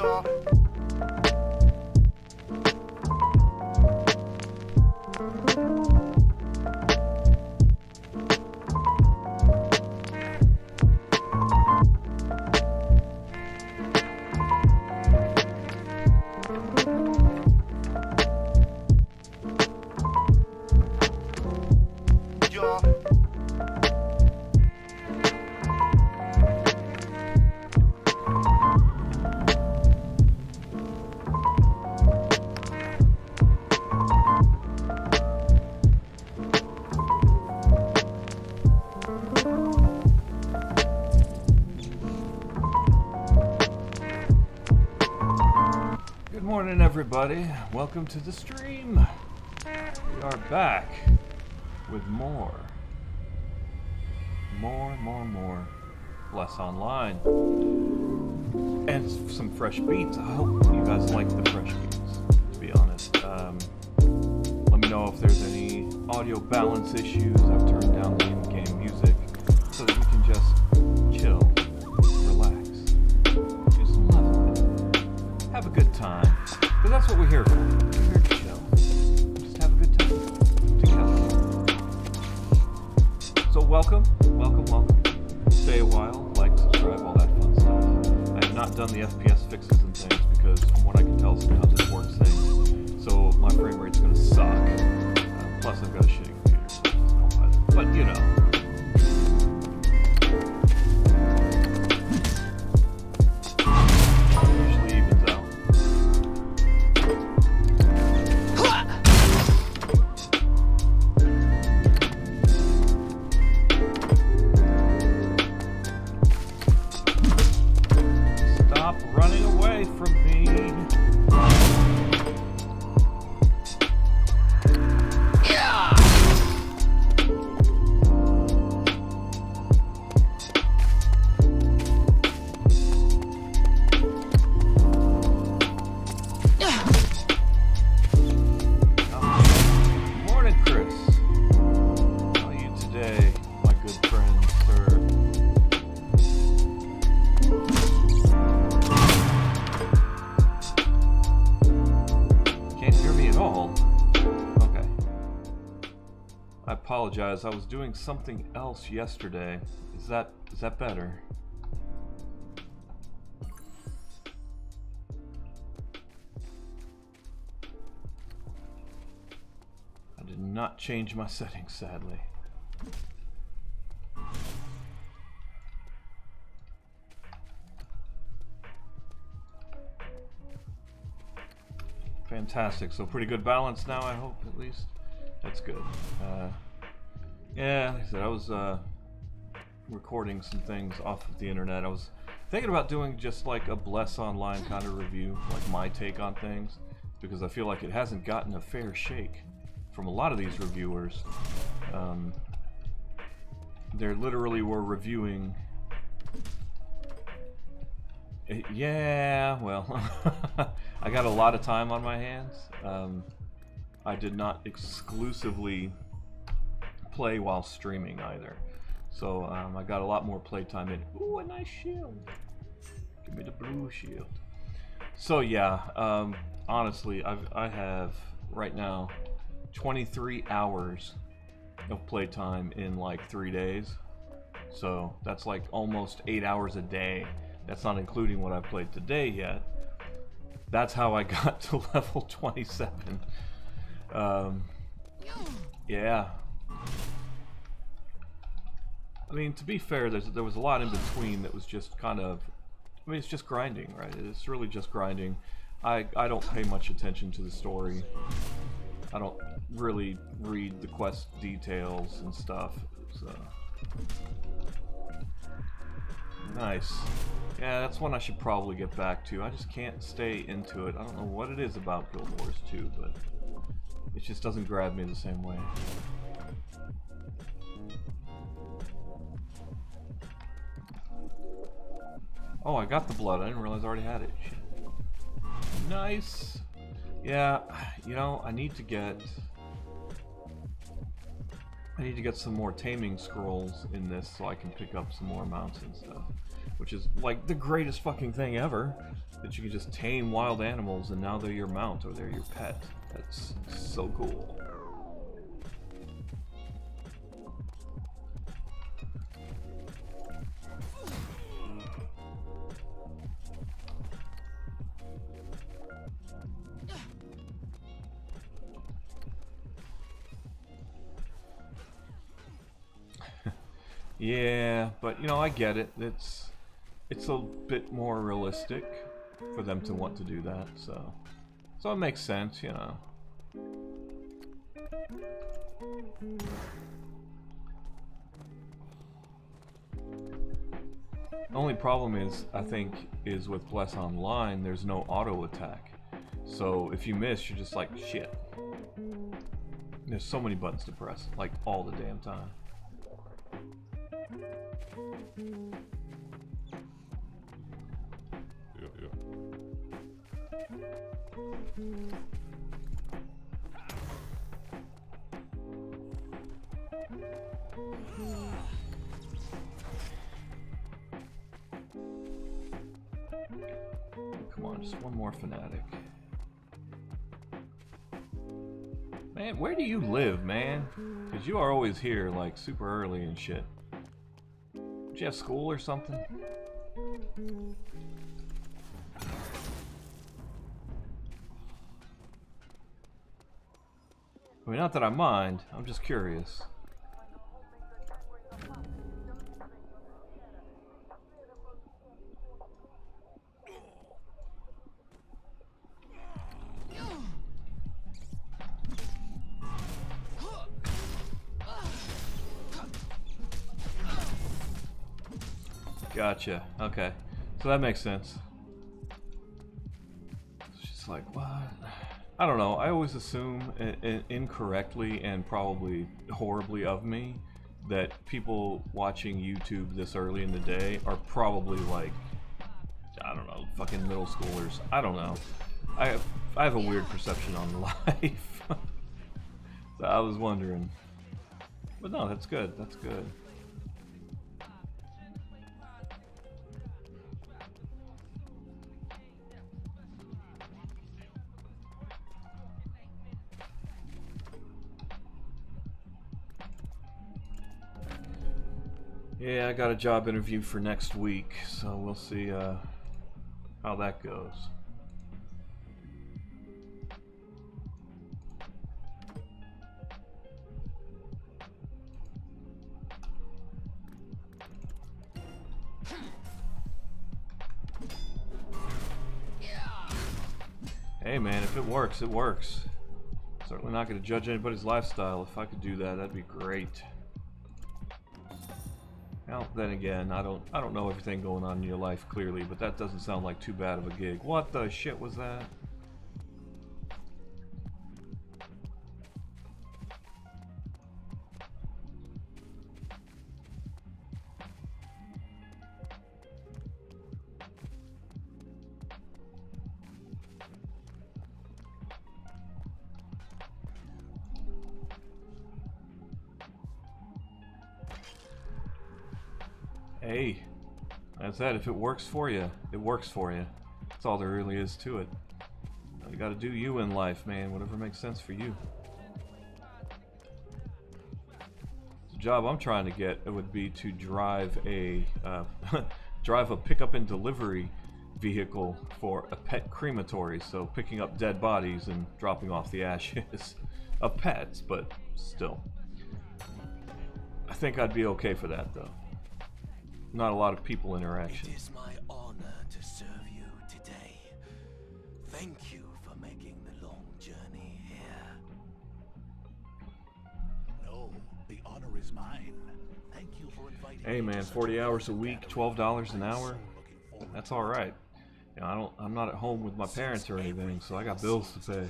Yeah. Good morning, everybody. Welcome to the stream. We are back with more. Less online. And some fresh beats. I hope you guys like the fresh beats, to be honest. Let me know if there's any audio balance issues. I've turned down the in-game music so that we can just chill, relax, do some leveling, have a good time. Because that's what we're here for. We're here to chill. Just have a good time together. So welcome. Stay a while, like, subscribe, all that fun stuff. I have not done the FPS fixes and things because from what I can tell sometimes it works things. So my frame rate's gonna suck. Plus I've got a shitty computer, so it doesn't help either. But you know. Usually evens out. Stop running away from me. Morning, Chris. How are you today, my good friend, sir? Can't hear me at all. Okay. I apologize. I was doing something else yesterday. Is that better? I did not change my settings, sadly. Fantastic. So pretty good balance now, I hope, at least. That's good. Yeah, like I said, I was recording some things off of the internet. I was thinking about doing just like a Bless Online kind of review, like my take on things, because I feel like it hasn't gotten a fair shake from a lot of these reviewers. They literally were reviewing. Yeah, well, I got a lot of time on my hands. I did not exclusively play while streaming either. So I got a lot more playtime in. Ooh, a nice shield. Give me the blue shield. So yeah, honestly, I have right now 23 hours of playtime in like 3 days. So that's like almost 8 hours a day. That's not including what I've played today yet. That's how I got to level 27. Yeah. I mean, to be fair, there was a lot in between that was just kind of... I mean, it's just grinding, right? It's really just grinding. I don't pay much attention to the story. I don't really read the quest details and stuff. So. Nice. Yeah, that's one I should probably get back to. I just can't stay into it. I don't know what it is about Guild Wars 2, but it just doesn't grab me the same way. Oh, I got the blood. I didn't realize I already had it. Shit. Nice. Yeah, you know, I need to I need to get some more taming scrolls in this so I can pick up some more mounts and stuff. Which is like the greatest fucking thing ever. That you can just tame wild animals and now they're your mount or they're your pet. That's so cool. Yeah, but you know, I get it. It's a bit more realistic for them to want to do that, so it makes sense, you know. The only problem is, I think, is with Bless Online, there's no auto attack. So if you miss, you're just like, shit. There's so many buttons to press, like all the damn time. Come on, just one more fanatic. Man, where do you live, man? Because you are always here, like, super early and shit. Did you have school or something? I mean, not that I mind, I'm just curious. Gotcha. Okay. So that makes sense. She's like, what? I don't know. I always assume incorrectly and probably horribly of me that people watching YouTube this early in the day are probably like, I don't know, fucking middle schoolers. I don't know. I have a weird perception on life. So I was wondering. But no, that's good. That's good. Yeah, I got a job interview for next week, so we'll see how that goes. Hey man, if it works, it works. Certainly not going to judge anybody's lifestyle. If I could do that, that'd be great. Well, then again, I don't know everything going on in your life clearly, but that doesn't sound like too bad of a gig. What the shit was that? Hey, that's that. If it works for you, it works for you. That's all there really is to it. You gotta do you in life, man. Whatever makes sense for you. The job I'm trying to get, it would be to drive a drive a pickup and delivery vehicle for a pet crematory. So picking up dead bodies and dropping off the ashes of pets, but still. I think I'd be okay for that though. Not a lot of people interaction. It is my honor to serve you today. Thank you for making the long journey here. No, the honor is mine. Thank you for inviting me. Hey man, 40 hours a week, $12 an hour. That's all right. You know, I'm not at home with my parents or anything, so I got bills to pay.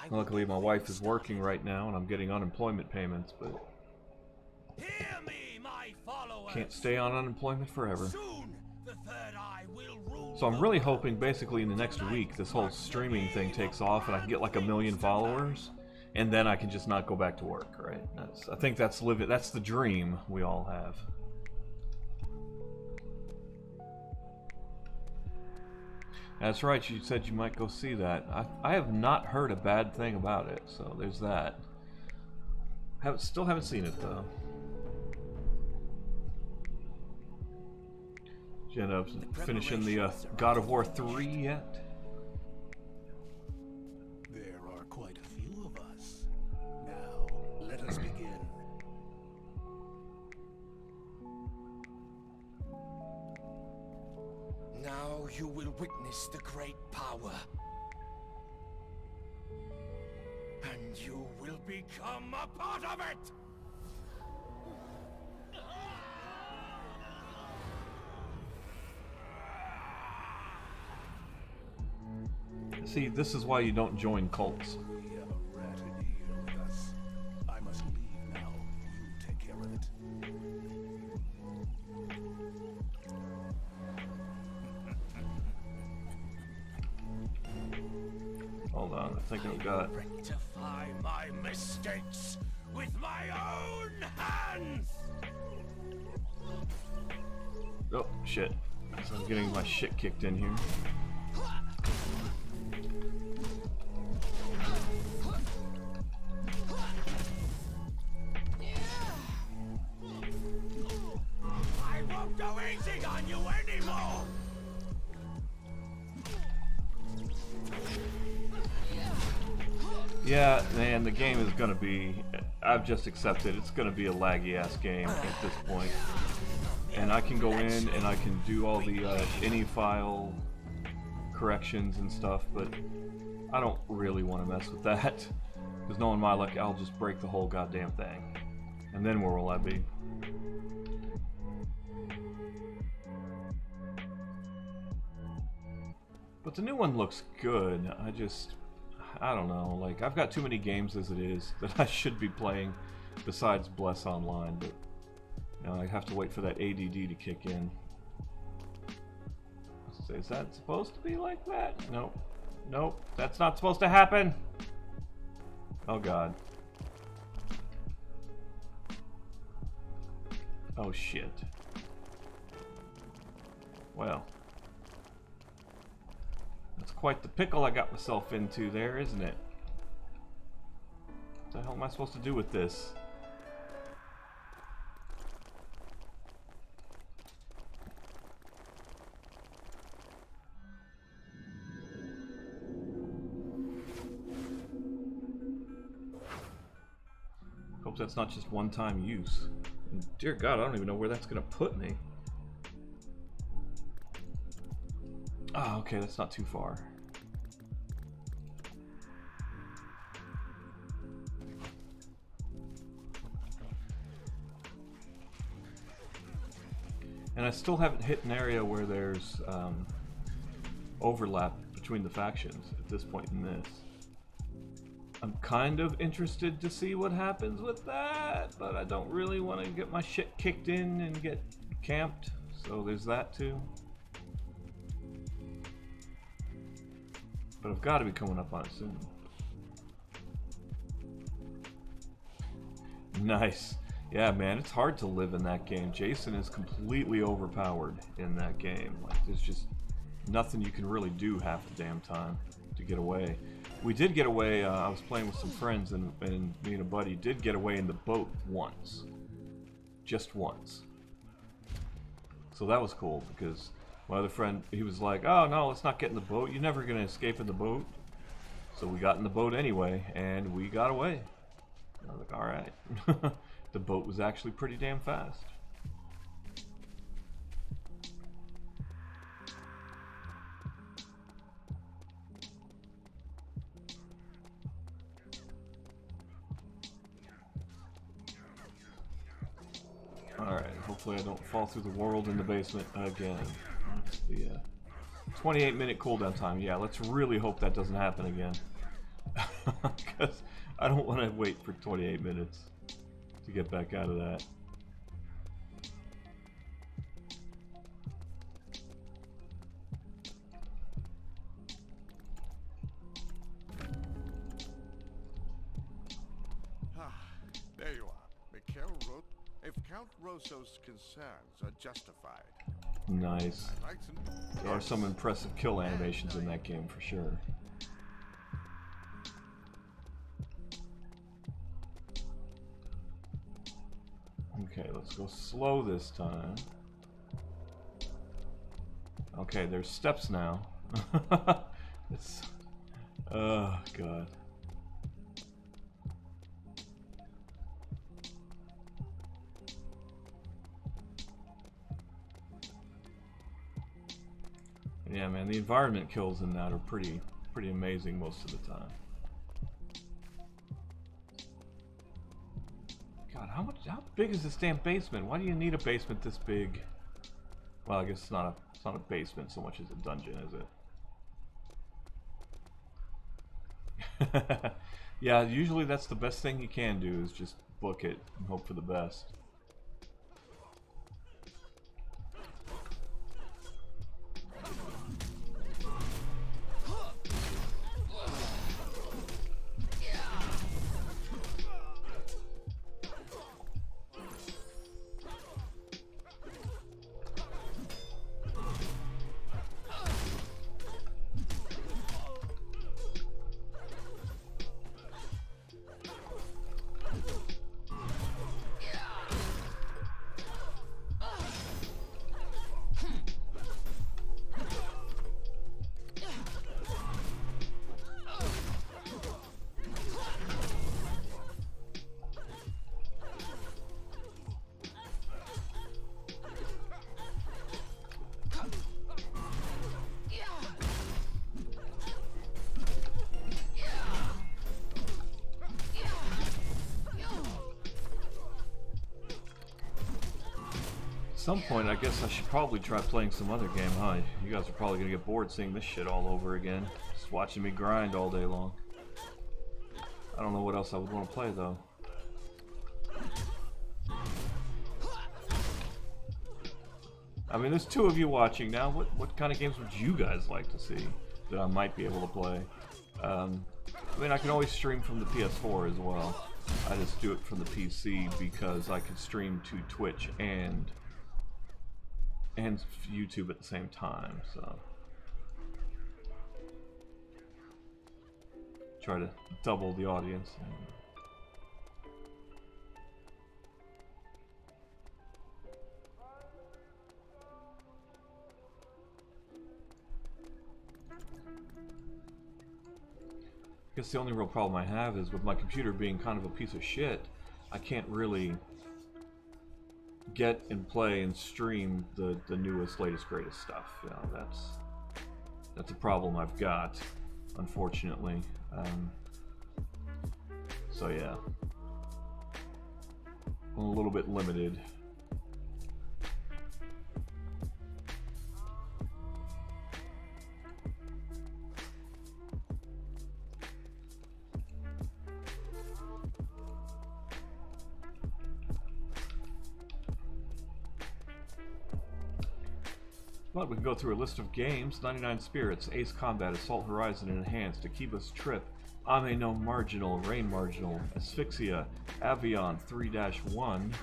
Luckily, my wife is working right now, and I'm getting unemployment payments, but Hear me, my followers. can't stay on unemployment forever. Soon, the third eye will rule. So I'm really hoping basically in the next week this whole streaming thing takes off and I can get like 1 million followers. and then I can just not go back to work, right? I think that's the dream we all have. That's right, you said you might go see that. I have not heard a bad thing about it, so there's that. Still haven't seen it though. Did you end up finishing the God of War 3 yet? There are quite a few of us. Now, let us begin. Now you will witness the great power. And you will become a part of it! See, this is why you don't join cults. We have a rat in here with us. I must leave now. You take care of it. Hold on, I think I've got... Rectify my mistakes with my own hands! Oh, shit. So I'm getting my shit kicked in here. I won't go easy on you anymore! Yeah, man, the game is gonna be... I've just accepted it's gonna be a laggy-ass game at this point. And I can go in and I can do all the any file corrections and stuff, but I don't really want to mess with that. Because knowing my luck, I'll just break the whole goddamn thing. And then where will I be? But the new one looks good. I don't know, like, I've got too many games as it is that I should be playing besides Bless Online, but you know, I have to wait for that ADD to kick in. Is that supposed to be like that? Nope. Nope, that's not supposed to happen! Oh god. Oh shit. Well. That's quite the pickle I got myself into there, isn't it? What the hell am I supposed to do with this? Hope that's not just one-time use. And dear God, I don't even know where that's gonna put me. Ah, okay, that's not too far. And I still haven't hit an area where there's overlap between the factions at this point in this. I'm kind of interested to see what happens with that, but I don't really want to get my shit kicked in and get camped, so there's that too. But I've got to be coming up on it soon. Nice. Yeah, man, it's hard to live in that game. Jason is completely overpowered in that game. Like, there's just nothing you can really do half the damn time to get away. We did get away, I was playing with some friends, and me and a buddy did get away in the boat once. Just once. So that was cool, because my other friend, he was like, oh no, let's not get in the boat. You're never going to escape in the boat. So we got in the boat anyway, and we got away. I was like, alright. The boat was actually pretty damn fast. Alright, hopefully I don't fall through the world in the basement again. That's the 28-minute cooldown time. Yeah, let's really hope that doesn't happen again. Because I don't want to wait for 28 minutes to get back out of that. Count Rosso's concerns are justified. Nice. I'd like to know. There are some impressive kill animations in that game for sure. Okay, let's go slow this time. Okay, there's steps now. It's... oh, God. Yeah, man, the environment kills in that are pretty amazing most of the time. God, how big is this damn basement? Why do you need a basement this big? Well, I guess it's not a basement so much as a dungeon, is it? Yeah, usually that's the best thing you can do is just book it and hope for the best. At some point, I guess I should probably try playing some other game, huh? You guys are probably gonna get bored seeing this shit all over again. Just watching me grind all day long. I don't know what else I would want to play, though. I mean, there's two of you watching now. What kind of games would you guys like to see that I might be able to play? I mean, I can always stream from the PS4 as well. I just do it from the PC because I can stream to Twitch and YouTube at the same time, so try to double the audience. I guess the only real problem I have is with my computer being kind of a piece of shit, I can't really get and play and stream the newest, latest, greatest stuff. You know, that's a problem I've got, unfortunately. So yeah, I'm a little bit limited. But we can go through a list of games: 99 Spirits, Ace Combat, Assault Horizon Enhanced, Akiba's Trip, Ame no Marginal, Rain Marginal, Asphyxia, Avion 3-1,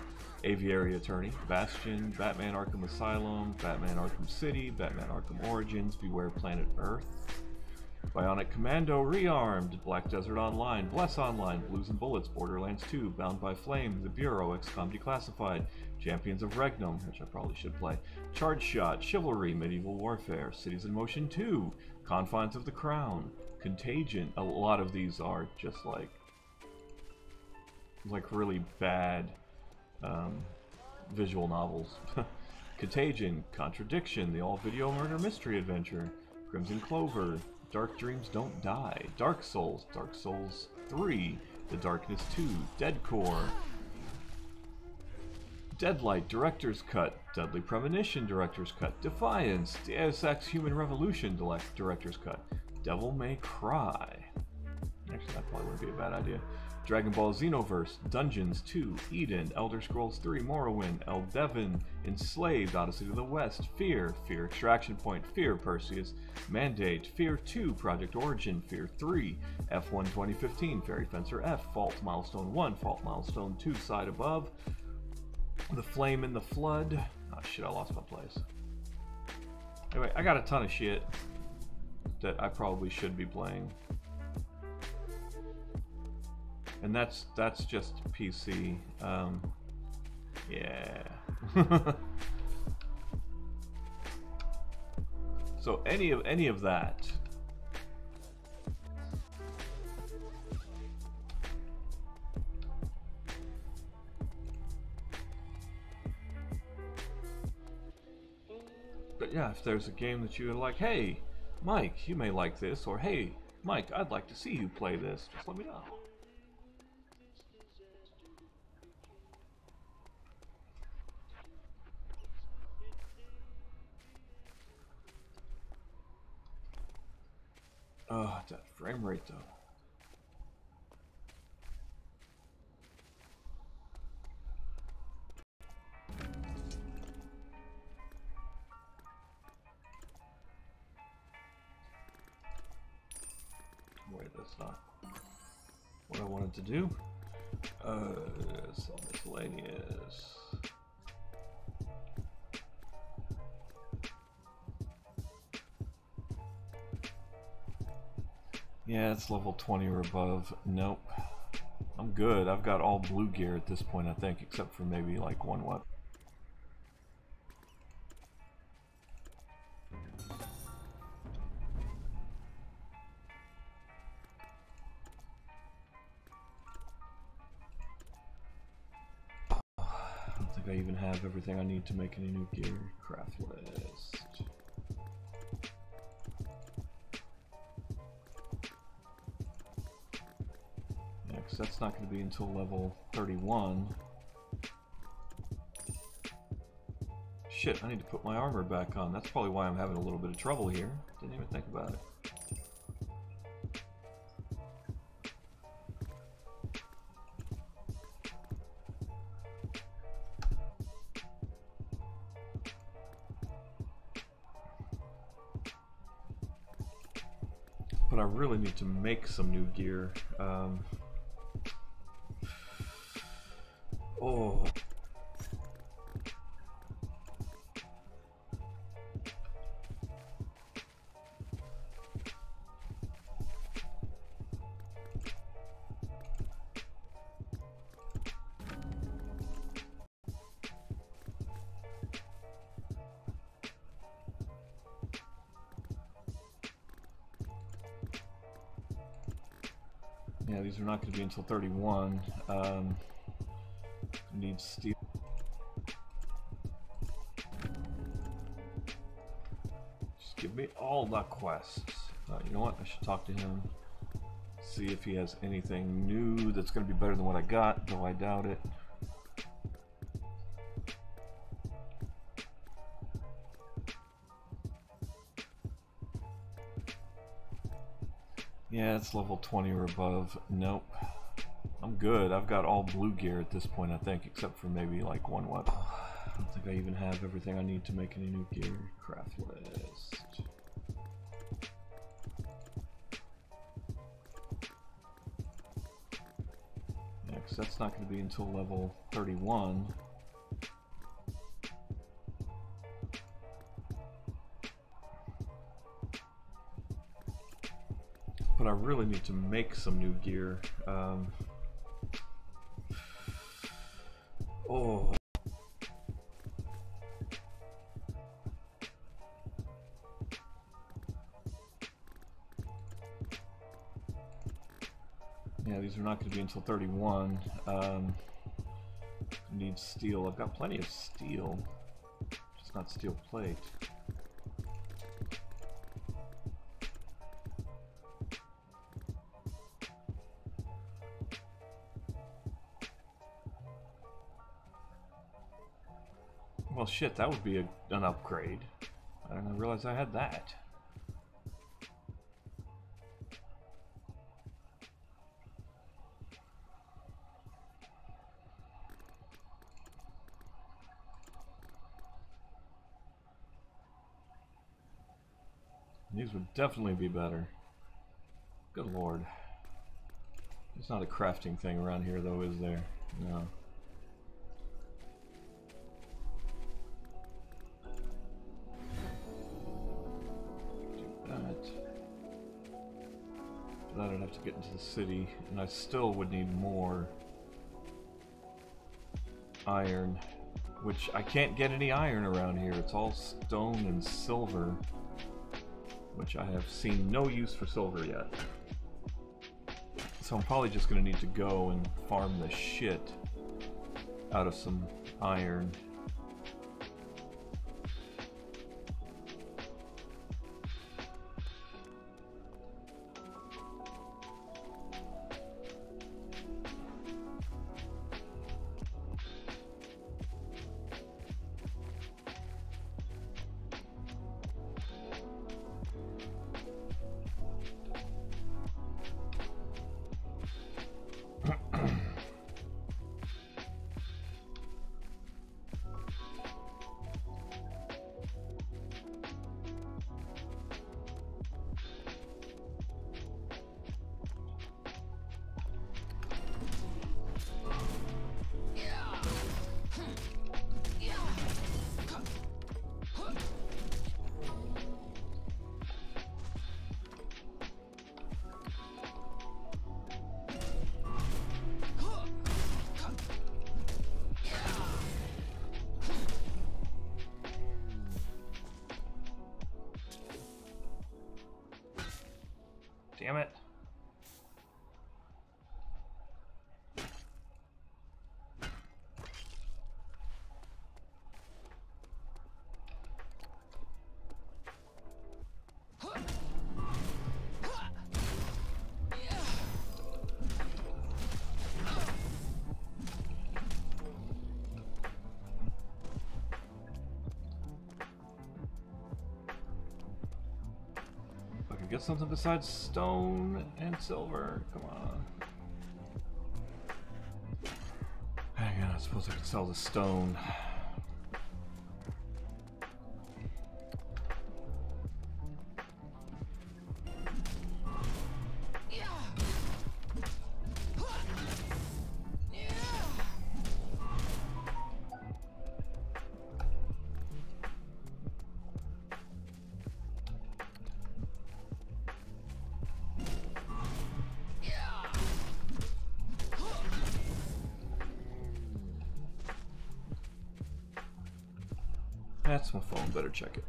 Aviary Attorney, Bastion, Batman Arkham Asylum, Batman Arkham City, Batman Arkham Origins, Beware Planet Earth, Bionic Commando Rearmed, Black Desert Online, Bless Online, Blues and Bullets, Borderlands 2, Bound by Flame, The Bureau, XCOM Declassified, Champions of Regnum, which I probably should play, Charge Shot, Chivalry, Medieval Warfare, Cities in Motion 2, Confines of the Crown, Contagion. A lot of these are just like really bad visual novels. Contagion, Contradiction, the all-video murder mystery adventure, Crimson Clover, Dark Dreams Don't Die, Dark Souls 3, The Darkness 2, Deadcore, Deadlight Director's Cut, Deadly Premonition Director's Cut, Defiance, Deus Ex Human Revolution Director's Cut, Devil May Cry. Actually, that probably wouldn't be a bad idea. Dragon Ball Xenoverse, Dungeons 2, Eden, Elder Scrolls 3, Morrowind, Eldeven, Enslaved, Odyssey to the West, Fear, Fear Extraction Point, Fear Perseus, Mandate, Fear 2, Project Origin, Fear 3, F1 2015, Fairy Fencer F, Fault Milestone 1, Fault Milestone 2, Side Above, The Flame in the Flood. Oh shit, I lost my place. Anyway, I got a ton of shit that I probably should be playing. And that's just PC. Yeah. So any of that. But yeah, if there's a game that you would like, hey, Mike, you may like this, or hey, Mike, I'd like to see you play this, just let me know. Oh, that frame rate though. Wait, that's not what I wanted to do. So miscellaneous. Yeah, it's level 20 or above. Nope. I'm good. I've got all blue gear at this point, I think, except for maybe like one weapon. I don't think I even have everything I need to make any new gear. Craft list. That's not going to be until level 31. Shit, I need to put my armor back on. That's probably why I'm having a little bit of trouble here. Didn't even think about it. But I really need to make some new gear. Oh. Yeah, these are not going to be until 31. Need steel. Just give me all the quests. You know what? I should talk to him. See if he has anything new that's going to be better than what I got, though I doubt it. Yeah, it's level 20 or above. Nope. I'm good. I've got all blue gear at this point, I think, except for maybe like one weapon. I don't think I even have everything I need to make any new gear. Craft list. Yeah, because that's not going to be until level 31. But I really need to make some new gear. Oh. Yeah, these are not going to be until 31. Need steel. I've got plenty of steel, just not steel plate. Well, shit, that would be an upgrade. I didn't realize I had that. These would definitely be better. Good lord. There's not a crafting thing around here, though, is there? No. that I'd have to get into the city, and I still would need more iron, which I can't get any iron around here. It's all stone and silver, which I have seen no use for silver yet. So I'm probably just going to need to go and farm the shit out of some iron. Damn it. Get something besides stone and silver. Come on. Hang on, I suppose I could sell the stone. That's my phone, better check it.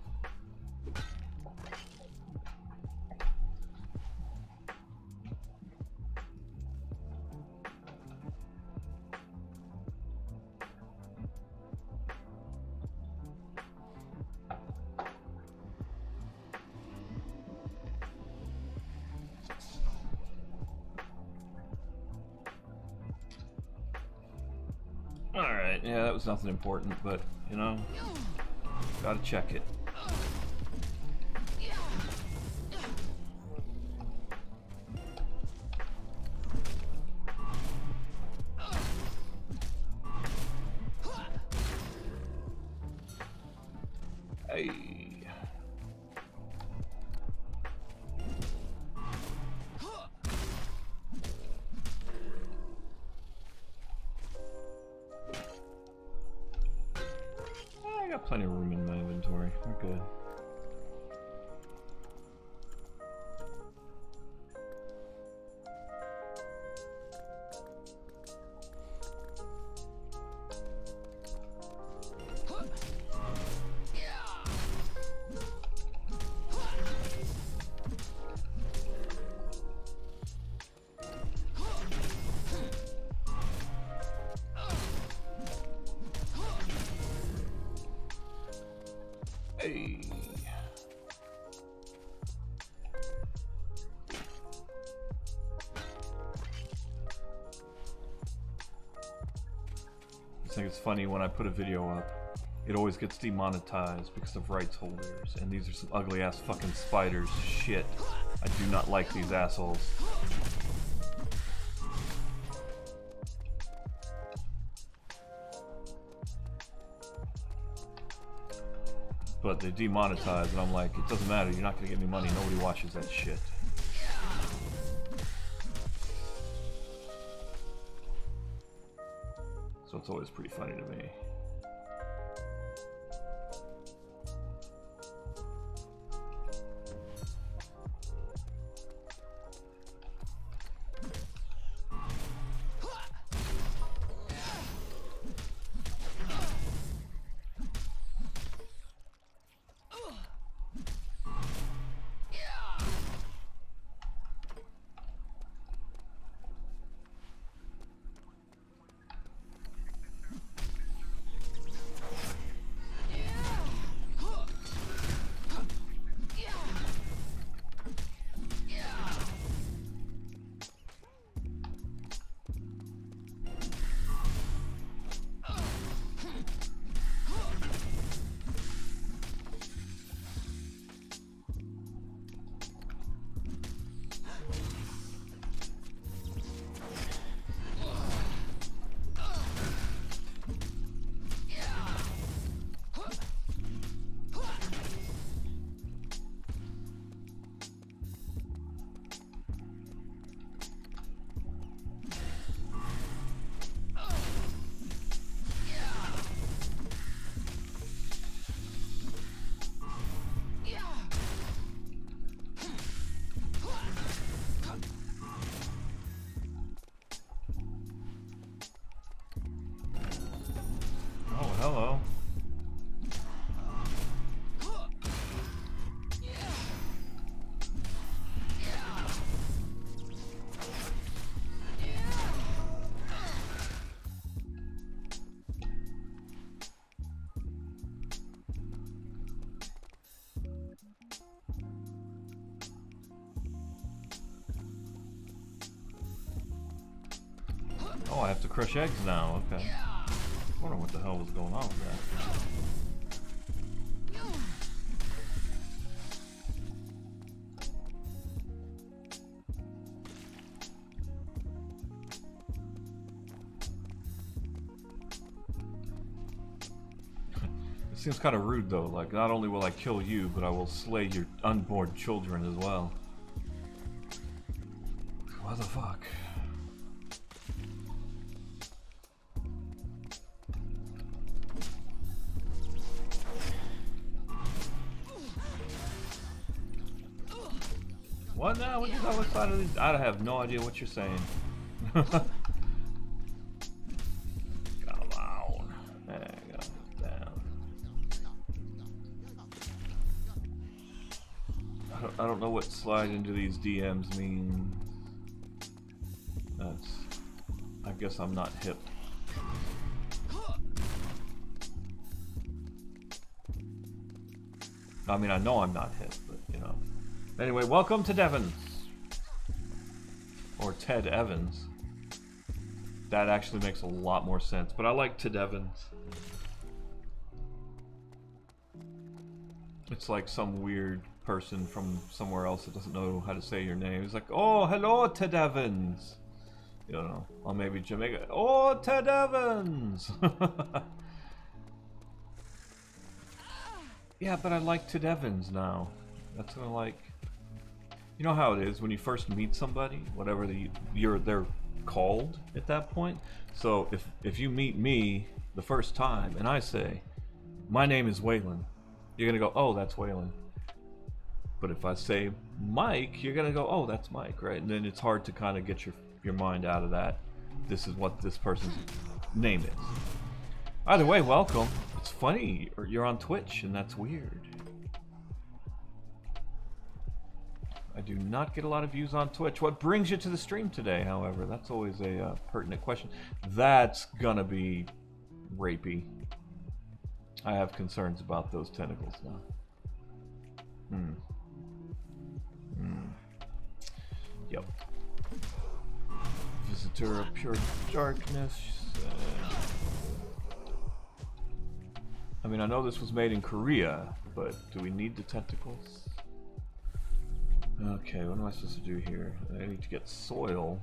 Alright, yeah, that was nothing important, but, you know, gotta check it. Hey. I got plenty of room in my inventory. We're good. Hey. I think it's funny when I put a video up, it always gets demonetized because of rights holders, and these are some ugly ass fucking spiders. Shit. I do not like these assholes. But they demonetize, and I'm like, it doesn't matter, you're not gonna get any money, nobody watches that shit. So it's always pretty funny to me. Oh, I have to crush eggs now. Okay. I wonder what the hell was going on with that. It seems kind of rude though, like not only will I kill you, but I will slay your unborn children as well. What the fuck? What now? What you got what side of these? I have no idea what you're saying. Come on. There you go. Down. I don't know what slide into these DMs mean. That's... I guess I'm not hip. I mean, I know I'm not hip, but you know. Anyway, welcome to Devons. Or Ted Evans. That actually makes a lot more sense, but I like Ted Evans. It's like some weird person from somewhere else that doesn't know how to say your name. It's like, oh, hello, Ted Evans. You don't know. Or maybe Jamaica. Oh, Ted Evans. Yeah, but I like Ted Evans now. That's what I like. You know how it is when you first meet somebody, whatever they're called at that point. So if you meet me the first time and I say, my name is Waylon, you're gonna go, oh, that's Waylon. But if I say Mike, you're gonna go, oh, that's Mike, right? And then it's hard to kind of get your mind out of that. This is what this person's name is. Either way, welcome. It's funny, or you're on Twitch, and that's weird. I do not get a lot of views on Twitch. What brings you to the stream today, however? That's always a pertinent question. That's gonna be rapey. I have concerns about those tentacles now. Yep. Visitor of pure darkness. I mean, I know this was made in Korea, but do we need the tentacles? Okay, what am I supposed to do here? I need to get soil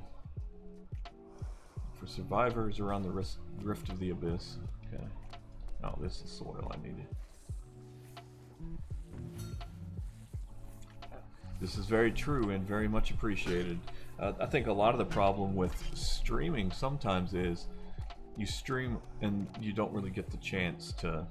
for survivors around the rift of the abyss. Okay. Oh, this is soil I needed. This is very true and very much appreciated. I think a lot of the problem with streaming sometimes is you stream and you don't really get the chance to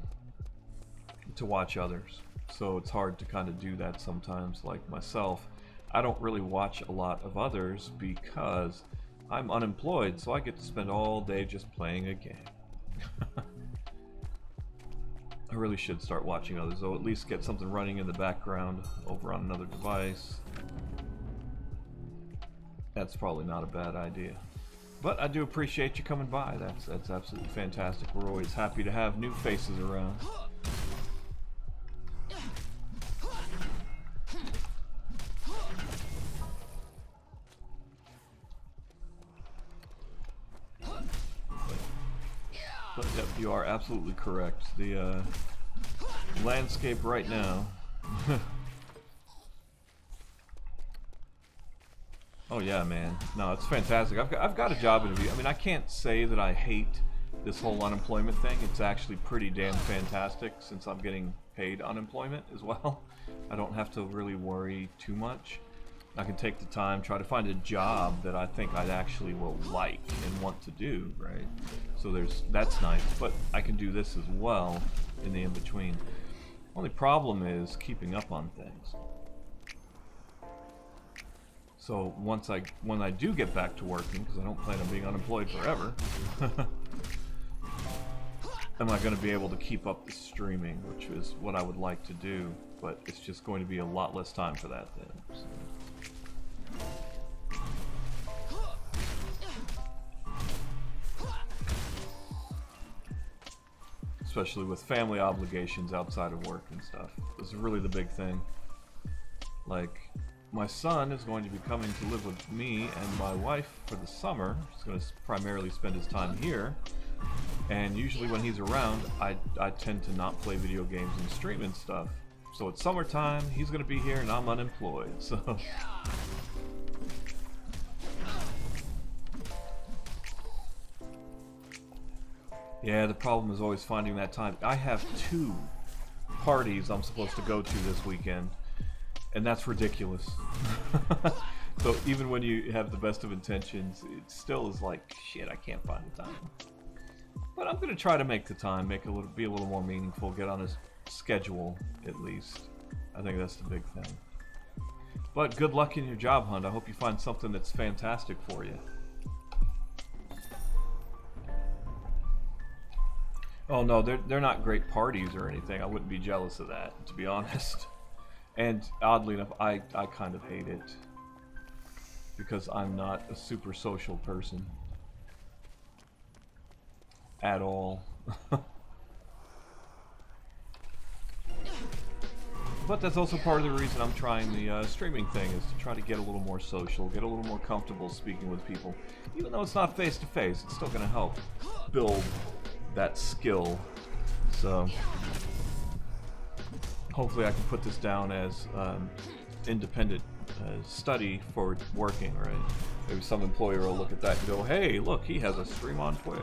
watch others. So it's hard to kind of do that sometimes. Like myself, I don't really watch a lot of others because I'm unemployed, so I get to spend all day just playing a game. I really should start watching others, though, at least get something running in the background over on another device. That's probably not a bad idea. But I do appreciate you coming by. That's absolutely fantastic. We're always happy to have new faces around. But yep, you are absolutely correct. The landscape right now. Oh yeah, man. No, it's fantastic. I've got a job interview. I mean, I can't say that I hate this whole unemployment thing. It's actually pretty damn fantastic since I'm getting paid unemployment as well. I don't have to really worry too much. I can take the time, try to find a job that I think I actually will like and want to do, right? So that's nice, but I can do this as well in the in-between. Only problem is keeping up on things. So when I do get back to working, because I don't plan on being unemployed forever, am I going to be able to keep up the streaming, which is what I would like to do, but it's just going to be a lot less time for that then. So. Especially with family obligations outside of work and stuff. This is really the big thing. Like, my son is going to be coming to live with me and my wife for the summer. He's going to primarily spend his time here. And usually when he's around, I tend to not play video games and stream and stuff. So it's summertime, he's going to be here and I'm unemployed, so... Yeah, the problem is always finding that time. I have 2 parties I'm supposed to go to this weekend, and that's ridiculous. So even when you have the best of intentions, it still is like, shit, I can't find the time. But I'm going to try to make the time, be a little more meaningful, get on his schedule at least. I think that's the big thing. But good luck in your job hunt. I hope you find something that's fantastic for you. Oh no, they're not great parties or anything. I wouldn't be jealous of that, to be honest. And oddly enough, I kind of hate it. Because I'm not a super social person. At all. But that's also part of the reason I'm trying the streaming thing, is to try to get a little more social, get a little more comfortable speaking with people. Even though it's not face-to-face, it's still going to help build that skill. So hopefully I can put this down as independent study for working, right? Maybe some employer will look at that and go, hey, look, he has a stream on Twitch.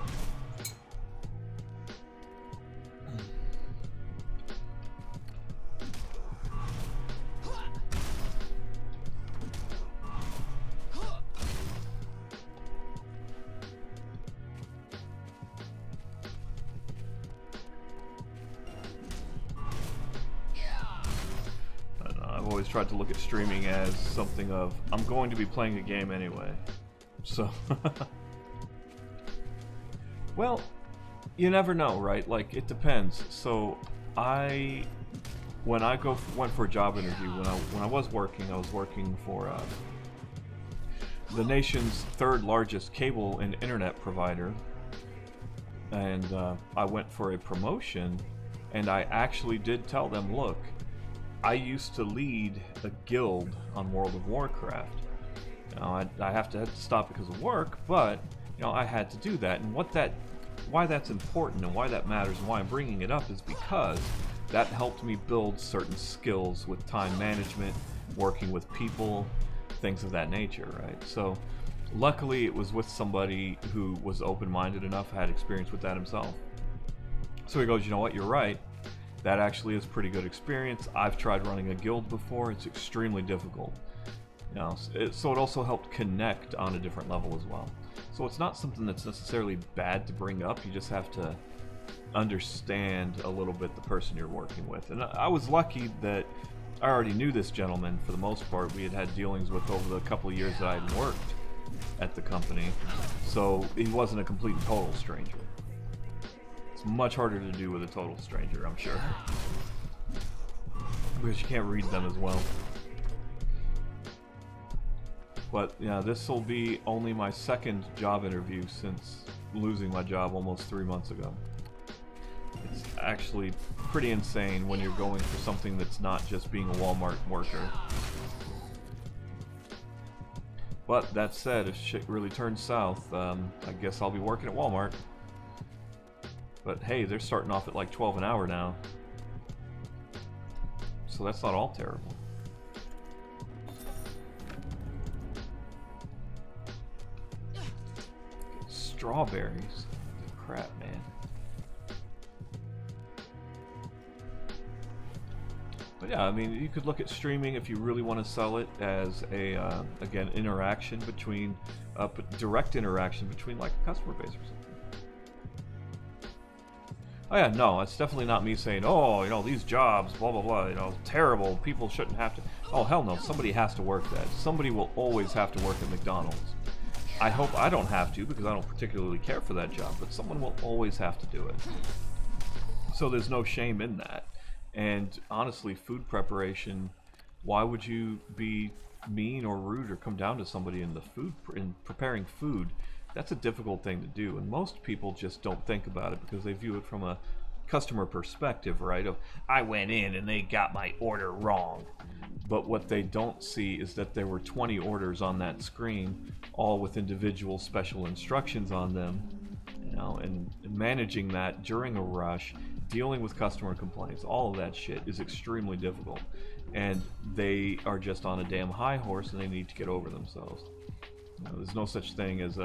Tried to look at streaming as something of, I'm going to be playing a game anyway. So well, you never know, right? Like, it depends. So when I went for a job interview, when I was working for the nation's 3rd largest cable and internet provider, and I went for a promotion, and I actually did tell them, look, I used to lead a guild on World of Warcraft. You know, I have to stop because of work, but you know, I had to do that. And why that's important and why that matters and why I'm bringing it up is because that helped me build certain skills with time management, working with people, things of that nature, right? So luckily it was with somebody who was open-minded enough, had experience with that himself. So he goes, you know what, you're right. That actually is pretty good experience. I've tried running a guild before. It's extremely difficult. You know, so it also helped connect on a different level as well. So it's not something that's necessarily bad to bring up. You just have to understand a little bit the person you're working with. And I was lucky that I already knew this gentleman for the most part. We had had dealings with over the couple of years that I had worked at the company. So he wasn't a complete and total stranger. Much harder to do with a total stranger, I'm sure. Because you can't read them as well. But yeah, this will be only my 2nd job interview since losing my job almost 3 months ago. It's actually pretty insane when you're going for something that's not just being a Walmart worker. But that said, if shit really turns south, I guess I'll be working at Walmart. But hey, they're starting off at like 12 an hour now. So that's not all terrible. Strawberries. Crap, man. But yeah, I mean, you could look at streaming if you really want to sell it as a, again, interaction between, direct interaction between like a customer base or something. Oh yeah, no, it's definitely not me saying, oh, you know, these jobs, blah, blah, blah, you know, terrible, people shouldn't have to. Oh, hell no, somebody has to work that. Somebody will always have to work at McDonald's. I hope I don't have to because I don't particularly care for that job, but someone will always have to do it. So there's no shame in that. And honestly, food preparation, why would you be mean or rude or come down to somebody in preparing food? That's a difficult thing to do, and most people just don't think about it because they view it from a customer perspective, right? Of, I went in and they got my order wrong. but what they don't see is that there were 20 orders on that screen, all with individual special instructions on them, you know, and managing that during a rush, dealing with customer complaints, all of that shit is extremely difficult, and they are just on a damn high horse and they need to get over themselves. You know, there's no such thing as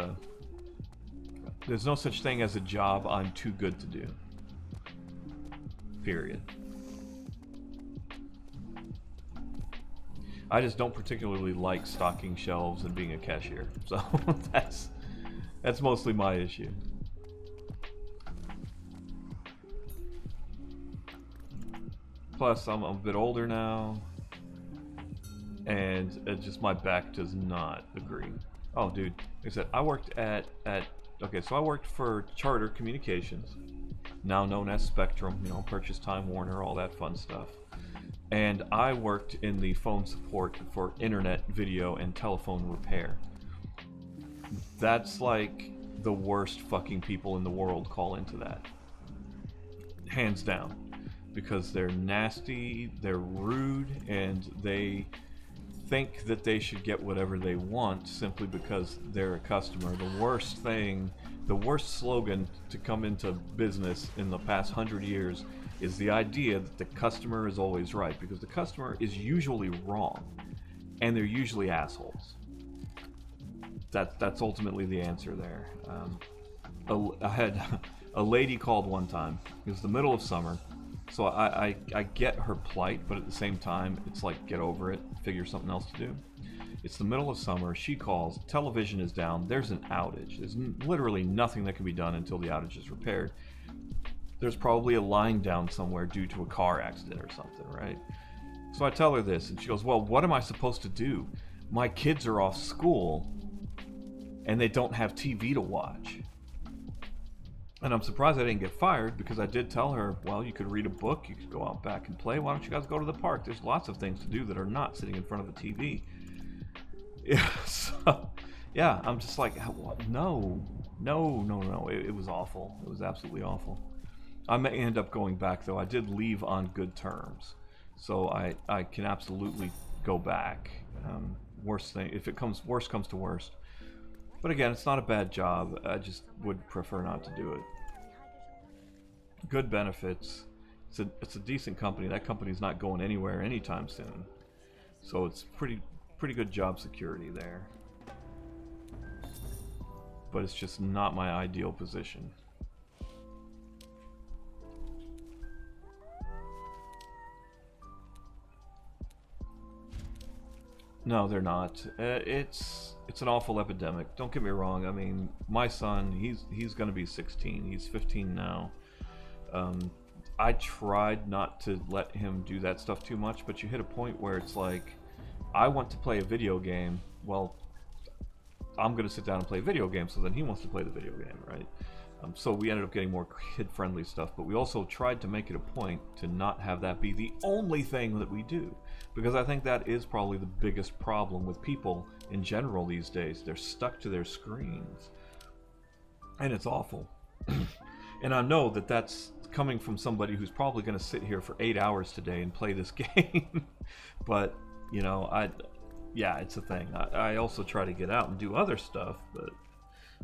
a job I'm too good to do. Period. I just don't particularly like stocking shelves and being a cashier, so that's mostly my issue. Plus, I'm a bit older now, and just my back does not agree. Oh, dude, like I said, I worked I worked for Charter Communications, now known as Spectrum, you know, purchased Time Warner, all that fun stuff. And I worked in the phone support for internet, video, and telephone repair. That's like the worst fucking people in the world call into that. Hands down. Because they're nasty, they're rude, and they think that they should get whatever they want simply because they're a customer. The worst slogan to come into business in the past 100 years is the idea that the customer is always right, because the customer is usually wrong, and they're usually assholes. That's ultimately the answer there. I had a lady called one time. It was the middle of summer, so I get her plight, but at the same time, it's like, get over it, figure something else to do. It's the middle of summer, she calls, television is down, there's an outage. There's literally nothing that can be done until the outage is repaired. There's probably a line down somewhere due to a car accident or something, right? So I tell her this, and she goes, well, what am I supposed to do? My kids are off school, and they don't have TV to watch. And I'm surprised I didn't get fired, because I did tell her, well, you could read a book, you could go out back and play, why don't you guys go to the park? There's lots of things to do that are not sitting in front of the TV. Yeah, so, yeah, I'm just like, no. It was awful. It was absolutely awful. I may end up going back, though. I did leave on good terms, so I can absolutely go back. Worst thing, if worst comes to worst. But again, it's not a bad job. I just would prefer not to do it. Good benefits. It's a decent company. That company's not going anywhere anytime soon, so it's pretty good job security there. But it's just not my ideal position. No, they're not. It's an awful epidemic. Don't get me wrong. I mean, my son, he's going to be 16. He's 15 now. I tried not to let him do that stuff too much, but you hit a point where it's like, I want to play a video game. Well, I'm going to sit down and play a video game, so then he wants to play the video game, right? So we ended up getting more kid-friendly stuff, but we also tried to make it a point to not have that be the only thing that we do, because I think that is probably the biggest problem with people in general these days. They're stuck to their screens, and it's awful. And I know that that's coming from somebody who's probably going to sit here for 8 hours today and play this game, but, you know, yeah, it's a thing. I also try to get out and do other stuff, but,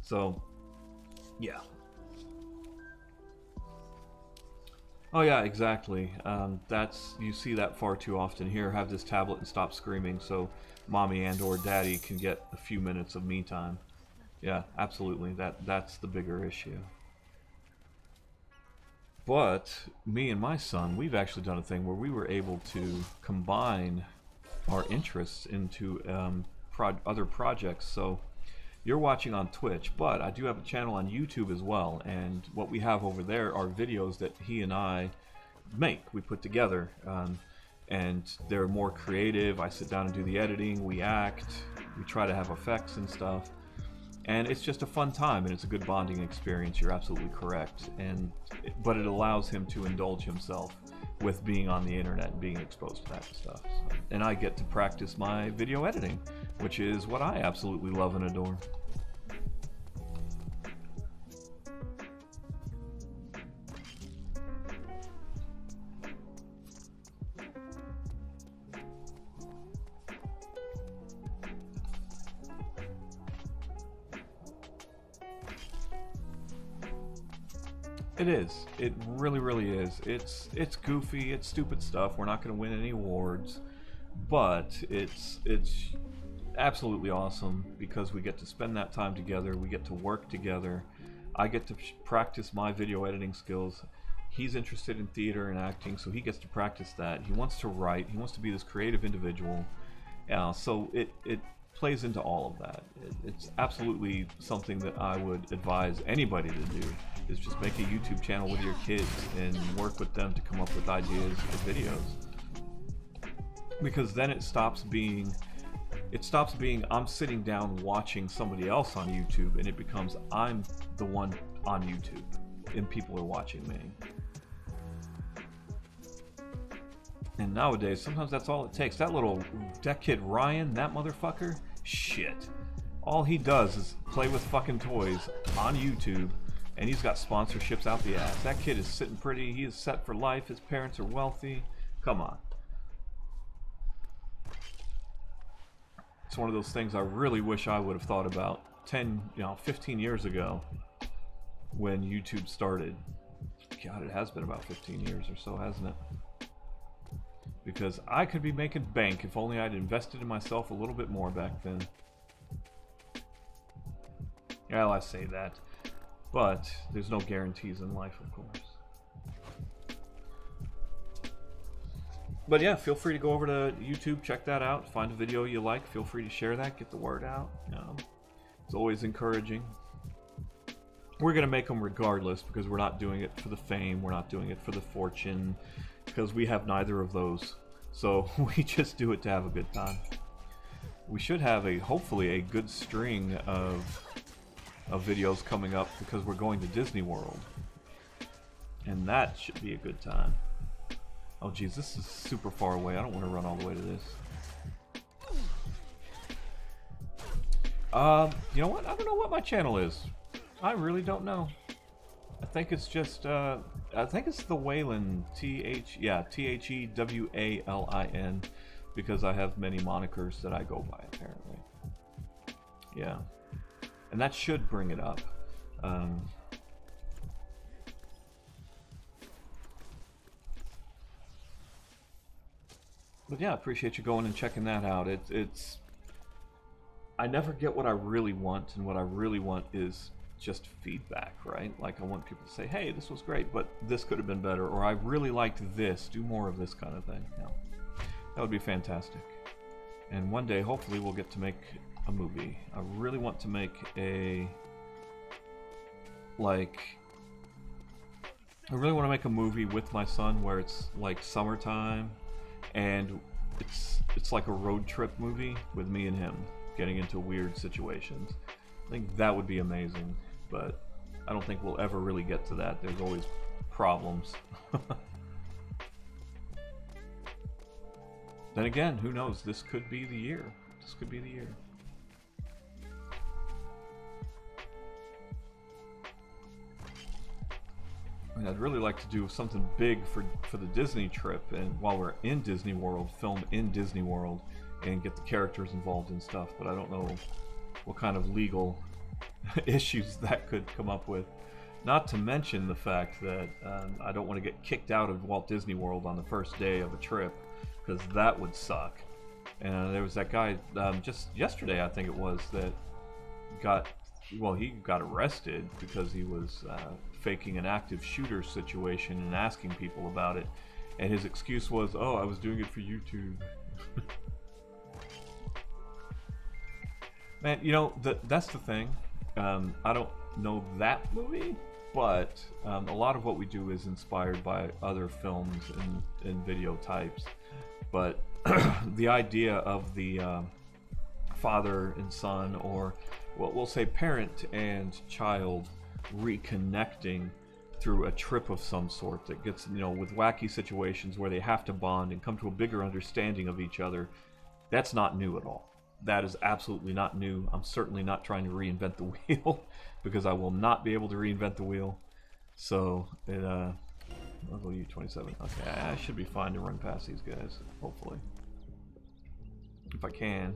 so, yeah. Oh yeah, exactly. You see that far too often. Here, have this tablet and stop screaming so mommy and or daddy can get a few minutes of me time. Yeah, absolutely. That's the bigger issue. But me and my son, we've actually done a thing where we were able to combine our interests into other projects. So you're watching on Twitch, but I do have a channel on YouTube as well, and what we have over there are videos that he and I we put together, and they're more creative. I sit down and do the editing, we act, we try to have effects and stuff, and it's just a fun time, and it's a good bonding experience. You're absolutely correct, but it allows him to indulge himself with being on the internet and being exposed to that stuff. And I get to practice my video editing, which is what I absolutely love and adore. It is. It really, really is. It's goofy. It's stupid stuff. We're not going to win any awards, but it's absolutely awesome because we get to spend that time together. We get to work together. I get to practice my video editing skills. He's interested in theater and acting, so he gets to practice that. He wants to write. He wants to be this creative individual. So it plays into all of that. It's absolutely something that I would advise anybody to do, is just make a YouTube channel with your kids and work with them to come up with ideas for videos. Because then it stops being I'm sitting down watching somebody else on YouTube, and it becomes I'm the one on YouTube and people are watching me. And nowadays, sometimes that's all it takes. That kid Ryan, that motherfucker, shit. All he does is play with fucking toys on YouTube, and he's got sponsorships out the ass. That kid is sitting pretty. He is set for life. His parents are wealthy. Come on. It's one of those things I really wish I would have thought about 15 years ago when YouTube started. God, it has been about 15 years or so, hasn't it? Because I could be making bank if only I'd invested in myself a little bit more back then. Well, I say that, but there's no guarantees in life, of course. But yeah, feel free to go over to YouTube, check that out, find a video you like, feel free to share that, get the word out. It's always encouraging. We're going to make them regardless, because we're not doing it for the fame, we're not doing it for the fortune, because we have neither of those. So we just do it to have a good time. We should have hopefully a good string of videos coming up, because we're going to Disney World. And that should be a good time. Oh geez, this is super far away. I don't want to run all the way to this. You know what? I don't know what my channel is. I really don't know. I think it's just, I think it's the Whalin, Thewalin, because I have many monikers that I go by, apparently. Yeah. And that should bring it up. But yeah, I appreciate you going and checking that out. I never get what I really want, and what I really want is just feedback, right? Like, I want people to say, hey, this was great, but this could have been better, or I really liked this, do more of this kind of thing. Yeah. That would be fantastic. And one day, hopefully, we'll get to make a movie. I really want to make a movie with my son where it's like summertime, and it's like a road trip movie with me and him getting into weird situations. I think that would be amazing, but I don't think we'll ever really get to that. There's always problems. Then again, who knows? This could be the year. This could be the year. And I'd really like to do something big for the Disney trip, and while we're in Disney World, film in Disney World and get the characters involved and stuff, but I don't know what kind of legal issues that could come up with. Not to mention the fact that I don't want to get kicked out of Walt Disney World on the first day of a trip, because that would suck. And there was that guy just yesterday, I think it was, that he got arrested because he was faking an active shooter situation and asking people about it, and his excuse was, oh, I was doing it for YouTube. Man, you know, that's the thing. I don't know that movie, but a lot of what we do is inspired by other films and video types. But the idea of the father and son, or what we'll say parent and child, reconnecting through a trip of some sort that gets, with wacky situations where they have to bond and come to a bigger understanding of each other, that's not new at all. That is absolutely not new. I'm certainly not trying to reinvent the wheel, because I will not be able to reinvent the wheel. So, level U27. Okay, I should be fine to run past these guys, hopefully. If I can.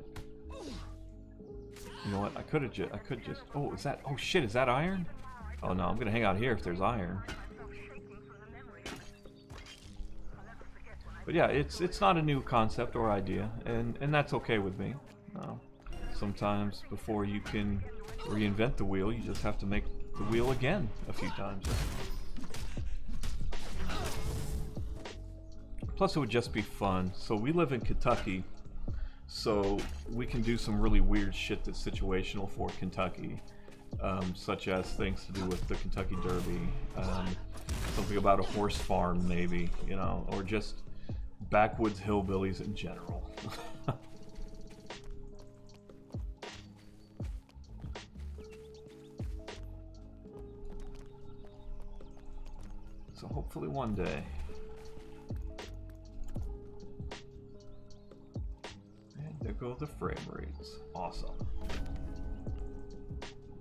You know what? I could just. Oh, is that? Oh shit! Is that iron? Oh no, I'm gonna hang out here if there's iron. But yeah, it's not a new concept or idea, and that's okay with me. Sometimes before you can reinvent the wheel, you just have to make the wheel again a few times. Plus, it would just be fun. So we live in Kentucky, so we can do some really weird shit that's situational for Kentucky, such as things to do with the Kentucky Derby, something about a horse farm maybe, you know, or just backwoods hillbillies in general. So hopefully one day. And there go the frame rates. Awesome.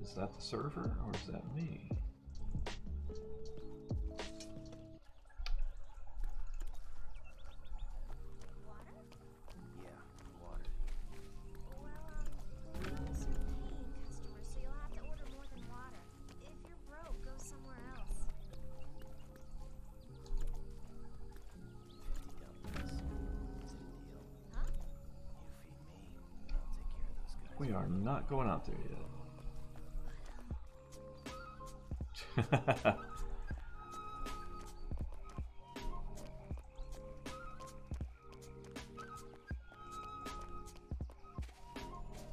Is that the server or is that me? We are not going out there yet.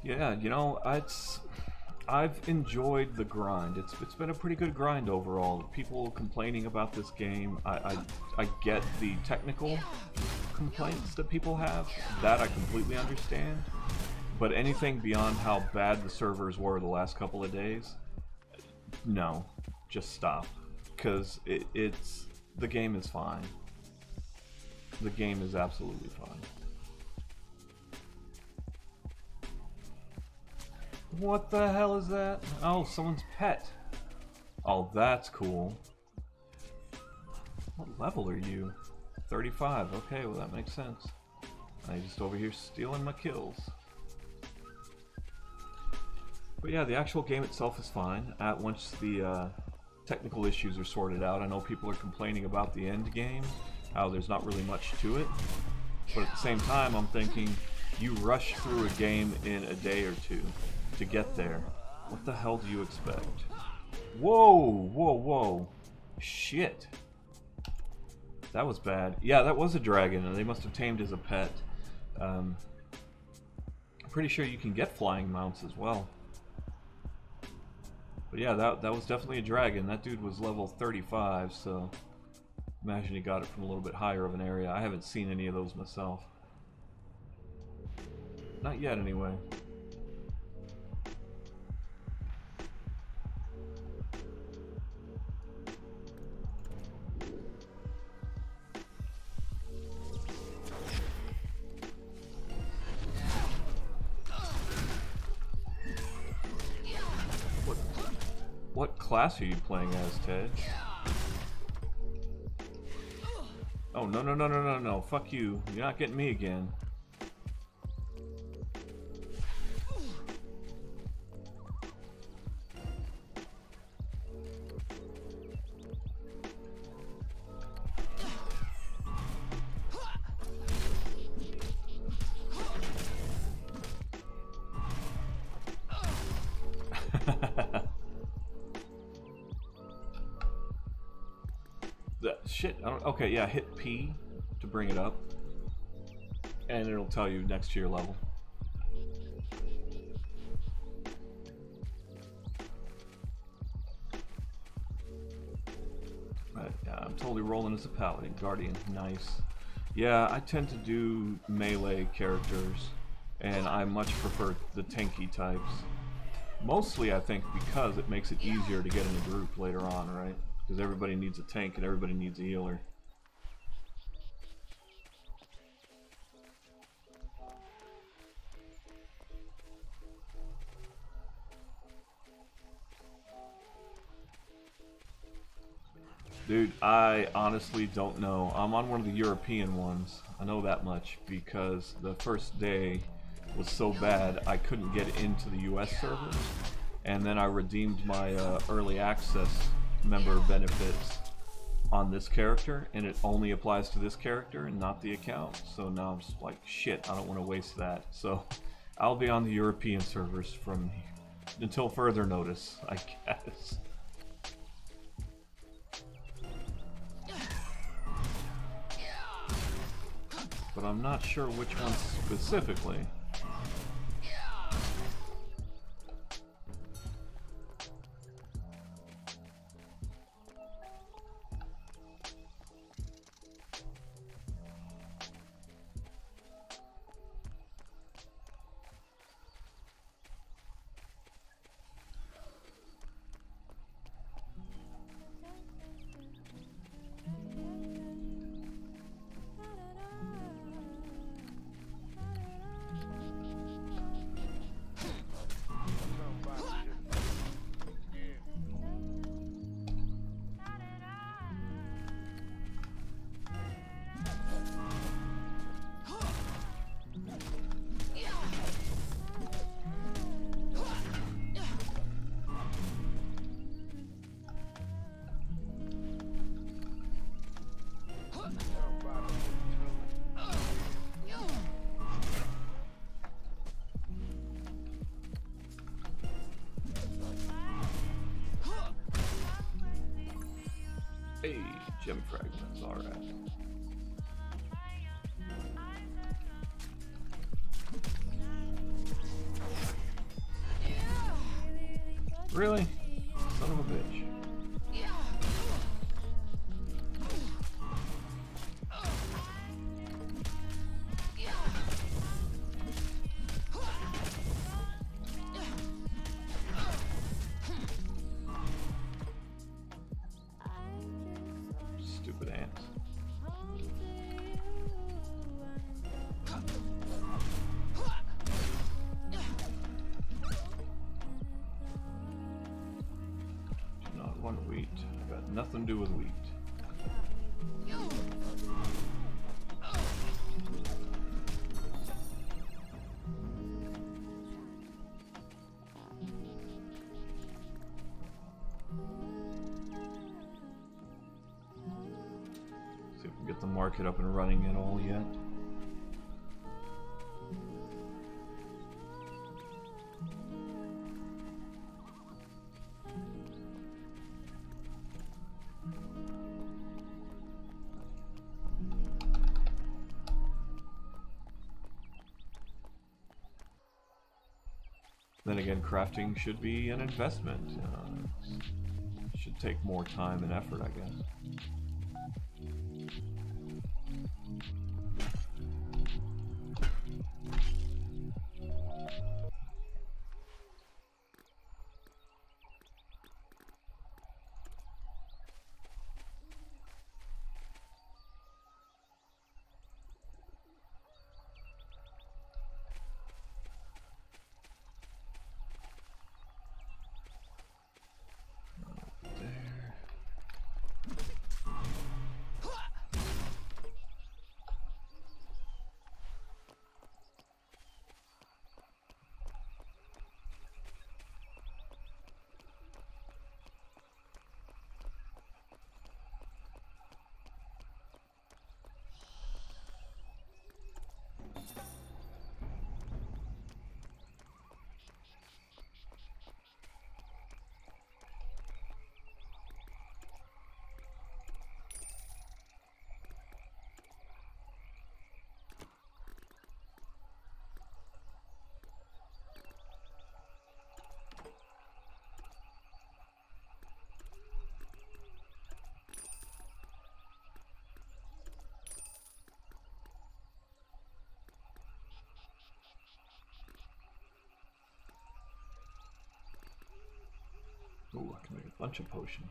Yeah, you know, I've enjoyed the grind. It's been a pretty good grind overall. People complaining about this game, I get the technical complaints that people have. That I completely understand. But anything beyond how bad the servers were the last couple of days, no, just stop. Because the game is fine. The game is absolutely fine. What the hell is that? Oh, someone's pet. Oh, that's cool. What level are you? 35. Okay, well that makes sense. I'm just over here stealing my kills. But yeah, the actual game itself is fine. Once the technical issues are sorted out, I know people are complaining about the end game, how there's not really much to it. But at the same time, I'm thinking, you rush through a game in a day or two to get there. What the hell do you expect? Whoa, whoa, whoa. Shit. That was bad. Yeah, that was a dragon, and they must have tamed as a pet. I'm pretty sure you can get flying mounts as well. But yeah, that was definitely a dragon. That dude was level 35, so imagine he got it from a little bit higher of an area. I haven't seen any of those myself. Not yet, anyway. What class are you playing as, Ted? Oh, no, no, no, no, no, no. Fuck you. You're not getting me again. Shit, okay, yeah, hit P to bring it up, and it'll tell you next to your level. Right, yeah, I'm totally rolling as a Paladin. Guardian, nice. Yeah, I tend to do melee characters, and I much prefer the tanky types. Mostly, I think, because it makes it easier to get in a group later on, right? Because everybody needs a tank and everybody needs a healer. Dude, I honestly don't know. I'm on one of the European ones. I know that much because the first day was so bad I couldn't get into the US servers. And then I redeemed my early access member benefits on this character, and it only applies to this character and not the account. So now I'm just like, shit, I don't want to waste that. So I'll be on the European servers from until further notice, I guess. But I'm not sure which one specifically. Hey, gem fragments, alright. Really? Son of a bitch. Stupid ants. Do not want wheat. I got nothing to do with wheat. See if we can get the market up and running at all yet. Then again, crafting should be an investment. It should take more time and effort, I guess. Ooh, I can make a bunch of potions.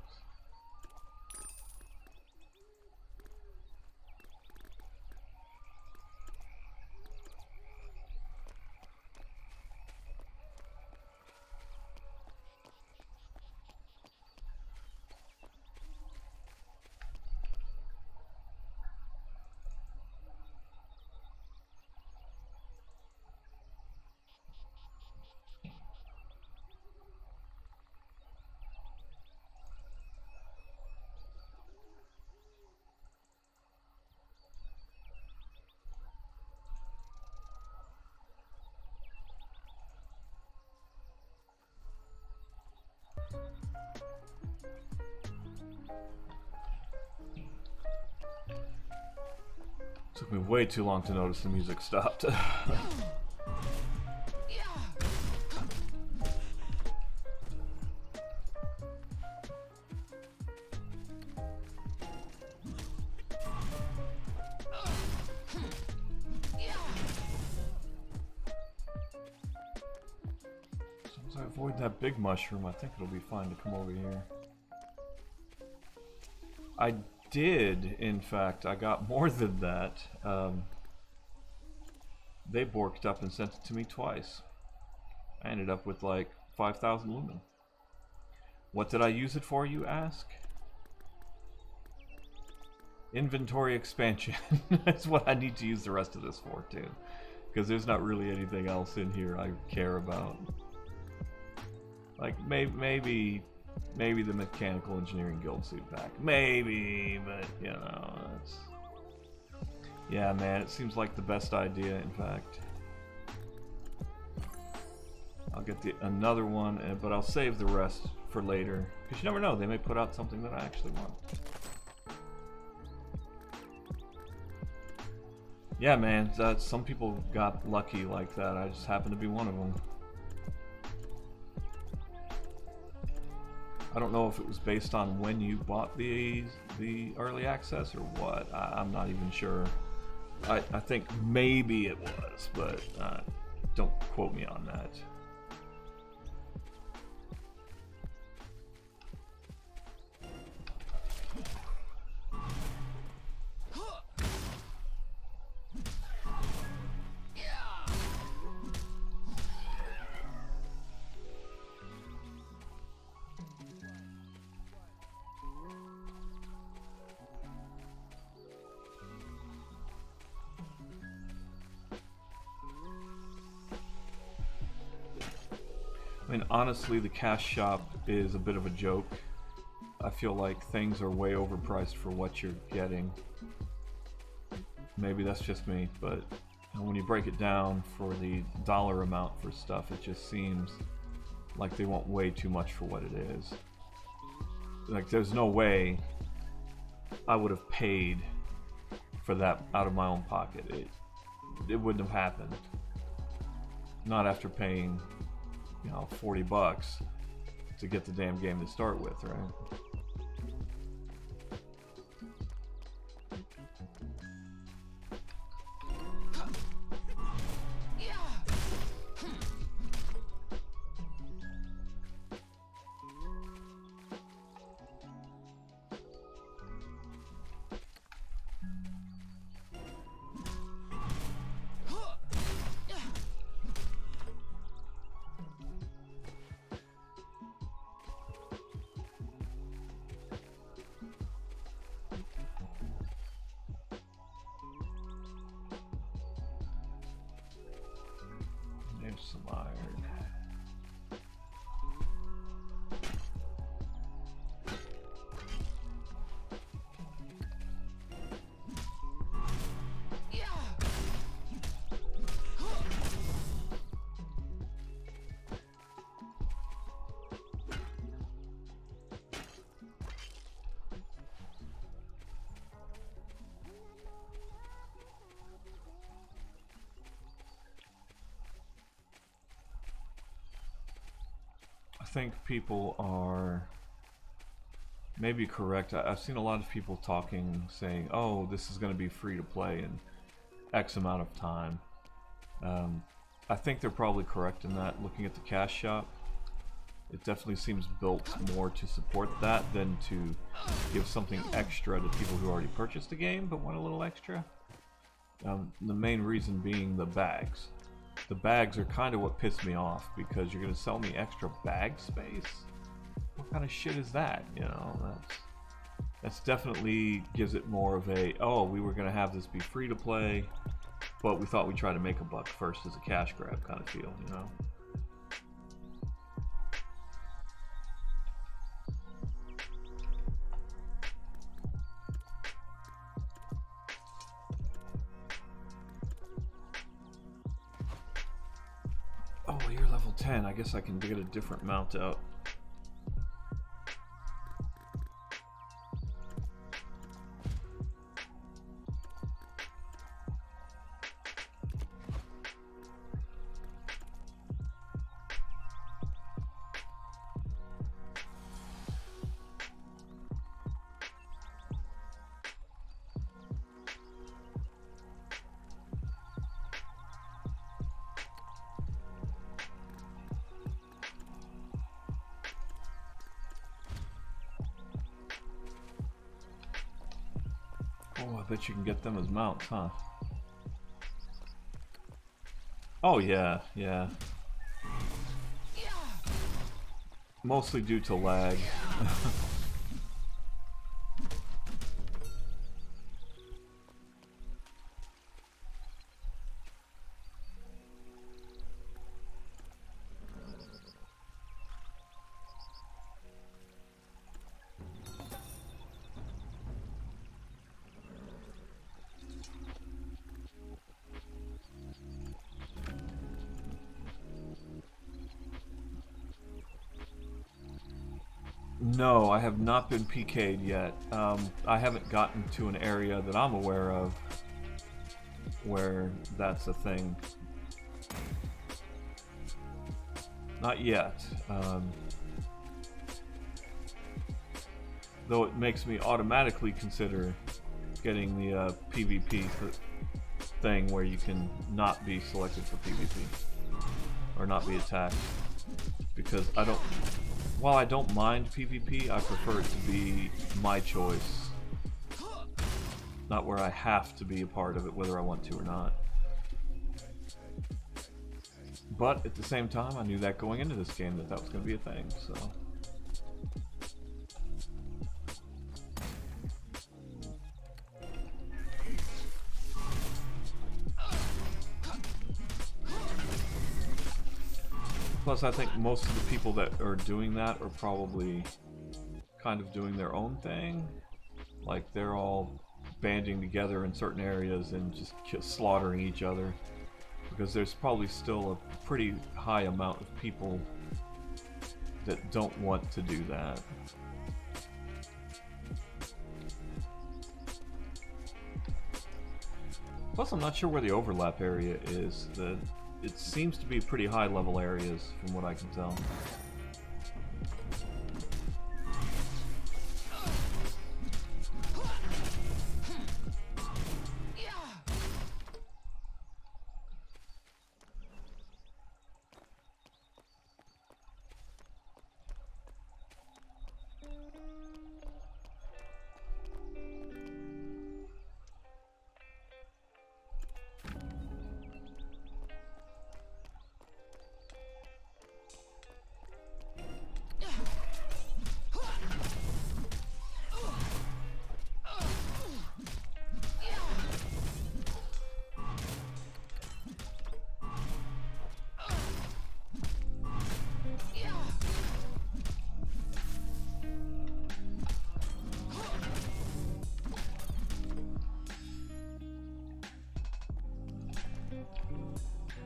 Took me way too long to notice the music stopped. As I avoid that big mushroom, I think it'll be fine to come over here. I did, in fact, I got more than that. They borked up and sent it to me twice. I ended up with like 5,000 lumen. What did I use it for, you ask? Inventory expansion. That's what I need to use the rest of this for, too. Because there's not really anything else in here I care about. Like, maybe the Mechanical Engineering Guild suit pack. Maybe, but, you know, that's... Yeah, man, it seems like the best idea, in fact. I'll get another one, but I'll save the rest for later. Because you never know, they may put out something that I actually want. Yeah, man, some people got lucky like that. I just happen to be one of them. I don't know if it was based on when you bought the early access or what. I'm not even sure. I think maybe it was, but don't quote me on that. I mean, honestly, the cash shop is a bit of a joke. I feel like things are way overpriced for what you're getting. Maybe that's just me, but when you break it down for the dollar amount for stuff, it just seems like they want way too much for what it is. Like, there's no way I would have paid for that out of my own pocket. It wouldn't have happened. Not after paying, you know, 40 bucks to get the damn game to start with, right? Some iron. I think people are maybe correct. I've seen a lot of people talking, saying, oh, this is going to be free to play in X amount of time. I think they're probably correct in that. Looking at the cash shop, it definitely seems built more to support that than to give something extra to people who already purchased the game but want a little extra. The main reason being the bags. The bags are kind of what pissed me off, because you're going to sell me extra bag space? What kind of shit is that? You know, that's definitely gives it more of a, oh, we were going to have this be free to play, but we thought we'd try to make a buck first as a cash grab kind of feel, you know? Oh, you're level 10. I guess I can get a different mount out. I bet you can get them as mounts, huh? Oh yeah, yeah. Mostly due to lag. No, I have not been PK'd yet. I haven't gotten to an area that I'm aware of where that's a thing. Not yet. Though it makes me automatically consider getting the PvP thing where you can not be selected for PvP. Or not be attacked. Because I don't... While I don't mind PvP, I prefer it to be my choice. Not where I have to be a part of it, whether I want to or not. But at the same time, I knew that going into this game that was going to be a thing, so... Plus, I think most of the people that are doing that are probably kind of doing their own thing. Like, they're all banding together in certain areas and just slaughtering each other. Because there's probably still a pretty high amount of people that don't want to do that. Plus, I'm not sure where the overlap area is. It seems to be pretty high level areas from what I can tell.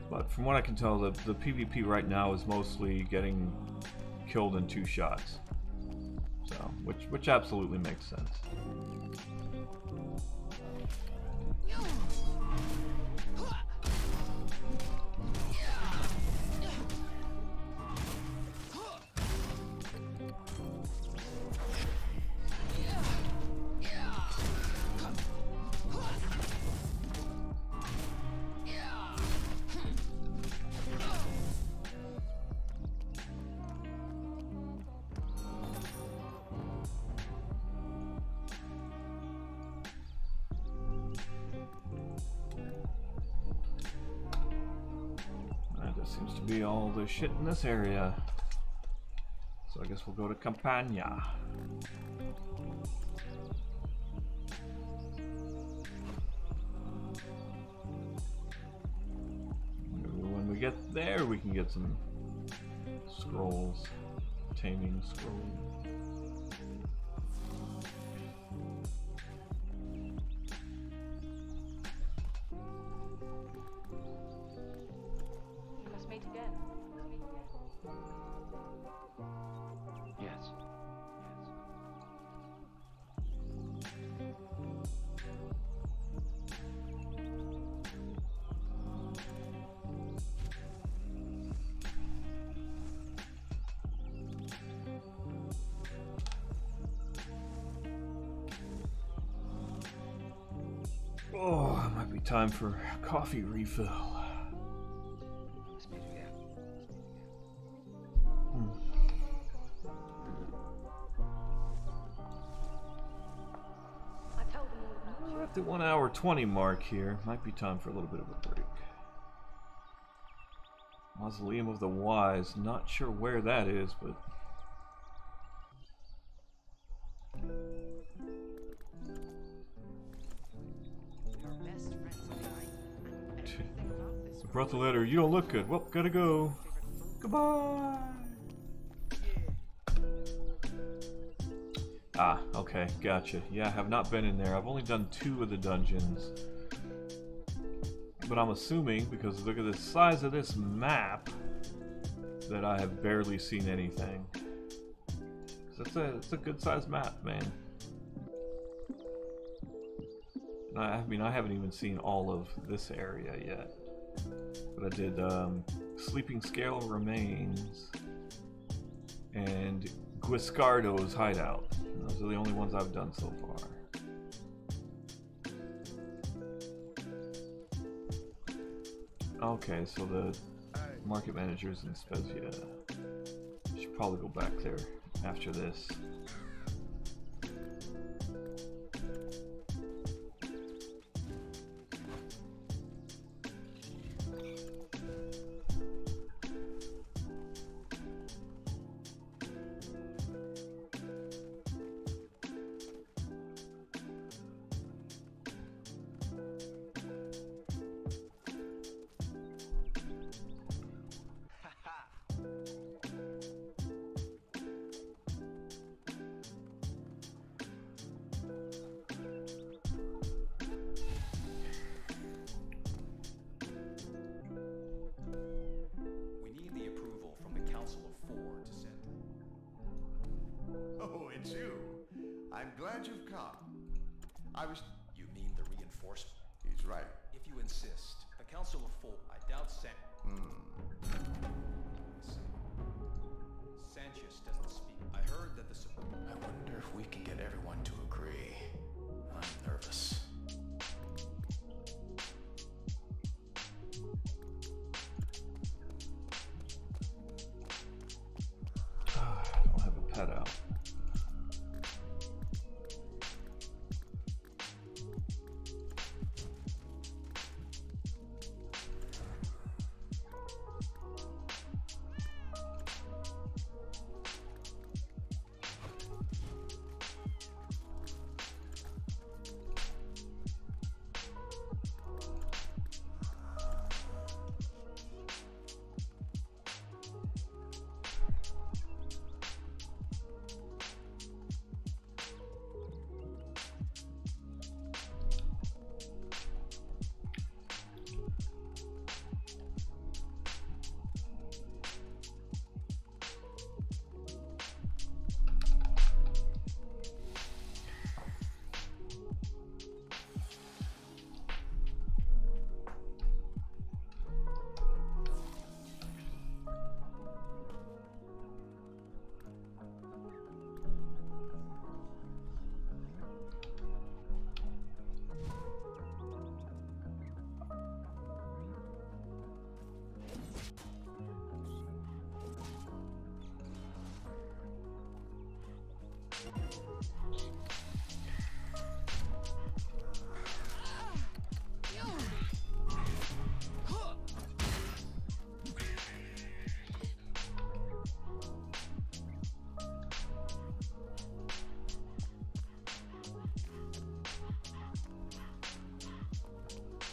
But from what I can tell, the PvP right now is mostly getting killed in 2 shots. So, which absolutely makes sense. Seems to be all the shit in this area. So I guess we'll go to Campania. When we get there, we can get some scrolls. Taming scrolls. Oh, it might be time for a coffee refill. the 1 hour 20 mark here. Might be time for a little bit of a break. Mausoleum of the Wise. Not sure where that is, but... I brought the letter. You don't look good. Well, gotta go. Goodbye. Ah, okay, gotcha. Yeah, I have not been in there. I've only done 2 of the dungeons. But I'm assuming, because look at the size of this map, that I have barely seen anything. It's a good sized map, man. And I mean, I haven't even seen all of this area yet. But I did Sleeping Scale Remains and Guiscardo's Hideout. Those are the only ones I've done so far. Okay, so the market manager's in Spezia. Should probably go back there after this. I'm glad you've come. You mean the reinforcement? He's right. If you insist. The Council of Four, I doubt Sanchez doesn't speak. I heard that the... I wonder if we can get everyone to agree. I'm nervous. I don't have a pet out.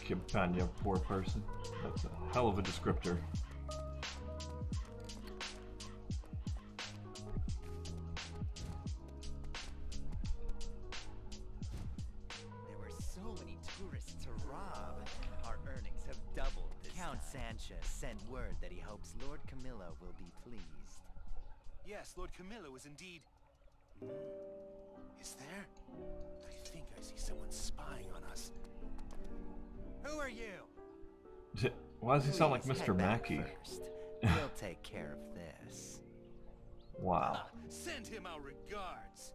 Campania, poor person. That's a hell of a descriptor. There were so many tourists to rob. Our earnings have doubled this Count Sanchez sent word that he hopes Lord Camillo will be pleased. Yes, Lord Camillo is indeed... Is there? I think I see someone spying on us. Who are you? Why does he sound like Please Mr. head back Mackey? first. We'll take care of this. Wow. Send him our regards.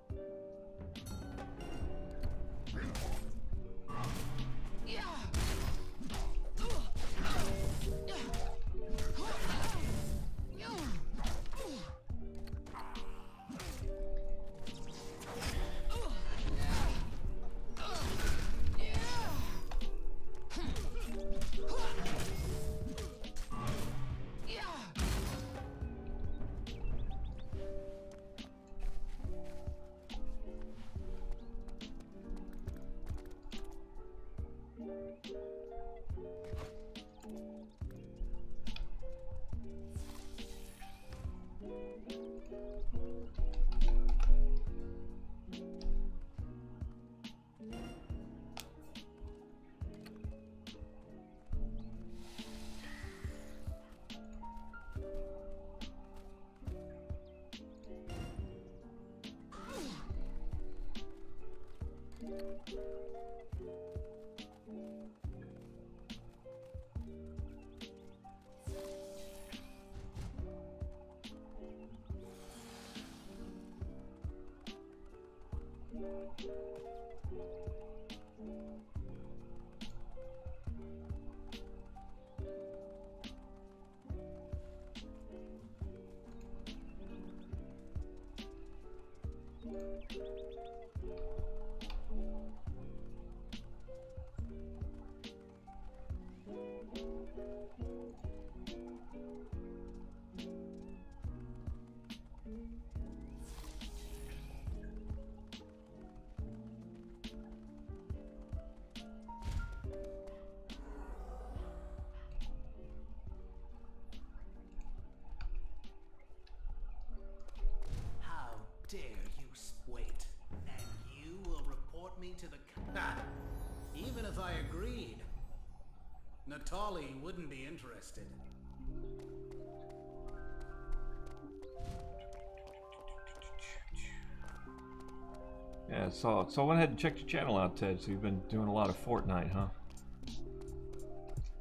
dare you wait, and you will report me to the even if I agreed, Natali wouldn't be interested. Yeah, so I went ahead and checked your channel out, Ted. So you've been doing a lot of Fortnite, huh?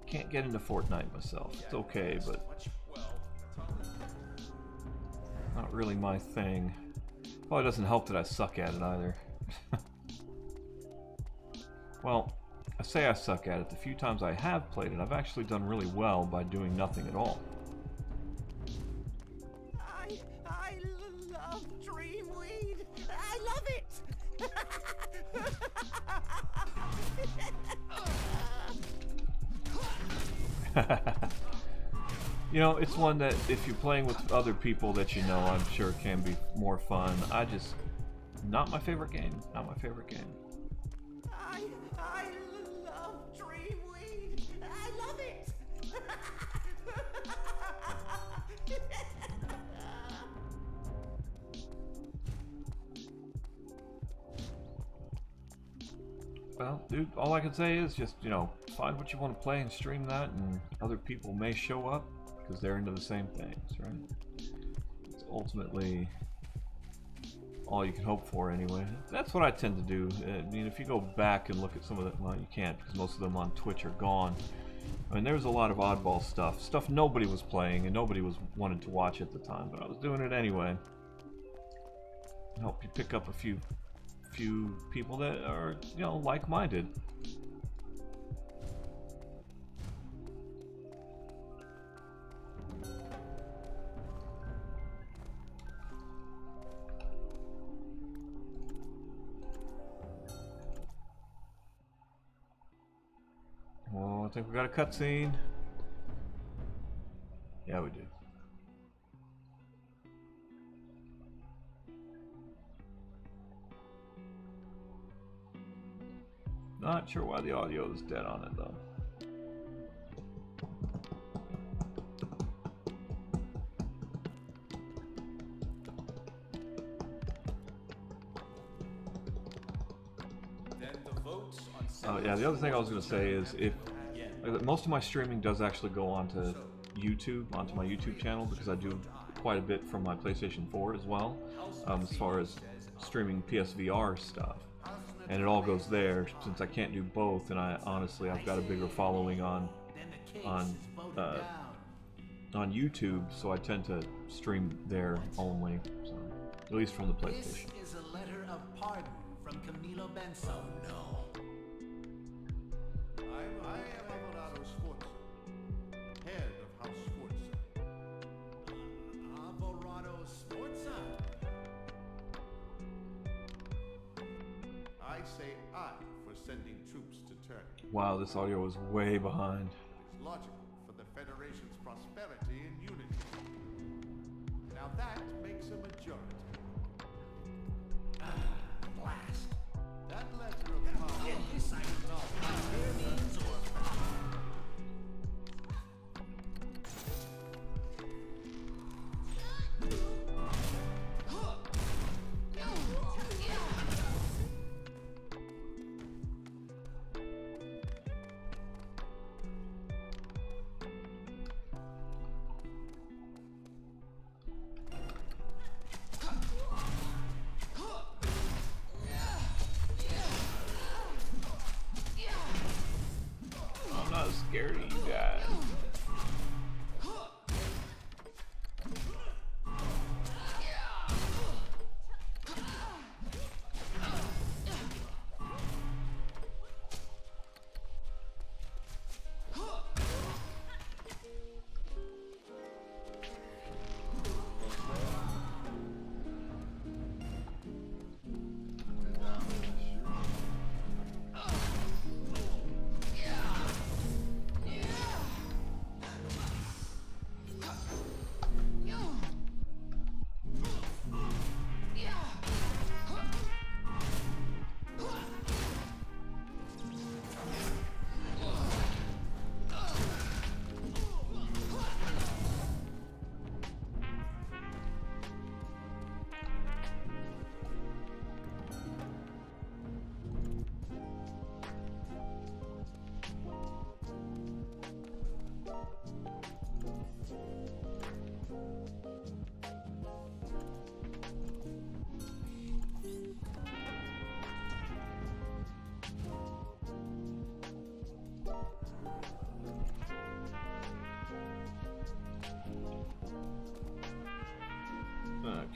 Can't get into Fortnite myself. It's okay, but not really my thing. Probably doesn't help that I suck at it either. Well, I say I suck at it. The few times I have played it, I've actually done really well by doing nothing at all. I love Dreamweed. I love it. You know, it's one that if you're playing with other people that you know, I'm sure can be more fun. Not my favorite game. Not my favorite game. I love Dreamweed. I love it. Well, dude, all I can say is just, you know, find what you want to play and stream that, and other people may show up because they're into the same things, right? It's ultimately all you can hope for anyway. That's what I tend to do. I mean, if you go back and look at some of the, well, you can't because most of them on Twitch are gone. I mean, there was a lot of oddball stuff nobody was playing and nobody was wanted to watch at the time, but I was doing it anyway. Help you pick up a few people that are, you know, like-minded. Well, I think we got a cutscene. Yeah, we do. Not sure why the audio is dead on it though. Then the votes on Oh yeah, the other thing I was going to say is if most of my streaming does actually go onto YouTube, onto my YouTube channel, because I do quite a bit from my PlayStation 4 as well, as far as streaming PSVR stuff. And it all goes there since I can't do both, and I've got a bigger following on YouTube, so I tend to stream there only, so, at least from the PlayStation. This is a letter of pardon from Camilo Benso. Oh no. I am Alvarado Sforza, head of House Sforza. Alvarado Sforza. I say I for sending troops to Turkey. Wow, this audio is way behind. It's logical for the Federation's prosperity and unity. Now that makes a majority. Blast. That letter of power. This I don't know. Pyramids or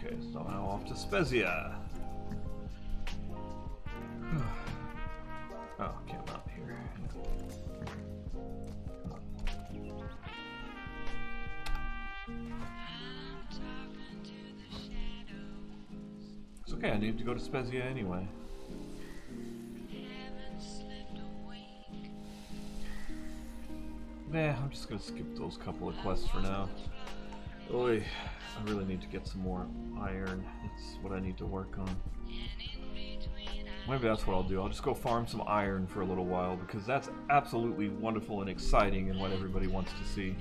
Okay, so now off to Spezia. Oh, okay, I'm out here. Come on. It's okay, I need to go to Spezia anyway. Nah, I'm just gonna skip those couple of quests for now. Oy, I really need to get some more iron. That's what I need to work on. Maybe that's what I'll do. I'll just go farm some iron for a little while, because that's absolutely wonderful and exciting and what everybody wants to see.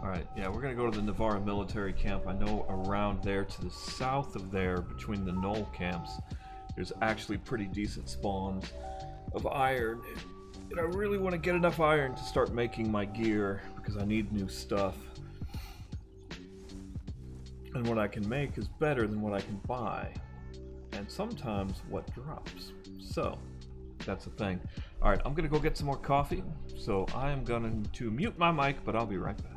Alright, yeah, we're gonna go to the Navarra military camp. I know around there to the south of there, between the Knoll camps, there's actually pretty decent spawns of iron. And I really want to get enough iron to start making my gear, because I need new stuff. And what I can make is better than what I can buy. And sometimes what drops. So, that's the thing. Alright, I'm gonna go get some more coffee. So I am going to mute my mic, but I'll be right back.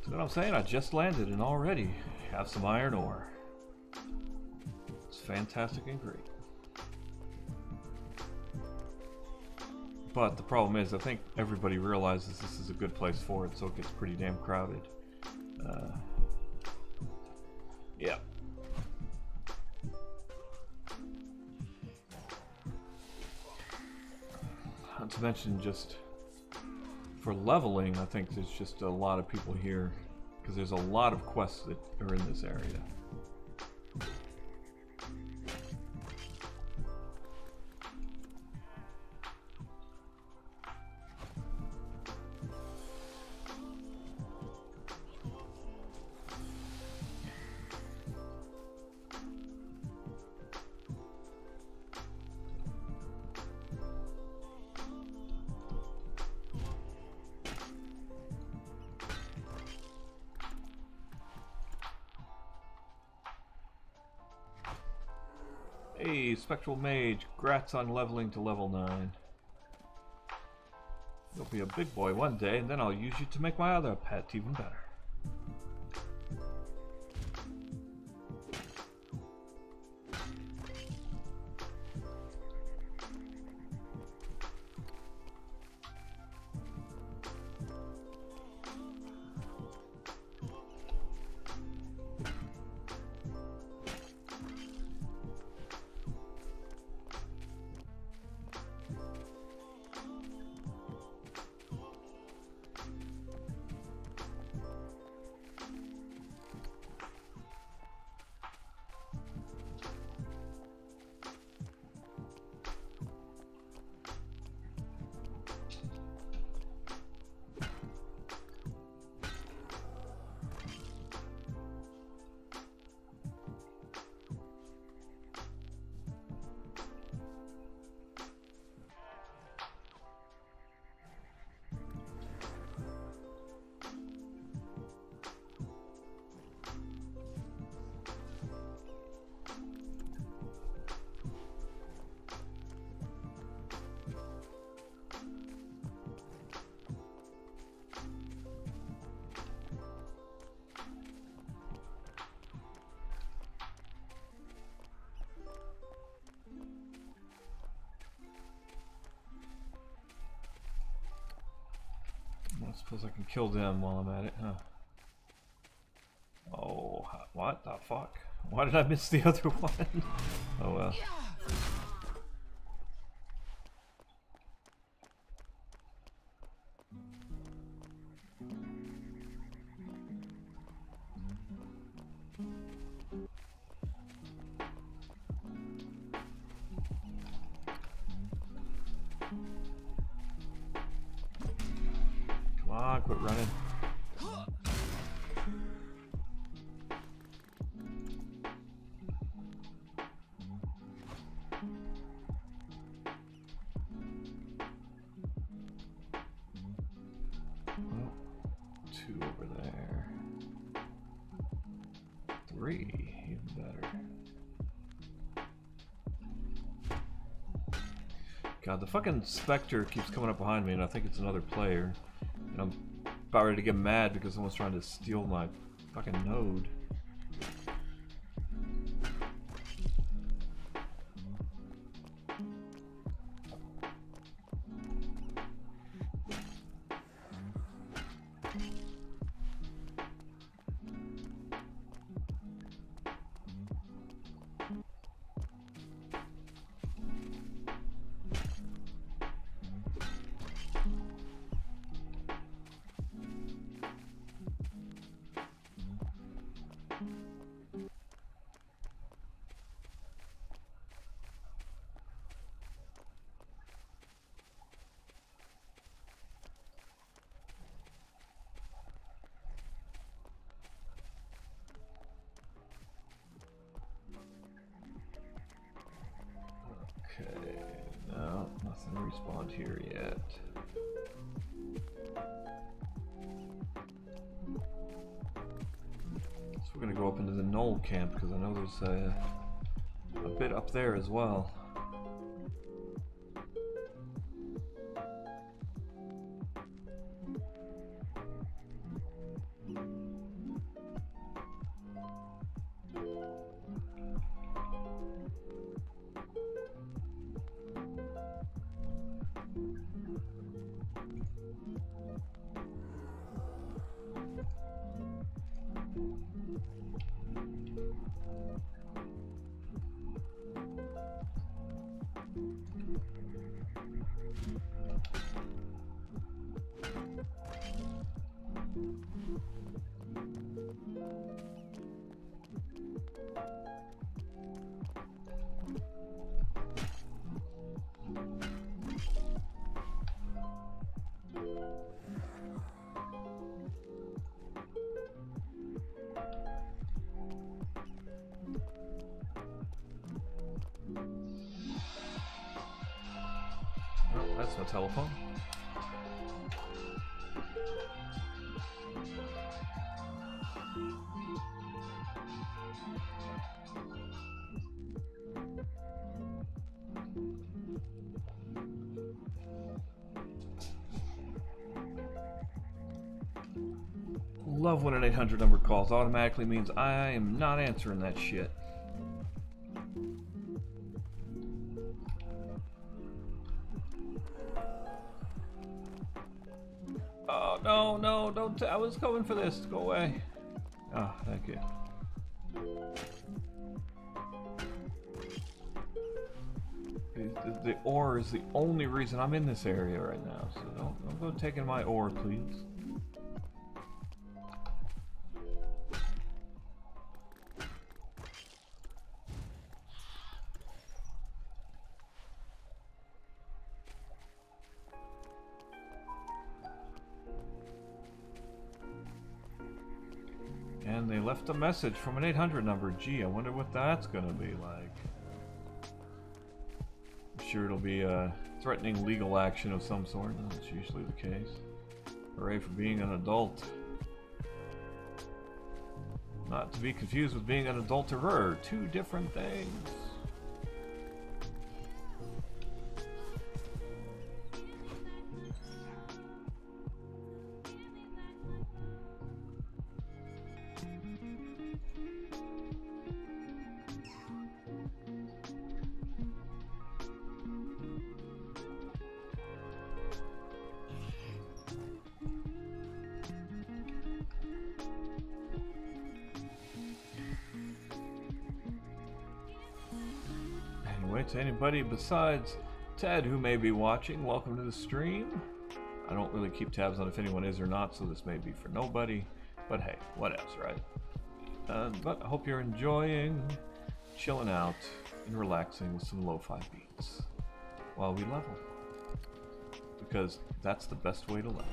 You know what I'm saying? I just landed and already have some iron ore. It's fantastic and great. But the problem is, I think everybody realizes this is a good place for it, so it gets pretty damn crowded. Yeah. Not to mention, just for leveling, I think there's just a lot of people here, because there's a lot of quests that are in this area. Hey, Spectral Mage, congrats on leveling to level 9. You'll be a big boy one day, and then I'll use you to make my other pet even better. Suppose I can kill them while I'm at it, huh? Oh, what the fuck? Why did I miss the other one? Oh well. Come on, quit running. Well, 2 over there. 3, even better. God, the fucking Spectre keeps coming up behind me, and I think it's another player. And I'm about ready to get mad because someone's trying to steal my fucking node. Okay, no, nothing respawned here yet. So we're gonna go up into the Knoll camp because I know there's a bit up there as well. Oh, that's no telephone. Love when an 800 number calls. Automatically means I am not answering that shit. Oh, no, no, don't. I was going for this. Go away. Ah, oh, thank you. The ore is the only reason I'm in this area right now, so don't go taking my ore, please. And they left a message from an 800 number. Gee, I wonder what that's gonna be like. I'm sure it'll be threatening legal action of some sort. That's usually the case. Hooray for being an adult. Not to be confused with being an adulterer. 2 different things. anyway, to anybody besides Ted who may be watching, welcome to the stream. I don't really keep tabs on if anyone is or not, so this may be for nobody. But hey, whatevs, right? But I hope you're enjoying chilling out and relaxing with some lo-fi beats while we level. Because that's the best way to level.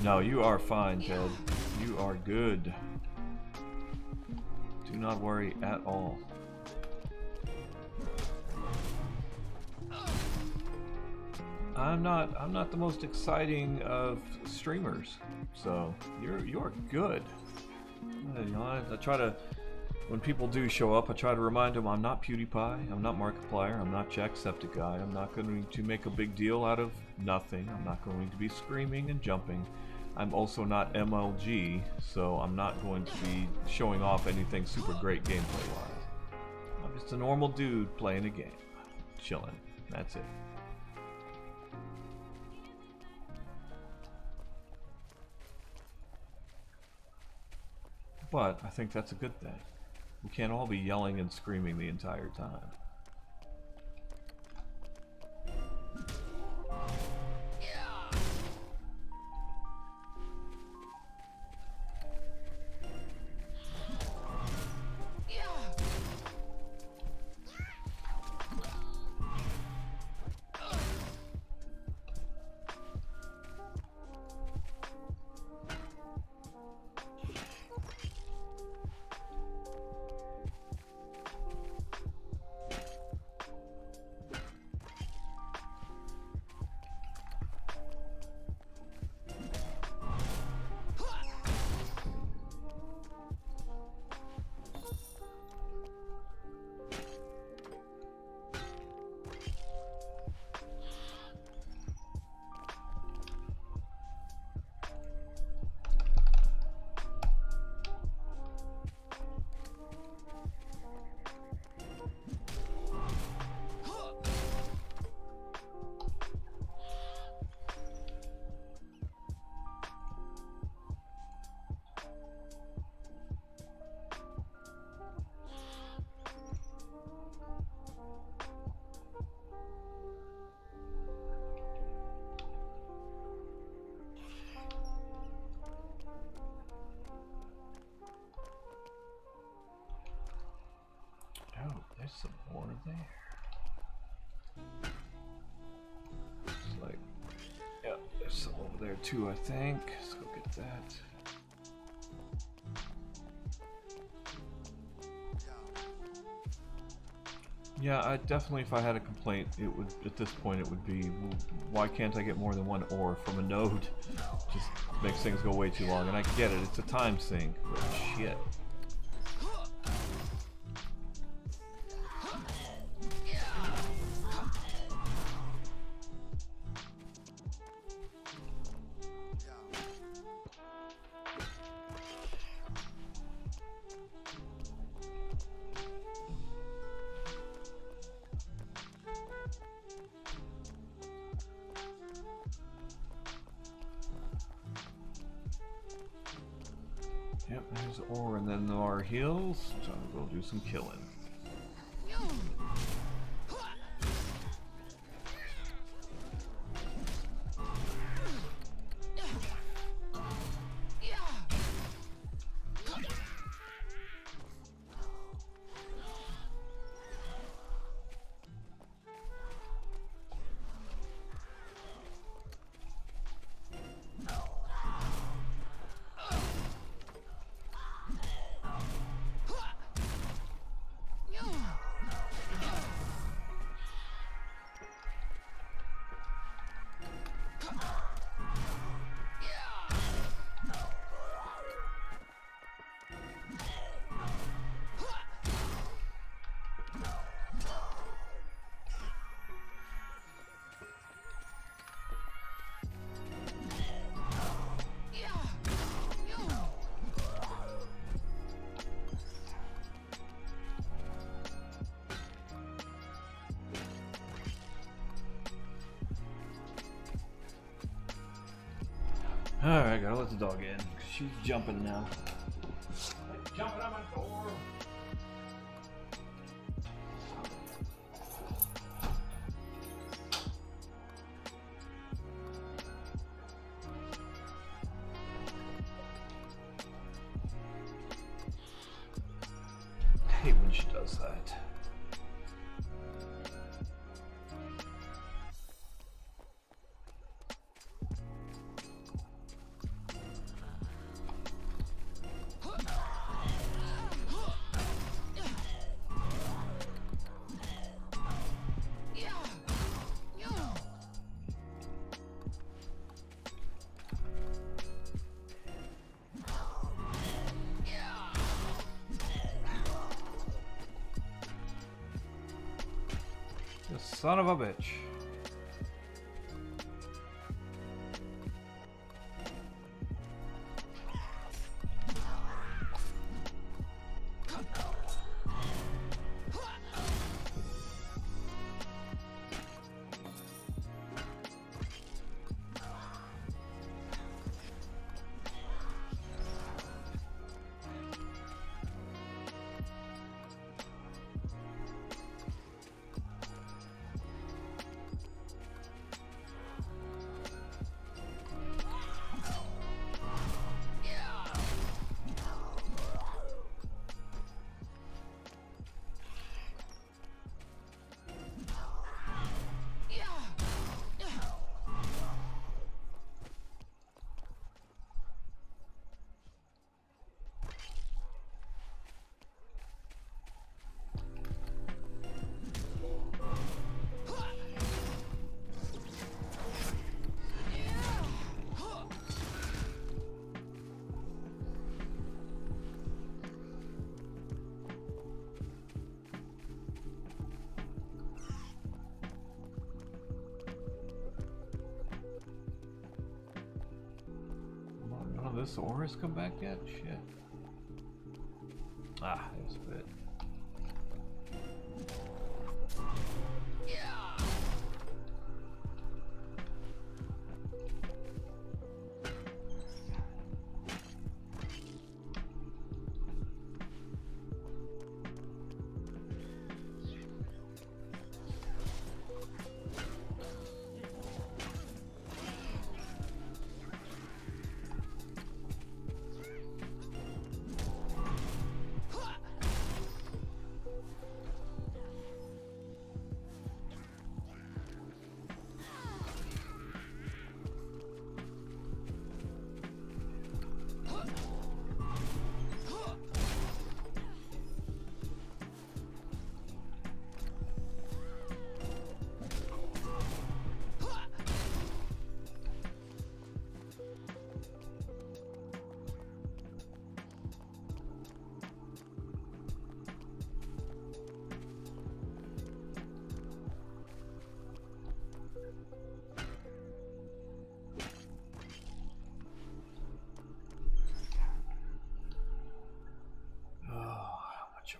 No, you are fine, Ted. You are good. Do not worry at all. I'm not the most exciting of streamers, so you're good. You know, I try to, when people do show up, I try to remind them I'm not PewDiePie, I'm not Markiplier, I'm not Jacksepticeye, I'm not going to make a big deal out of nothing, I'm not going to be screaming and jumping. I'm also not MLG, so I'm not going to be showing off anything super great gameplay-wise. I'm just a normal dude playing a game, chilling. That's it. But I think that's a good thing. We can't all be yelling and screaming the entire time. There's some more there. It's like, yeah, there's some over there too, I think. Let's go get that. Yeah, I definitely, if I had a complaint, it would, at this point, it would be, well, why can't I get more than one ore from a node? Just makes things go way too long, and I get it, it's a time sink, but shit. Yep, there's ore, and then there are heals, so I'll go do some killing. Alright, gotta let the dog in. She's jumping now. Jumping on my door! I hate when she does that. You son of a bitch. This aura's come back yet? Shit. Ah, there's a bit.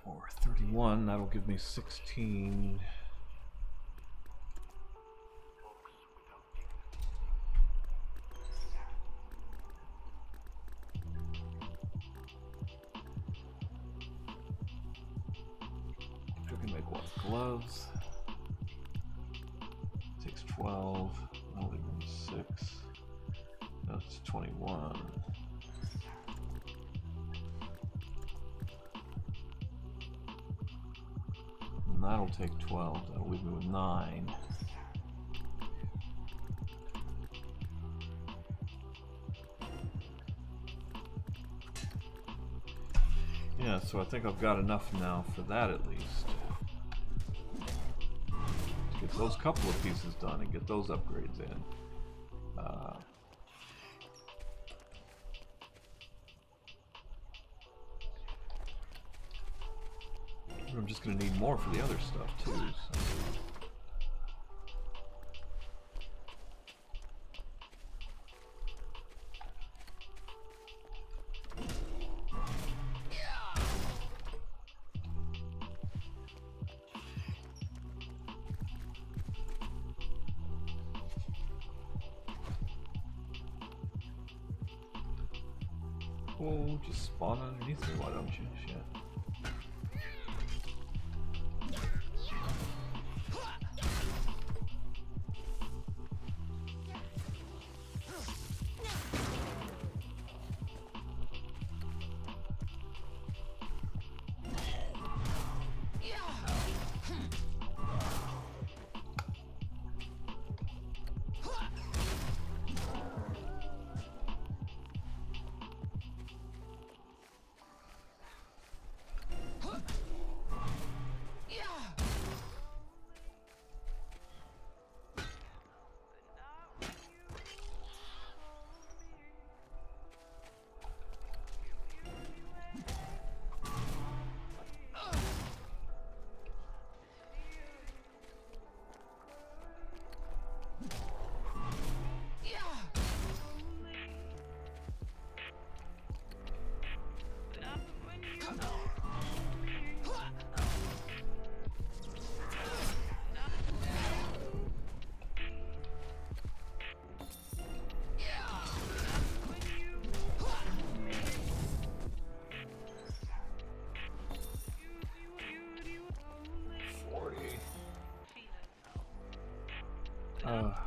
Or 31, that'll give me 16. I can make what? Gloves. Takes 12. That'll leave me 6. That's 21. That'll take 12. That'll leave me with 9. Yeah, so I think I've got enough now for that at least. To get those couple of pieces done and get those upgrades in. I'm just going to need more for the other stuff too. So. Oh, just spawn underneath me, why don't you? Shit.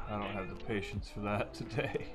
I don't have the patience for that today.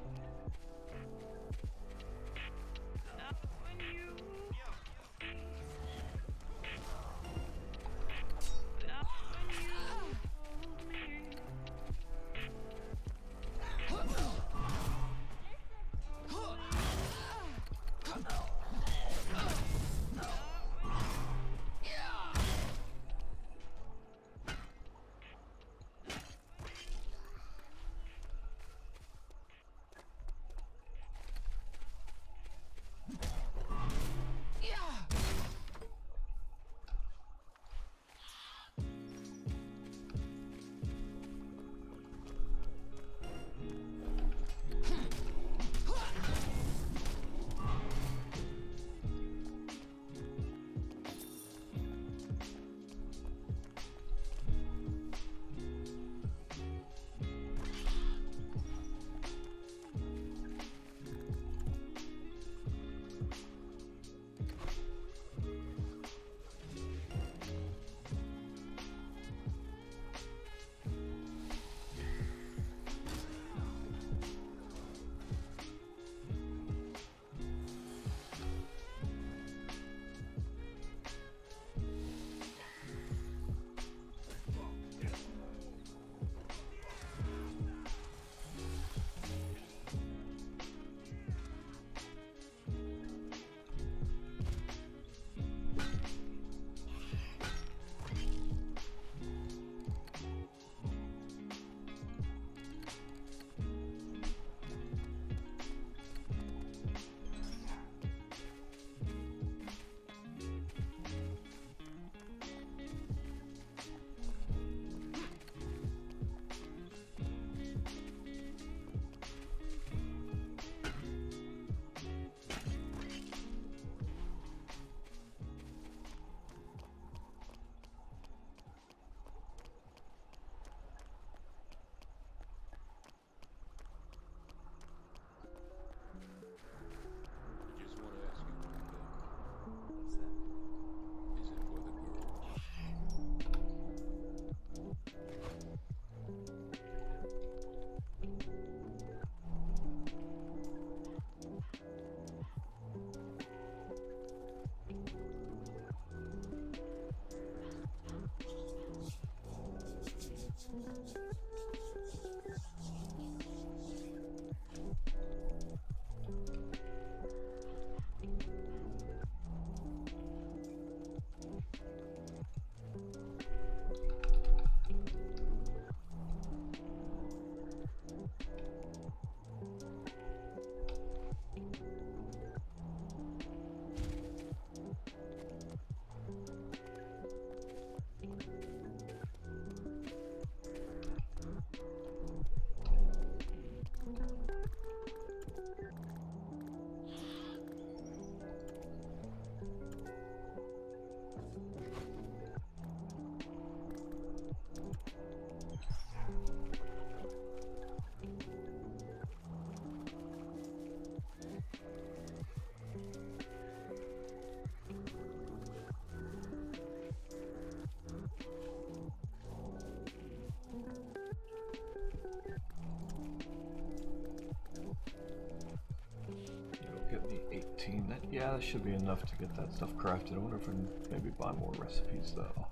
Yeah, that should be enough to get that stuff crafted. I wonder if I can maybe buy more recipes though.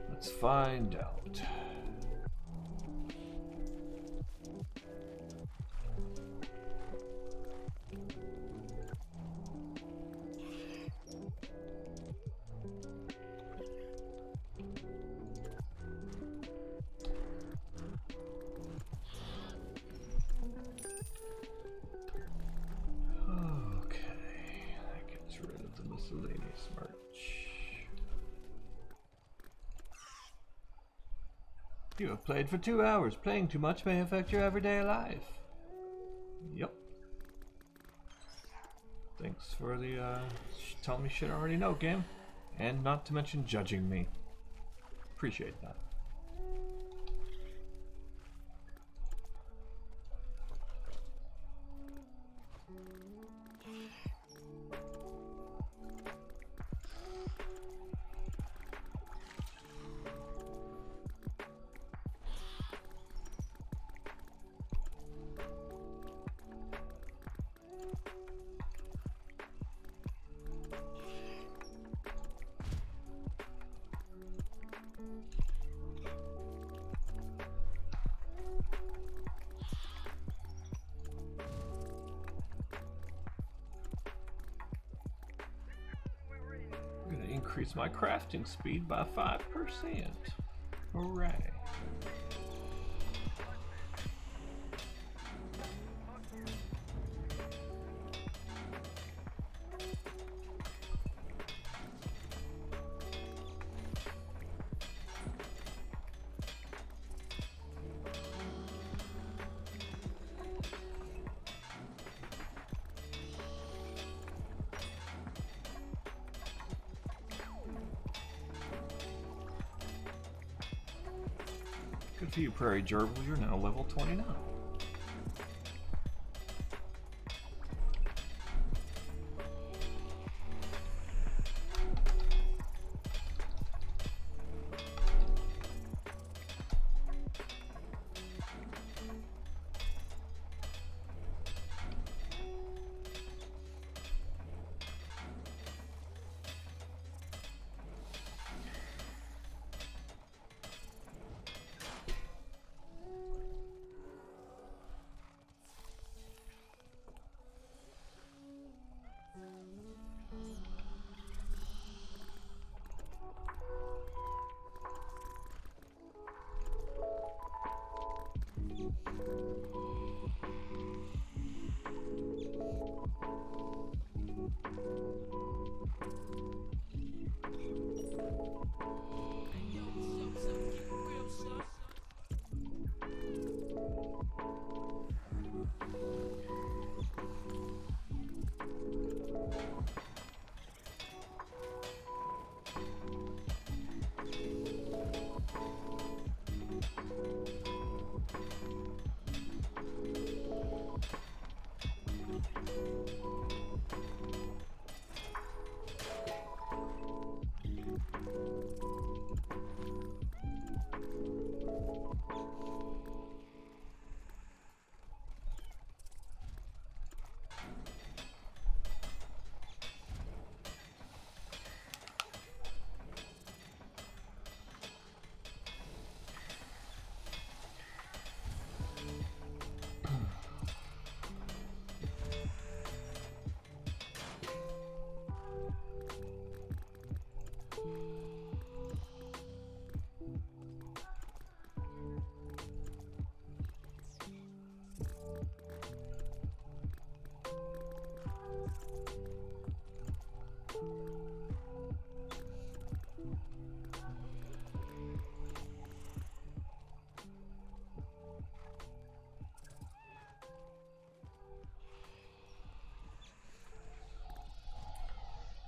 Let's find out. Miscellaneous merch. You have played for 2 hours. Playing too much may affect your everyday life. Yep. Thanks for the telling me shit I already know, game. And not to mention judging me. Appreciate that. Increase my crafting speed by 5%. Hooray. Good for you, Prairie Gerbil. You're now level 29.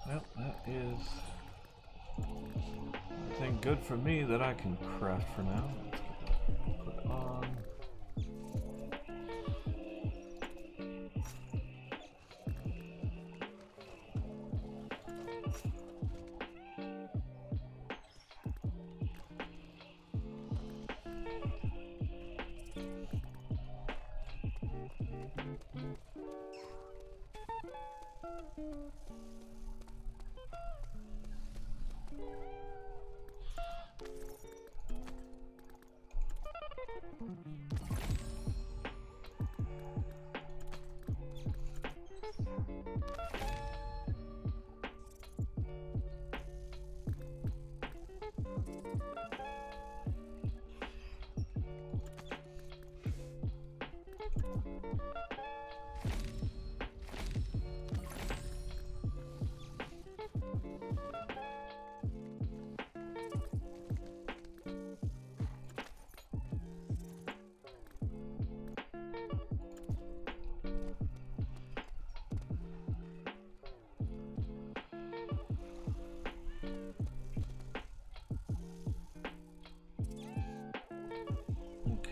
Well, that is everything good for me that I can craft for now. Let's get that put on.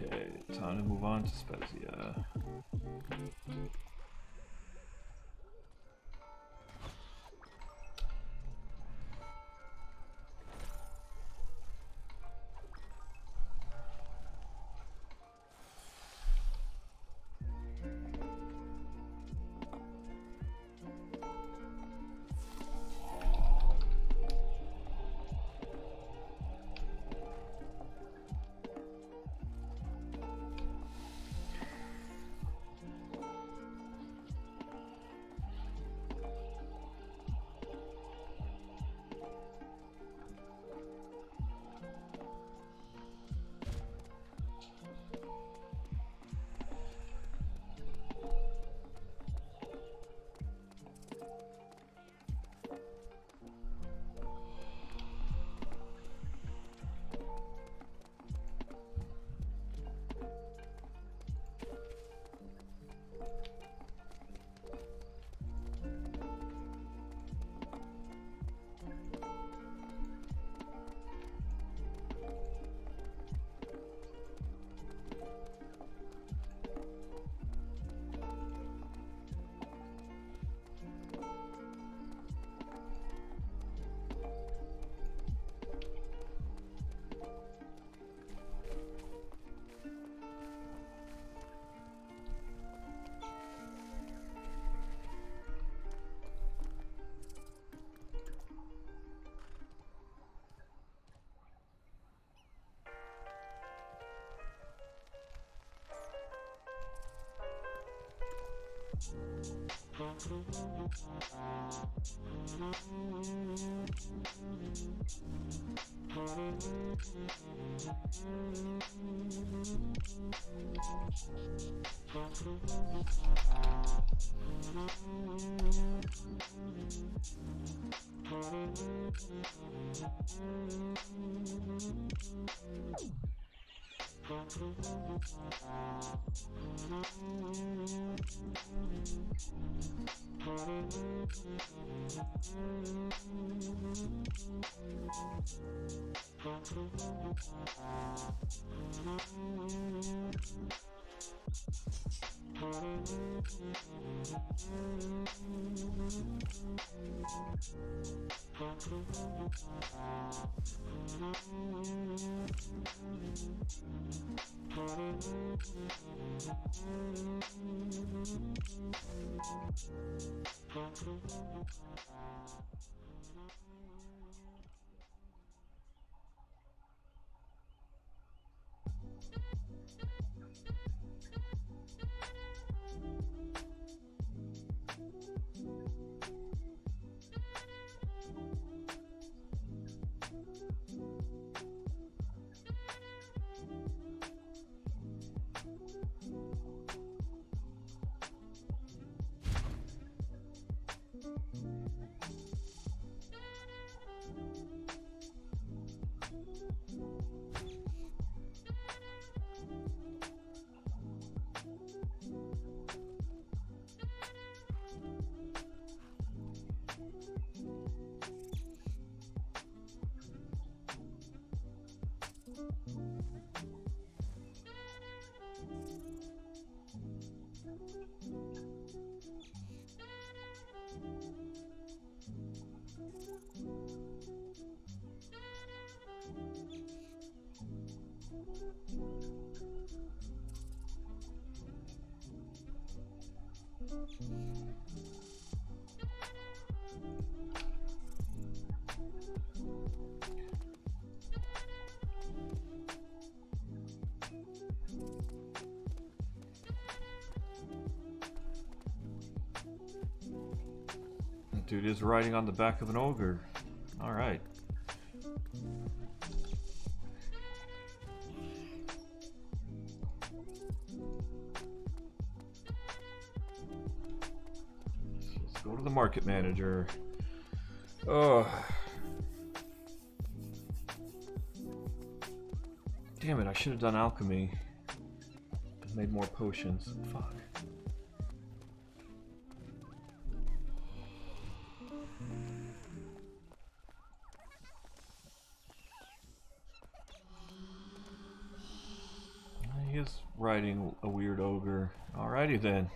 Okay, time to move on to Spezia. Dude is riding on the back of an ogre. Alright. Let's go to the market manager. Oh. Damn it, I should have done alchemy. Made more potions. Fuck. He is riding a weird ogre. Alrighty then.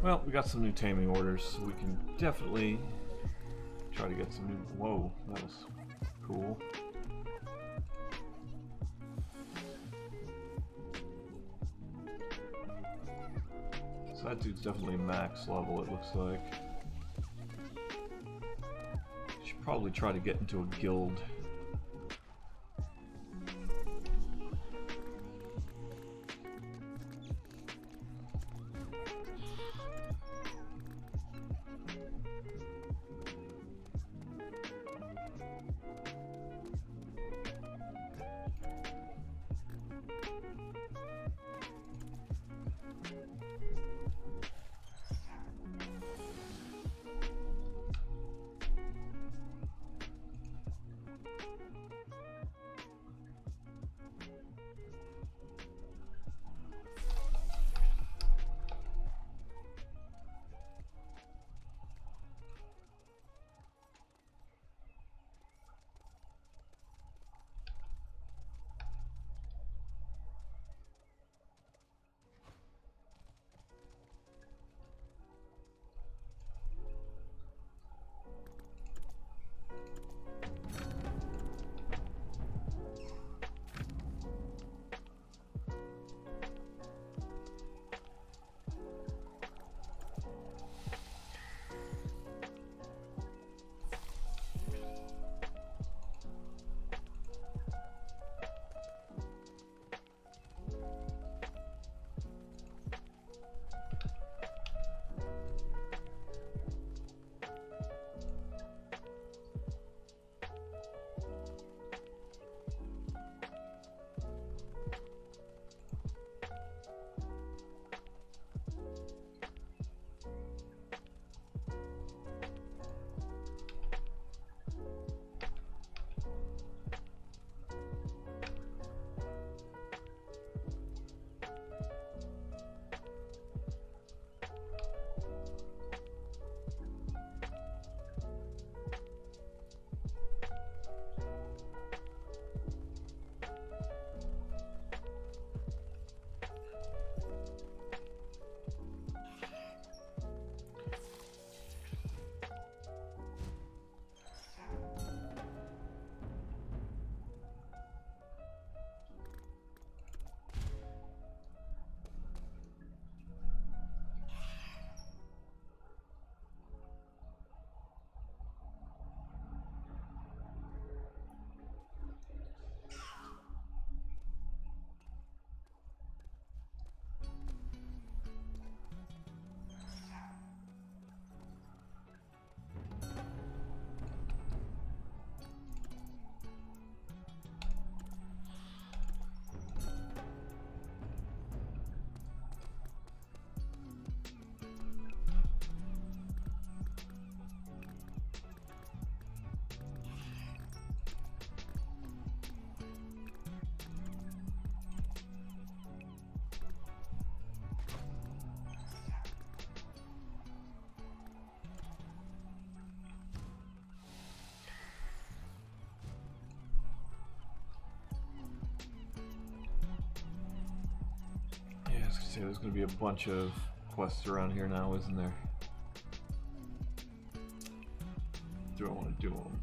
Well, we got some new taming orders, so we can definitely try to get some new... Whoa, that was cool. So that dude's definitely max level, it looks like. Should probably try to get into a guild. say there's going to be a bunch of quests around here now, isn't there? Do I want to do them?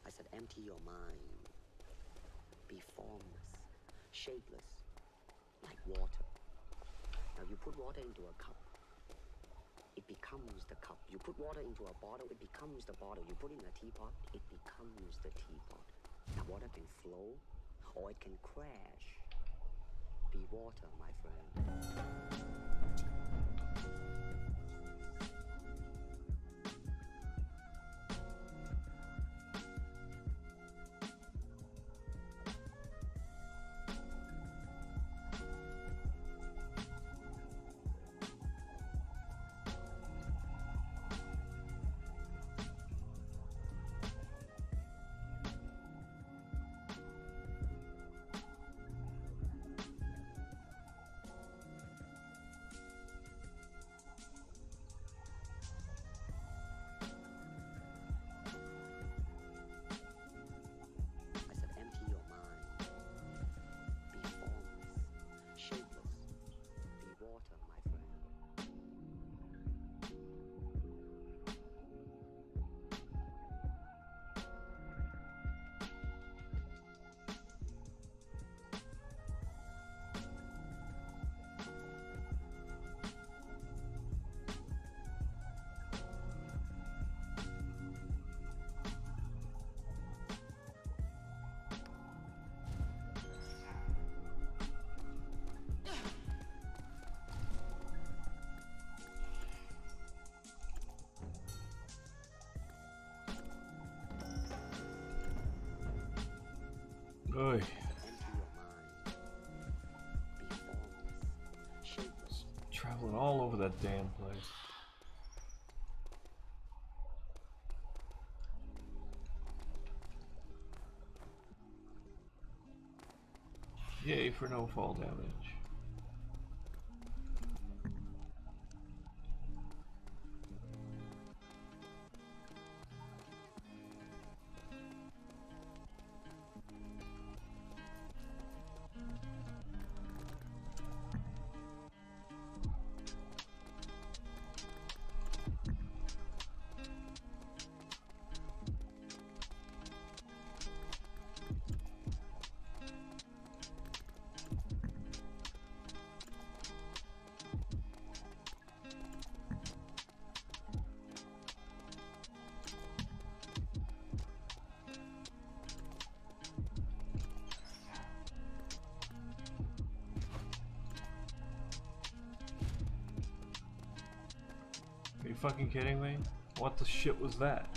I said, empty your mind. Be formless, shapeless, like water. Now you put water into a cup, it becomes the cup. You put water into a bottle, it becomes the bottle. You put it in a teapot, it becomes the teapot. Now water can flow, or it can crash. Be water, my friend. Oy. Traveling all over that damn place. Yay for no fall damage. Are you fucking kidding me? What the shit was that?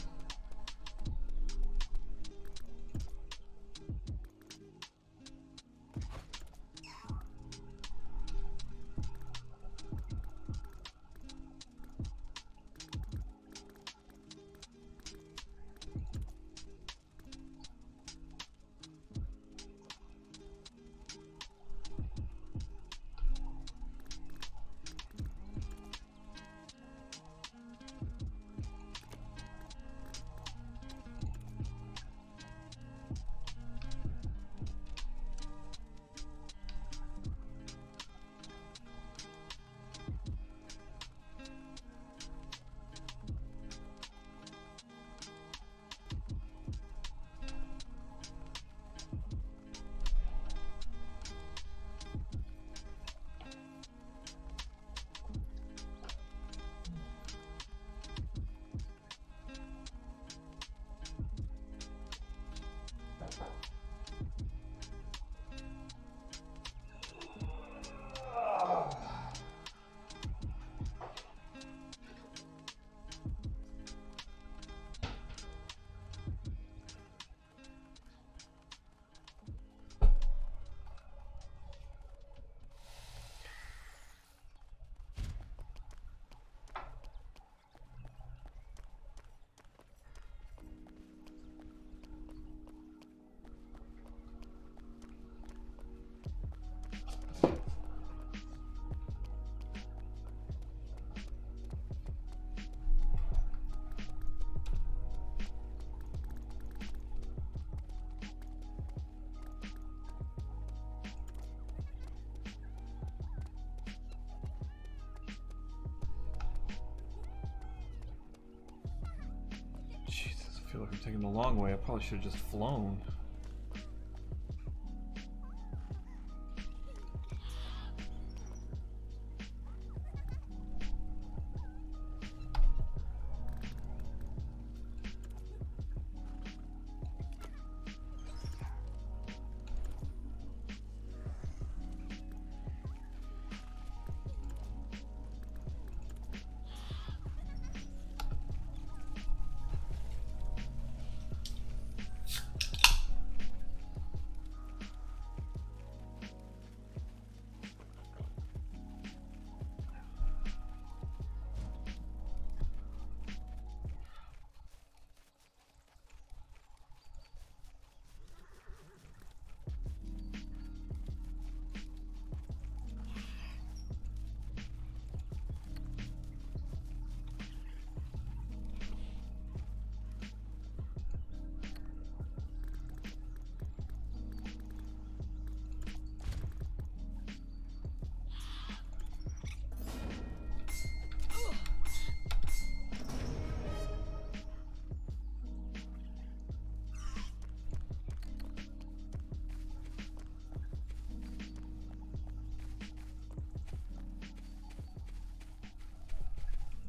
feel like I'm taking the long way. I probably should have just flown.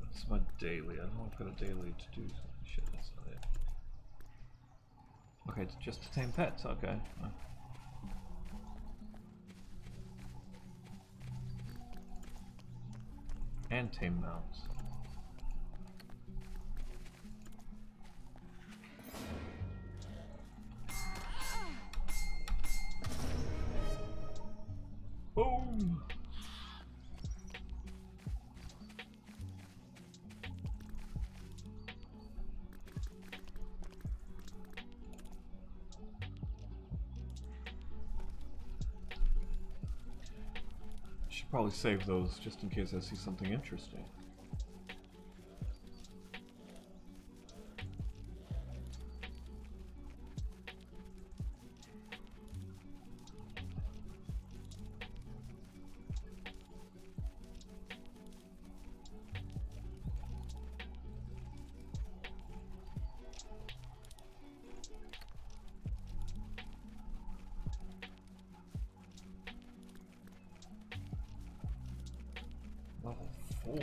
That's my daily. I know I've got a daily to do. Shit, that's not it. Okay, it's just to tame pets. Okay. And tame mounts. Boom! Should probably save those just in case I see something interesting. Level 4?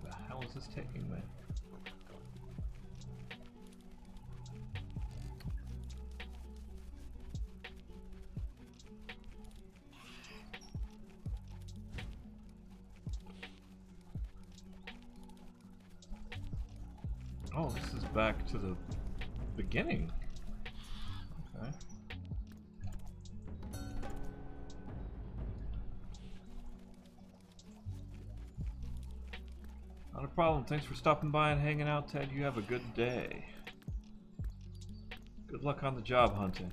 Where the hell is this taking me? Oh, this is back to the beginning. Okay. Not a problem. Thanks for stopping by and hanging out, Ted. You have a good day. Good luck on the job hunting.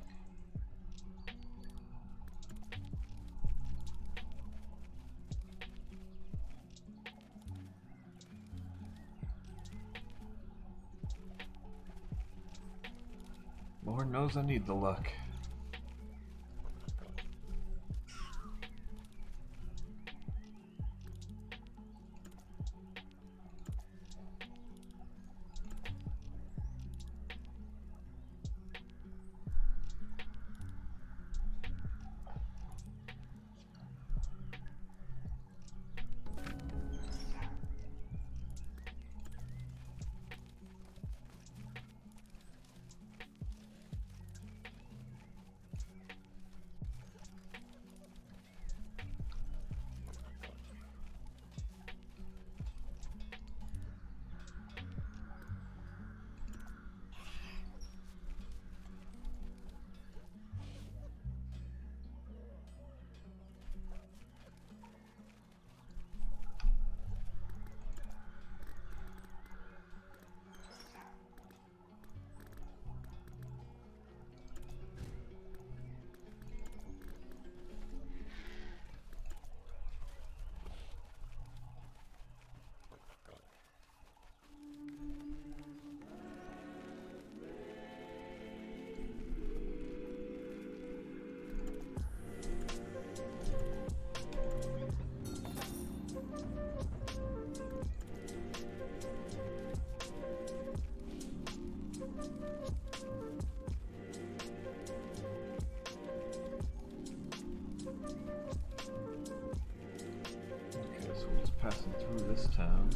Lord knows I need the luck. town.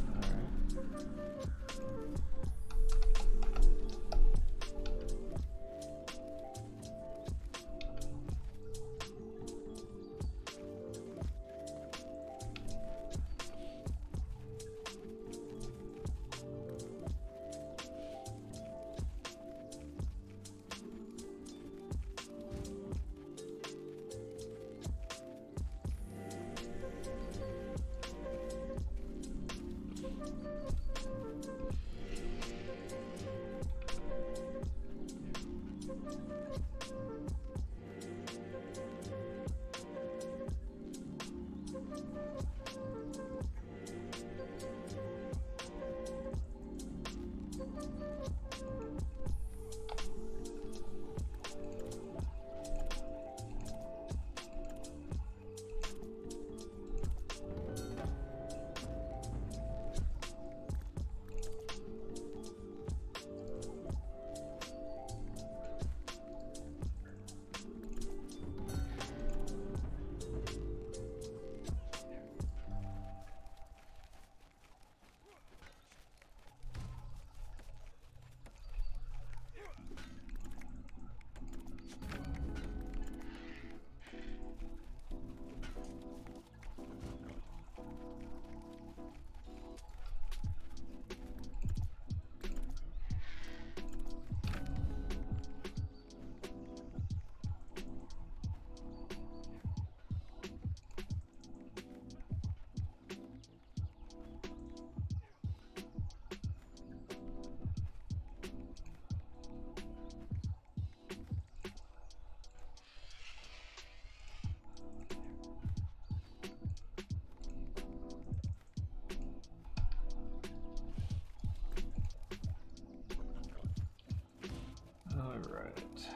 Alright.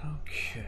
Okay.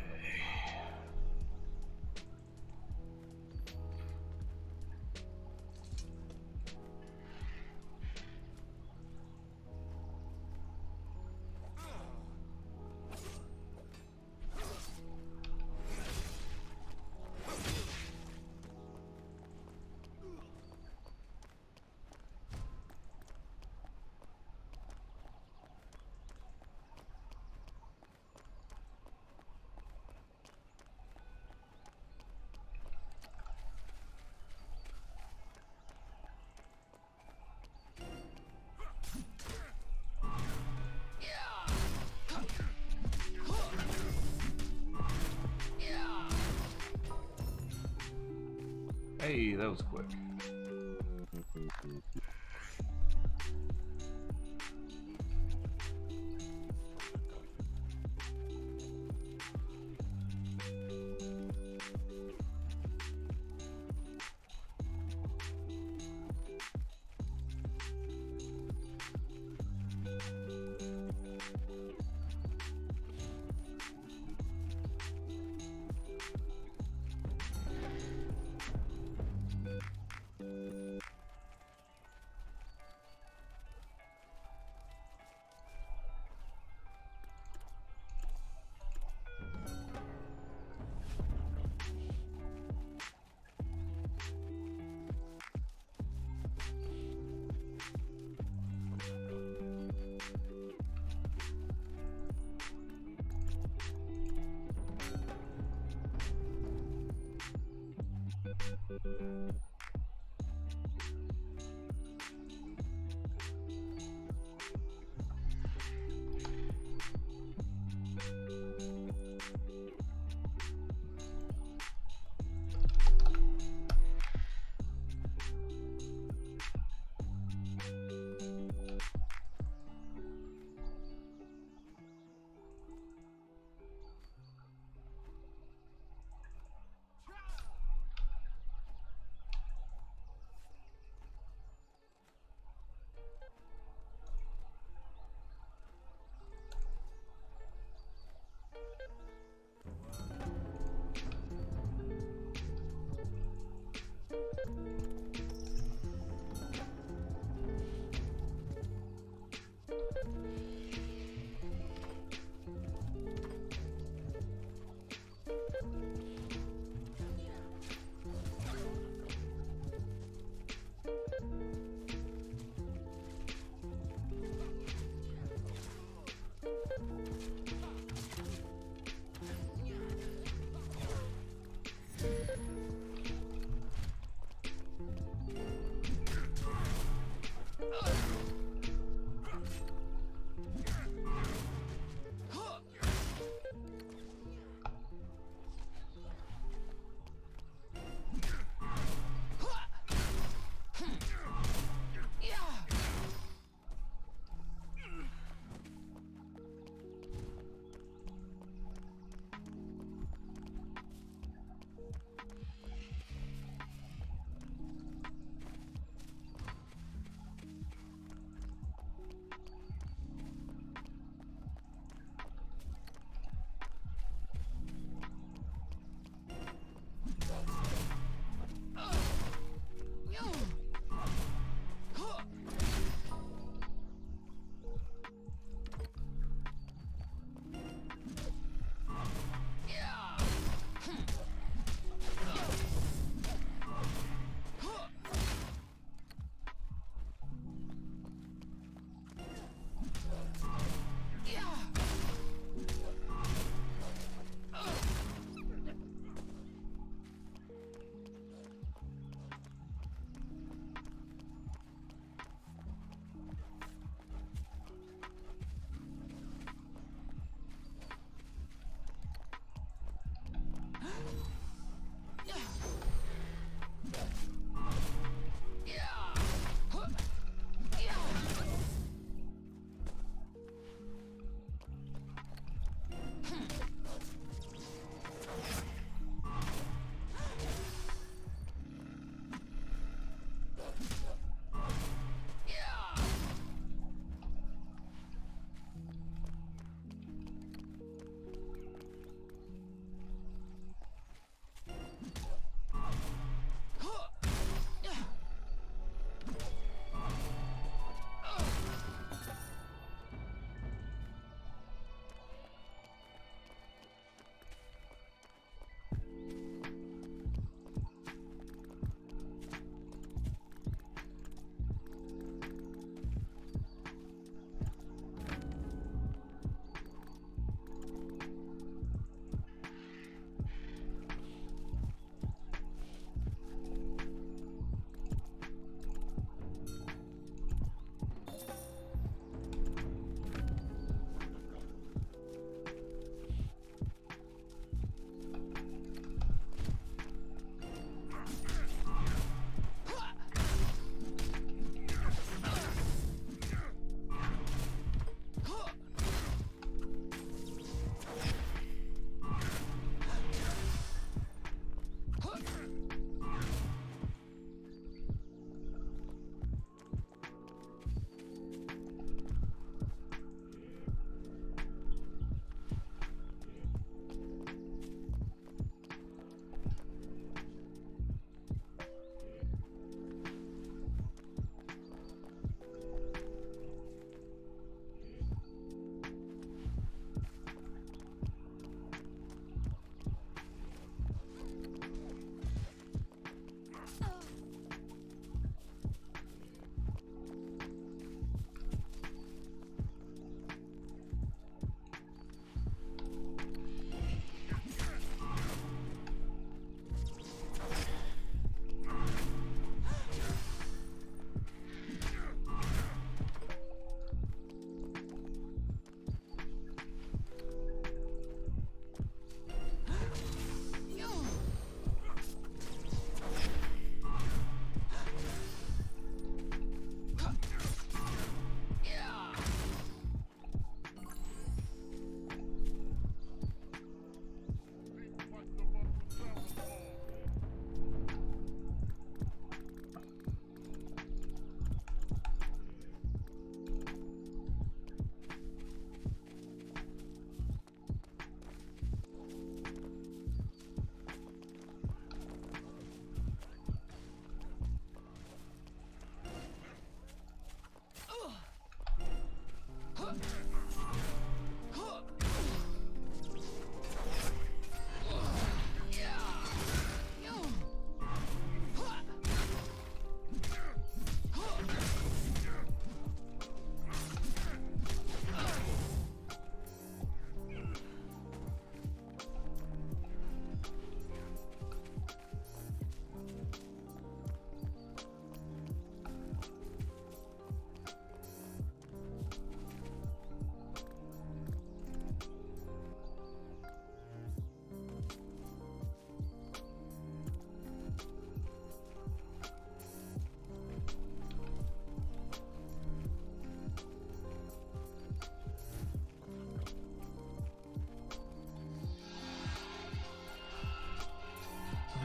Hey, that was quick.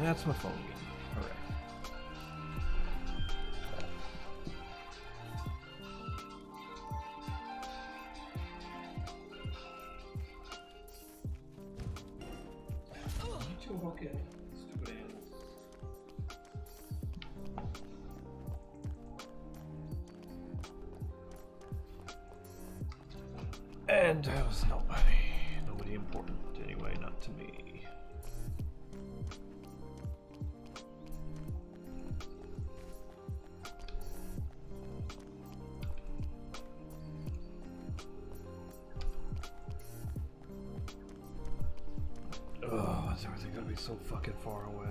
That's my phone game. Hooray. Okay. Stupid animals. And there was nobody important anyway, not to me. Oh, is everything gonna be so fucking far away?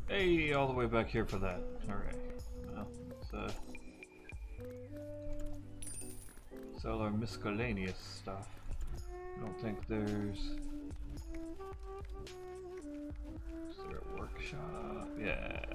Hey, all the way back here for that. Alright. Well, let's sell our miscellaneous stuff. I don't think there's... Is there a workshop? Yes.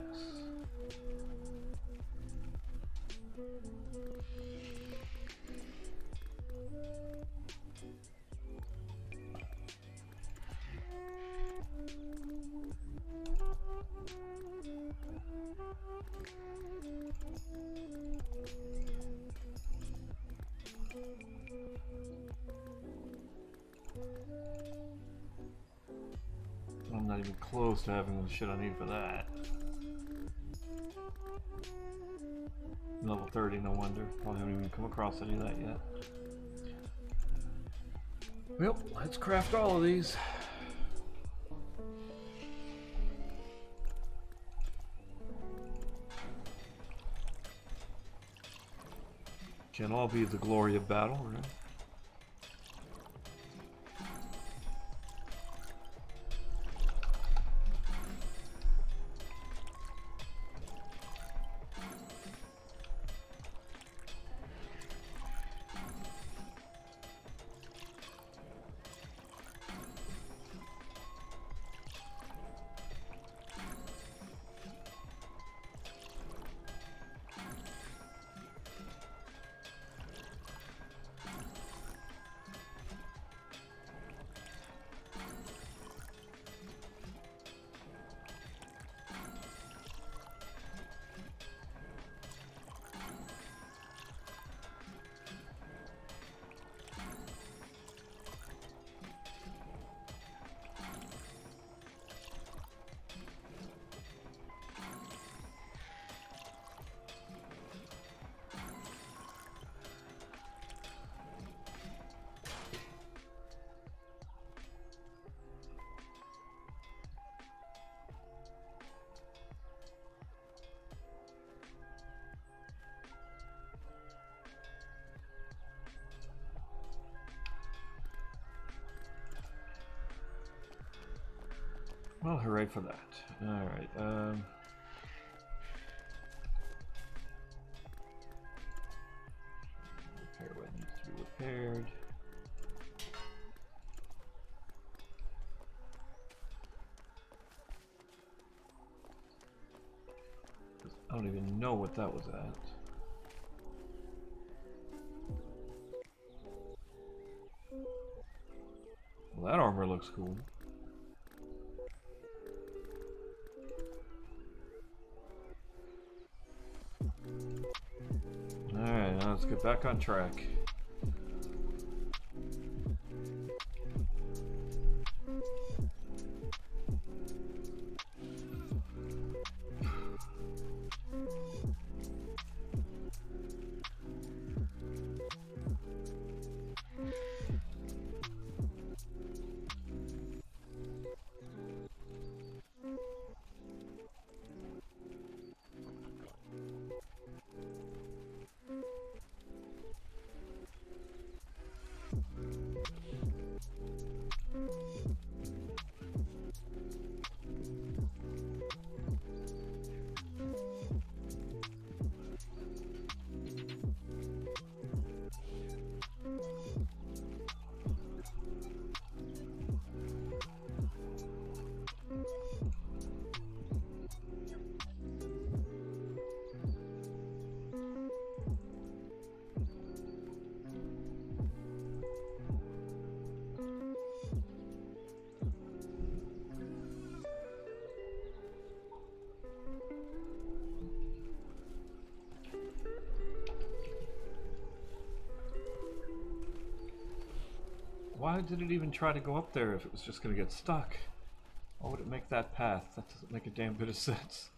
I'm not even close to having the shit I need for that. Level 30, no wonder. Probably haven't even come across any of that yet. Well, let's craft all of these. Can all be the glory of battle, right? Well, hooray for that. Alright, repair what needs to be repaired. I don't even know what that was at. that armor looks cool. Alright, now let's get back on track. Why did it even try to go up there if it was just going to get stuck? Why would it make that path? That doesn't make a damn bit of sense.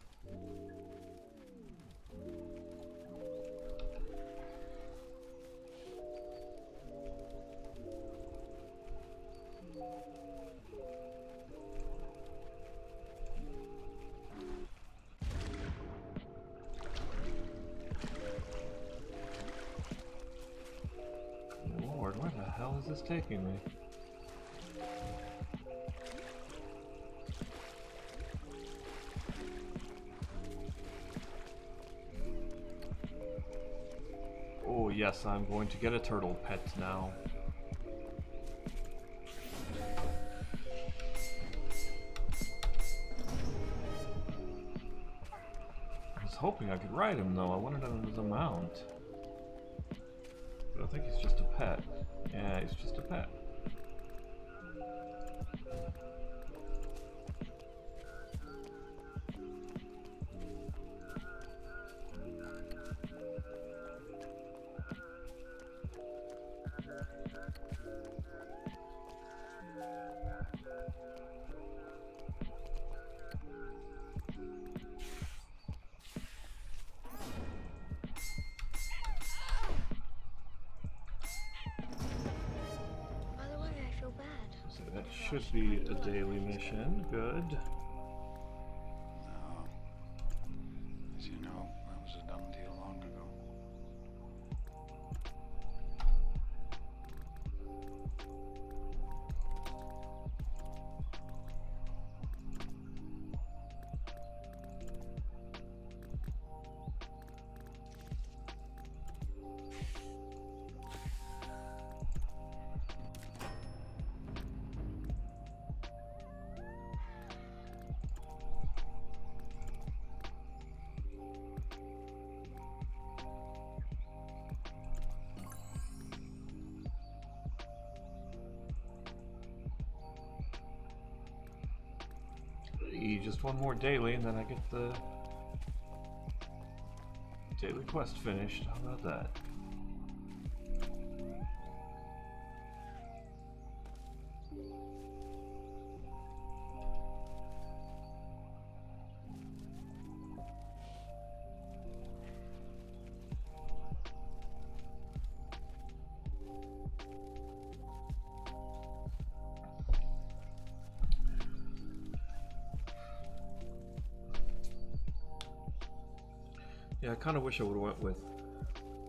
Lord, where the hell is this taking me? Oh yes, I'm going to get a turtle pet now. I was hoping I could ride him though, I wanted him as a mount. But I think he's just a pet. Yeah, he's just a pet. So that should be a daily mission. Good. No. As you know, that was a done deal long ago. Just one more daily and then I get the daily quest finished. How about that? Yeah, I kind of wish I would have went with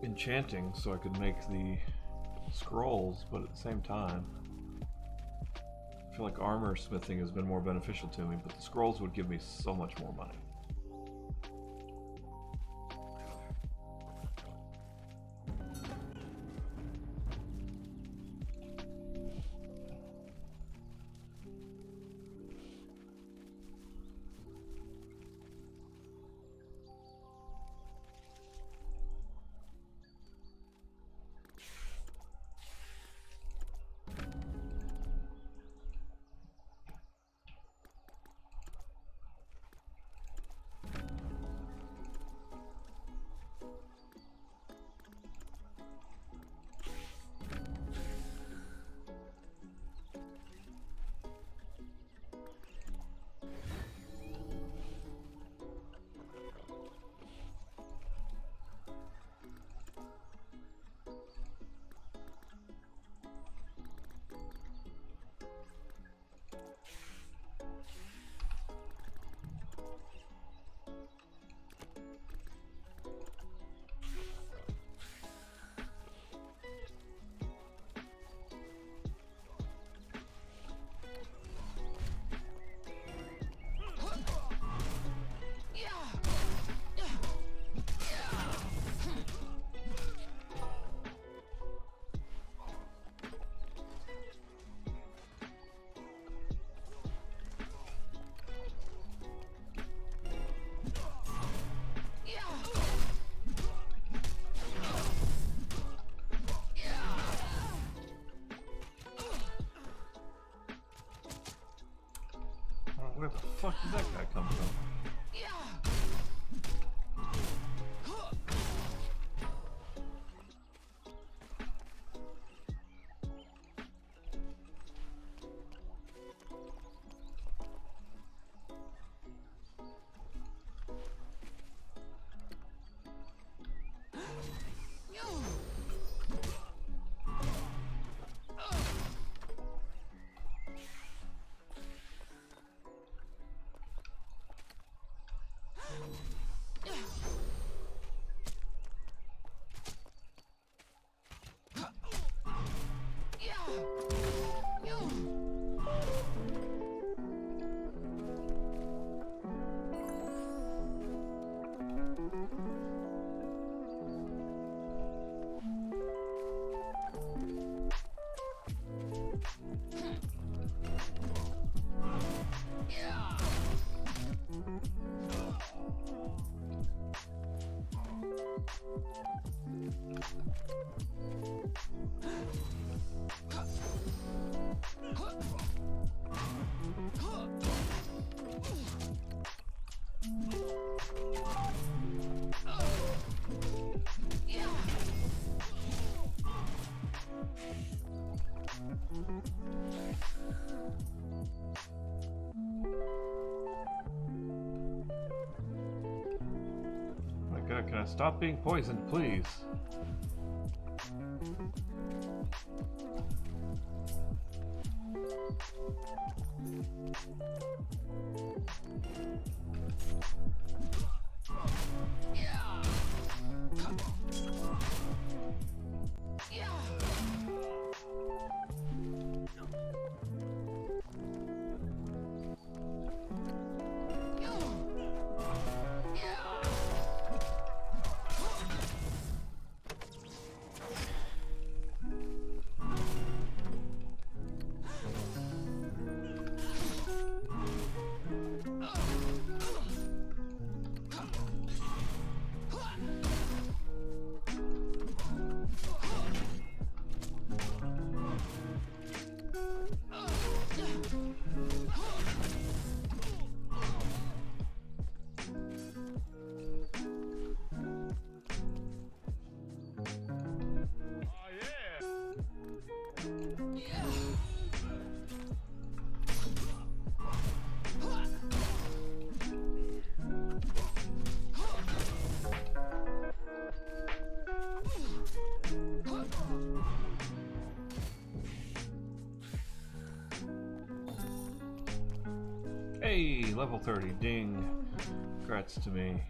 enchanting so I could make the scrolls, but at the same time, I feel like armor smithing has been more beneficial to me, but the scrolls would give me so much more money. Where the fuck did that guy come from? My God, can I stop being poisoned, please? Hey, level 30, ding. Congrats to me.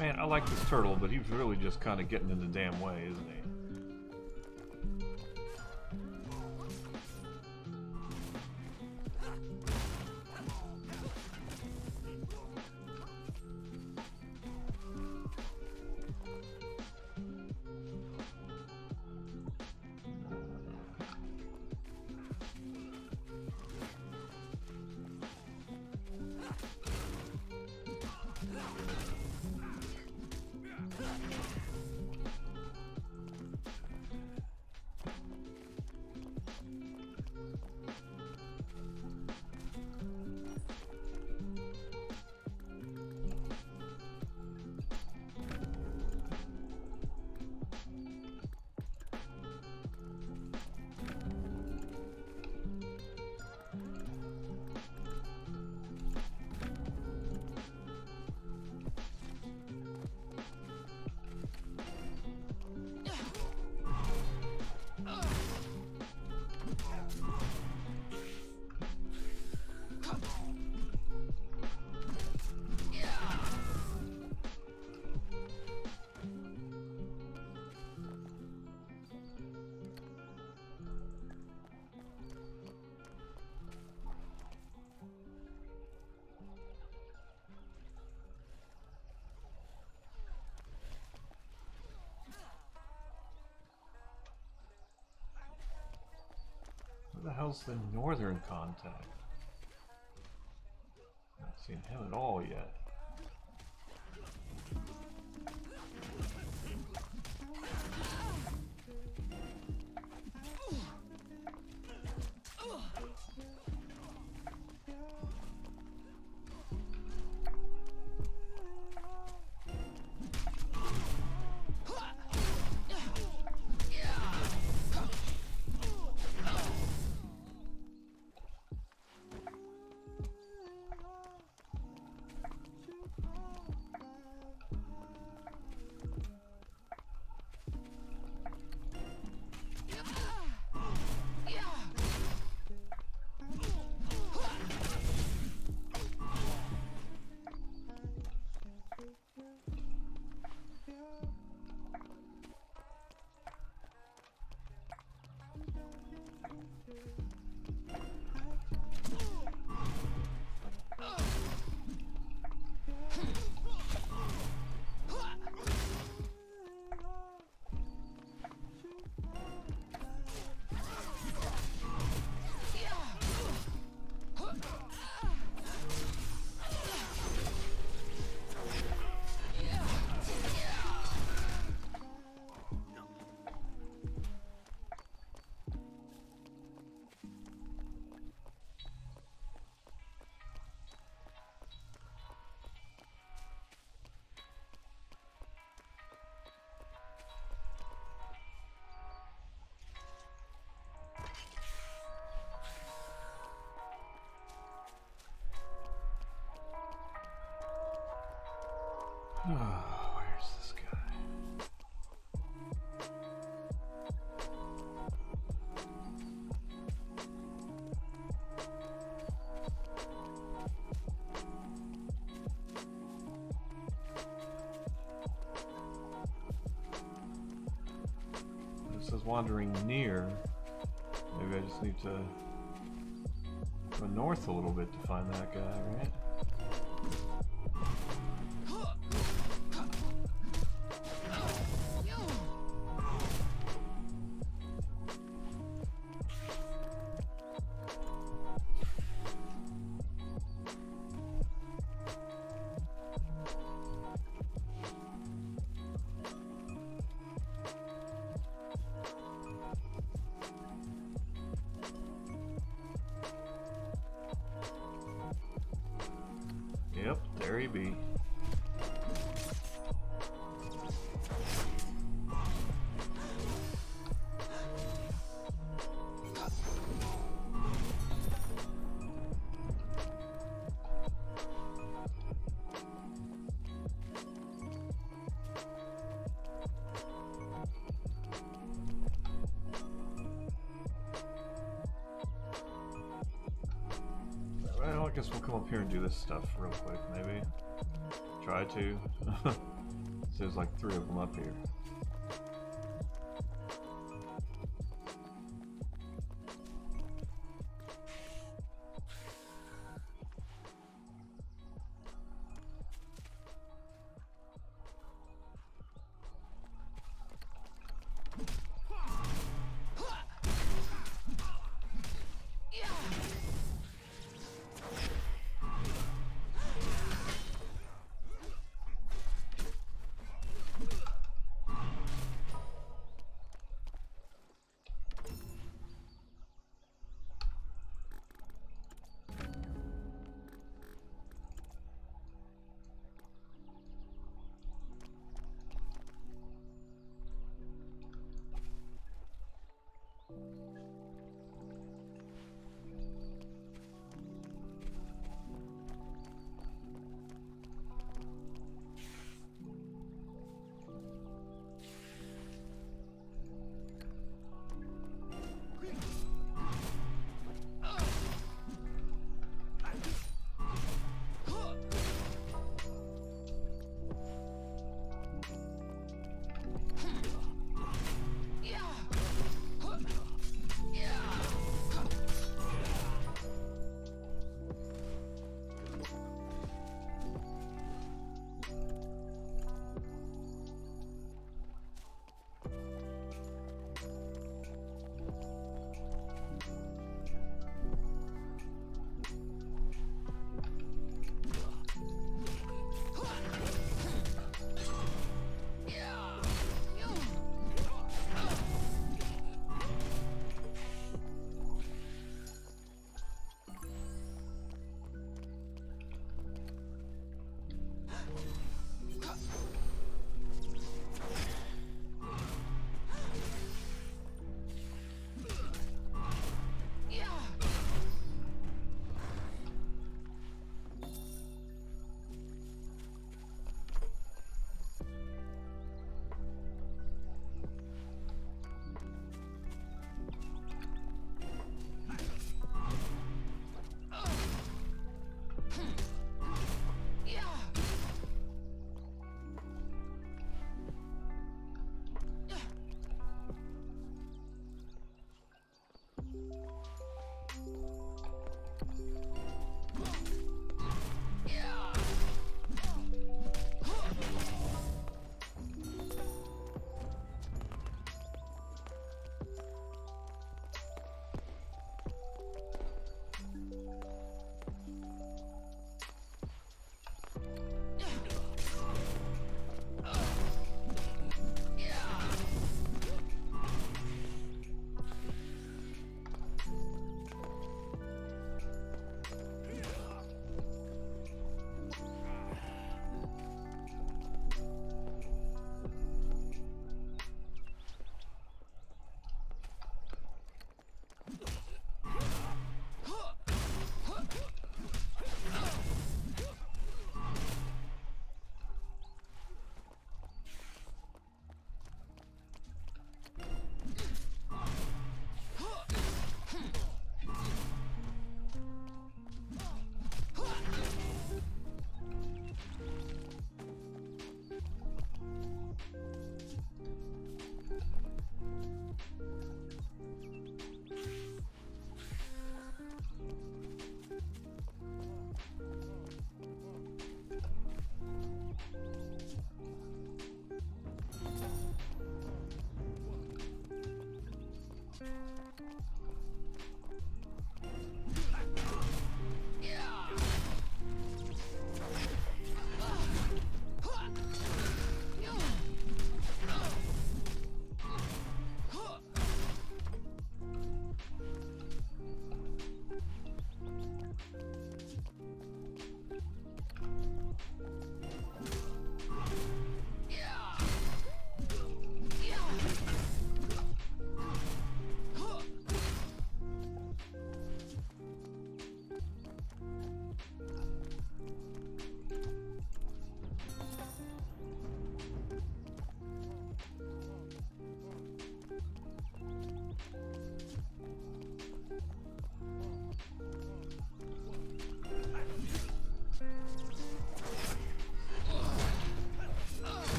Man, I like this turtle, but he's really just kind of getting in the damn way, isn't he? Where the hell's the northern contact? Not seen him at all yet. Oh, where's this guy? This is wandering near. Maybe I just need to go north a little bit to find that guy, right? Yep, there he be. Well, I guess we'll come up here and do this stuff real quick, maybe. Try to. So there's like 3 of them up here.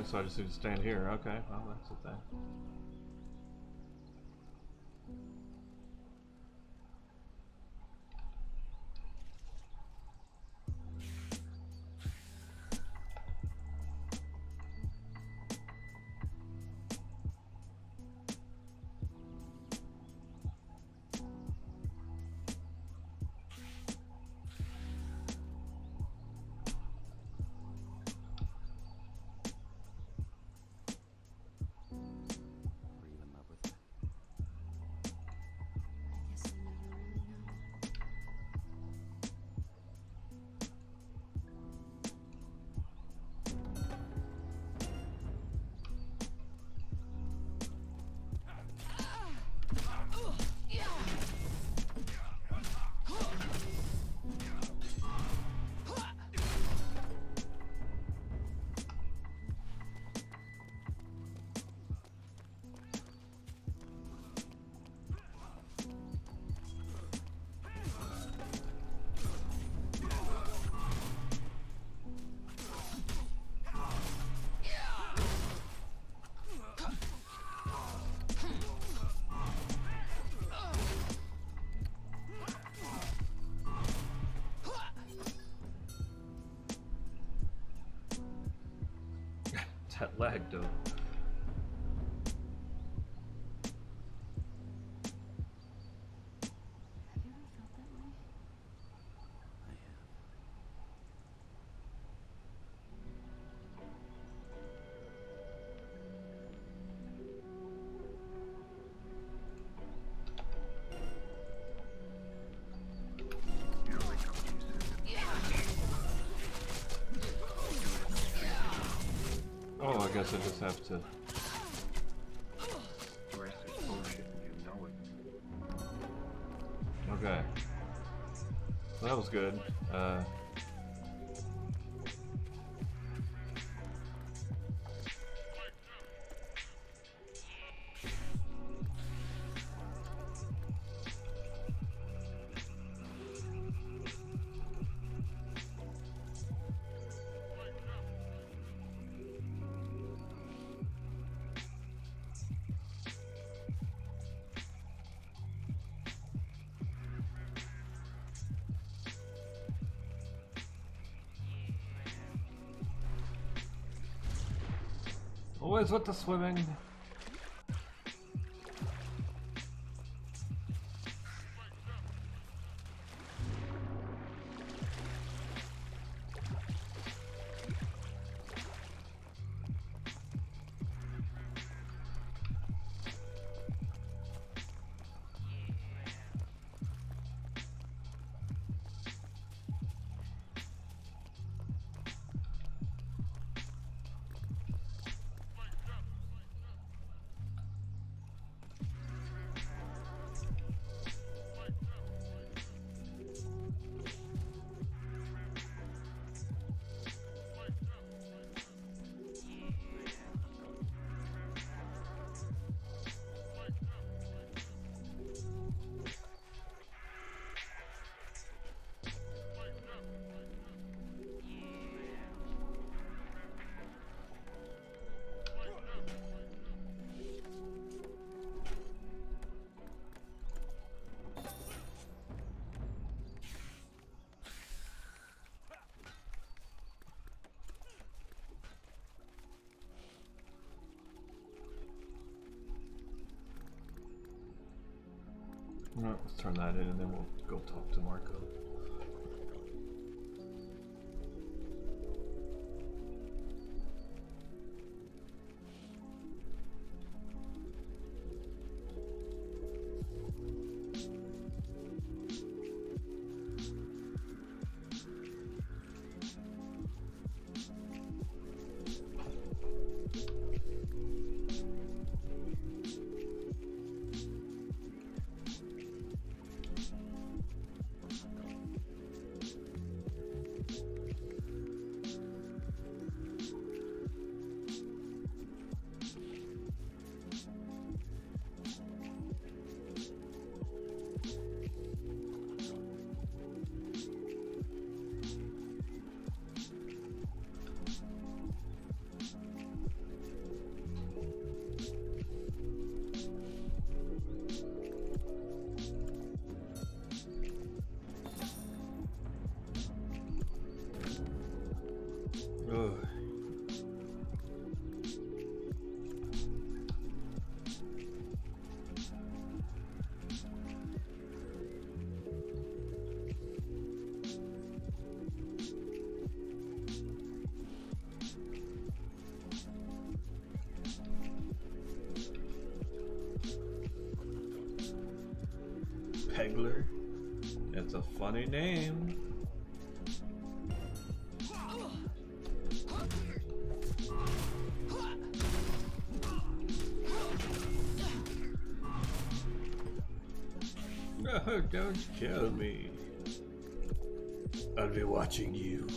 so I just need to stand here. Okay, well, that's the thing. That lag, though. Have you ever felt that way? I have. Oh, I guess I just have to. Okay. Well, that was good. Always with the swimming. No, let's turn that in and then we'll go talk to Marco. Pegler. It's a funny name. No, don't kill me. I'll be watching you.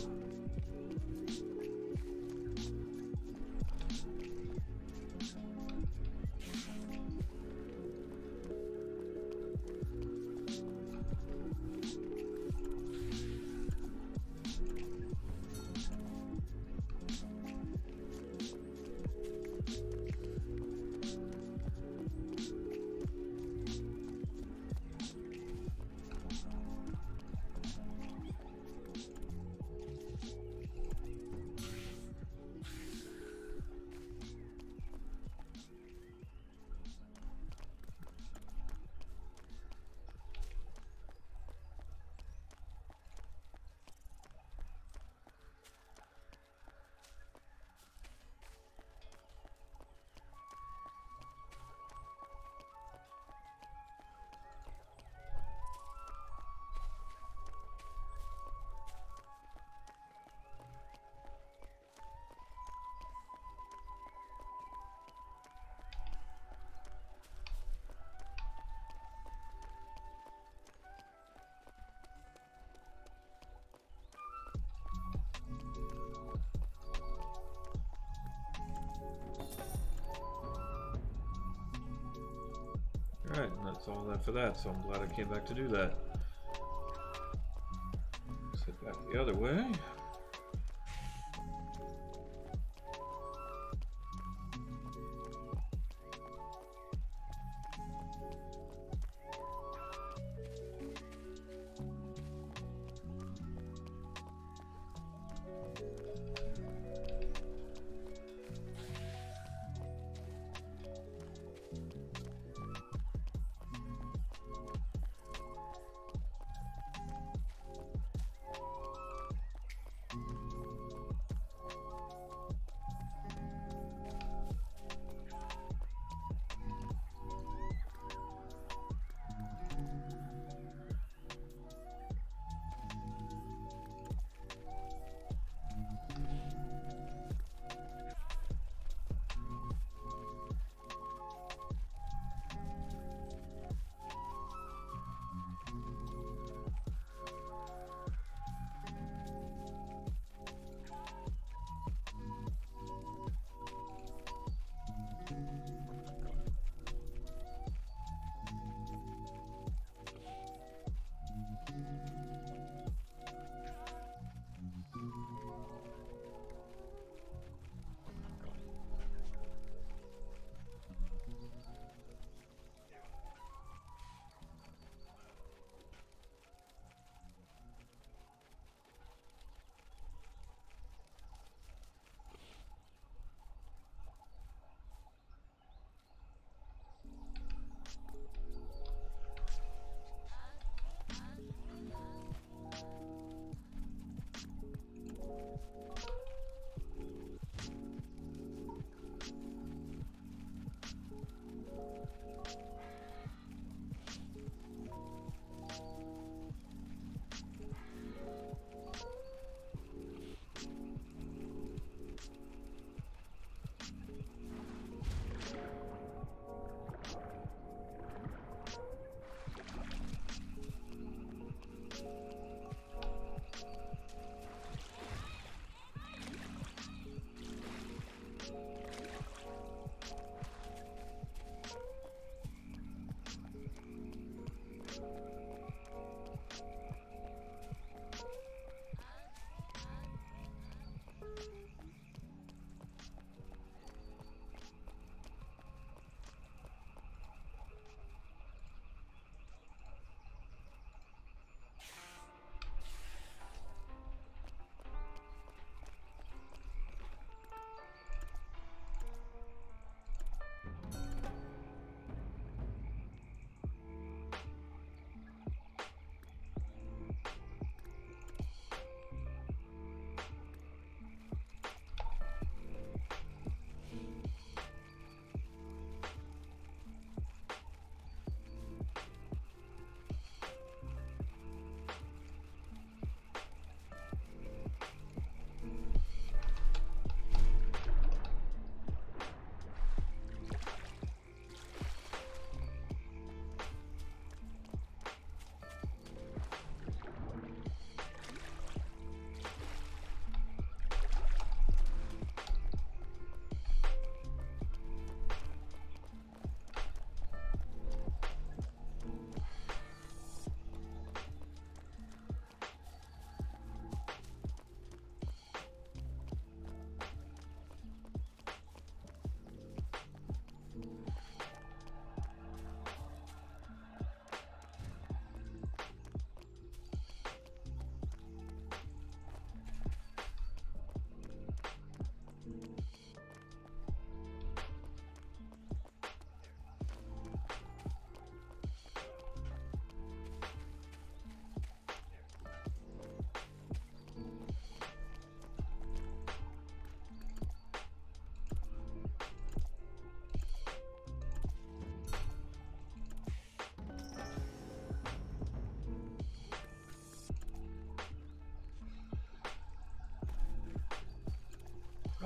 Alright, and that's all that for that, so I'm glad I came back to do that. Let's head back the other way.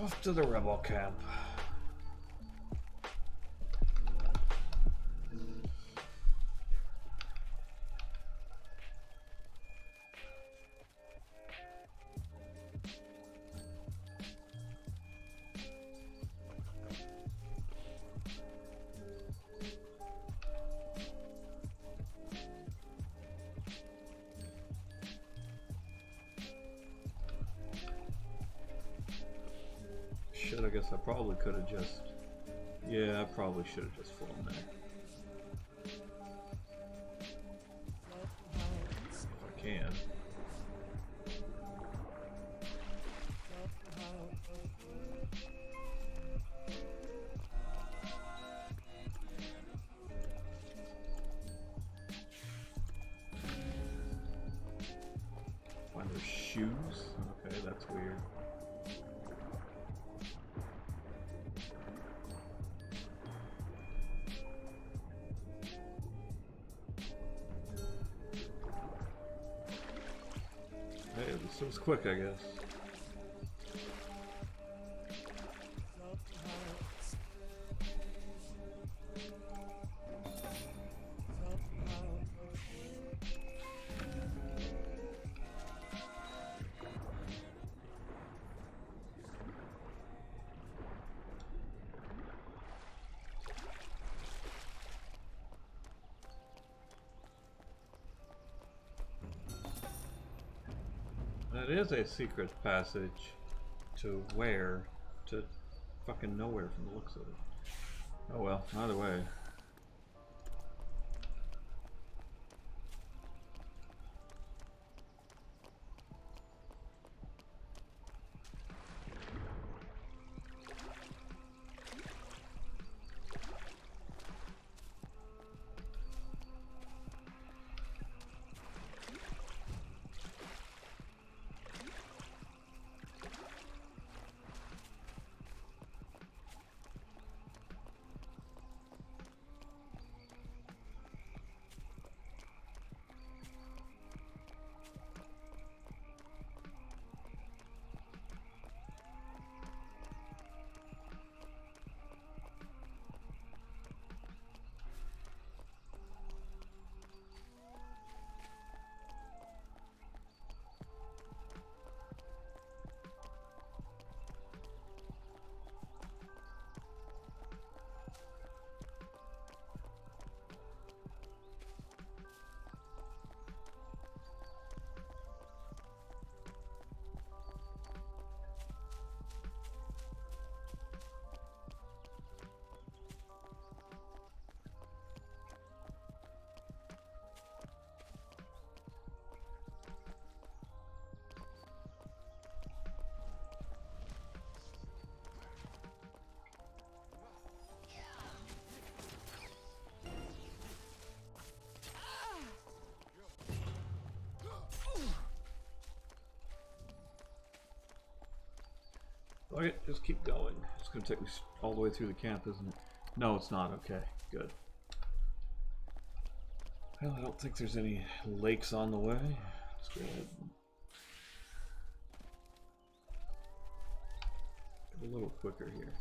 Off to the rebel camp. Shit, I guess I probably could have just... Yeah, I probably should have just flown there. If I can. Find their shoes? Okay, that's weird. Hey, this was quick, I guess. That is a secret passage to where? To fucking nowhere from the looks of it. Oh well, either way. Okay, just keep going. It's gonna take me all the way through the camp, isn't it? No, it's not. Okay, good. Well, I don't think there's any lakes on the way. Let's go ahead and go a little quicker here.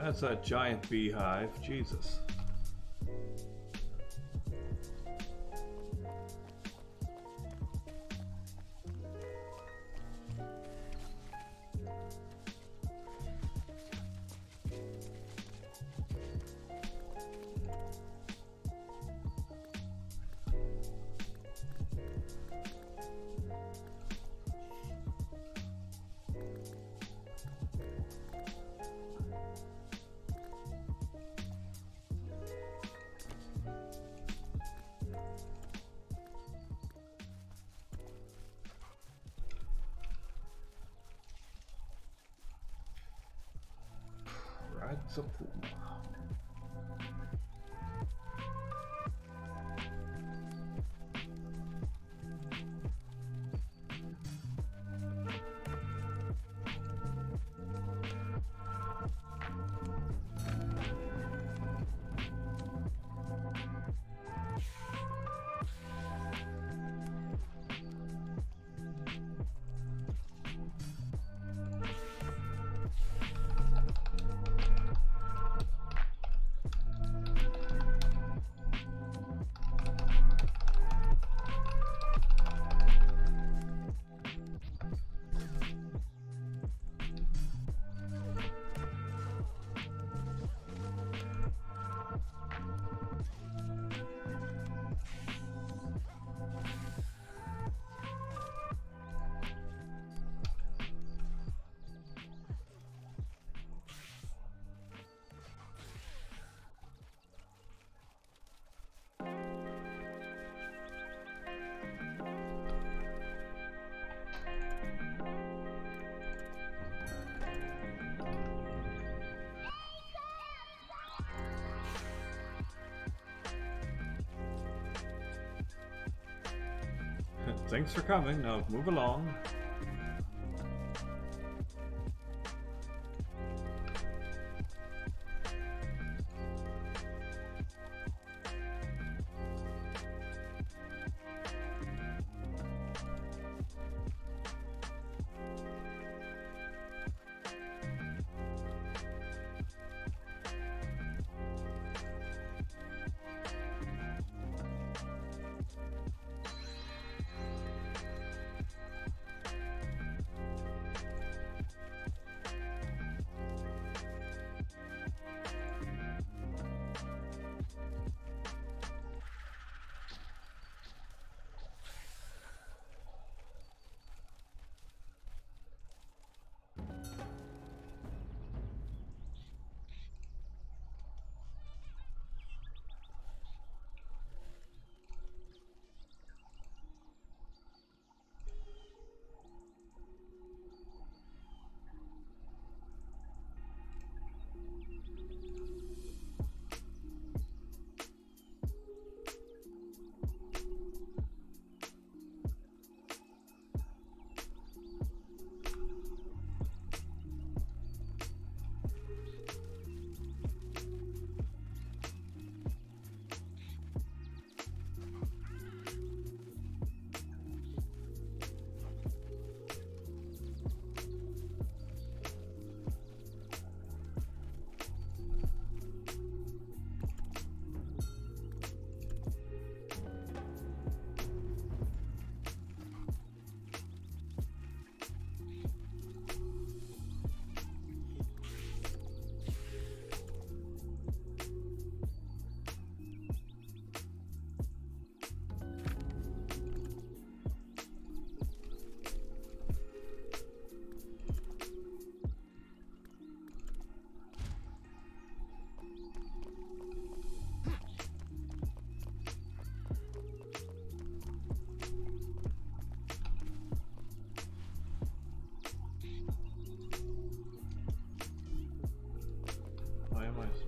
That's a giant beehive. Jesus. It's a pool. Thanks for coming. Now move along.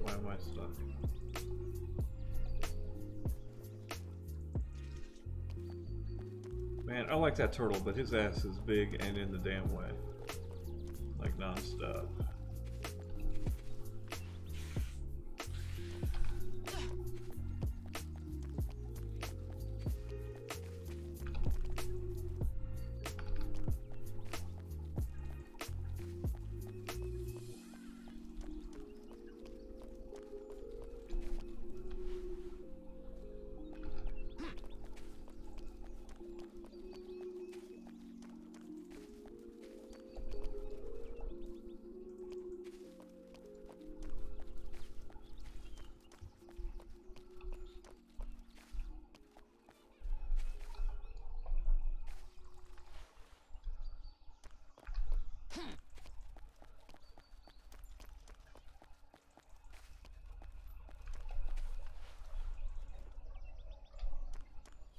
Why am I stuck? Man, I like that turtle, but his ass is big and in the damn way. Like non-stop.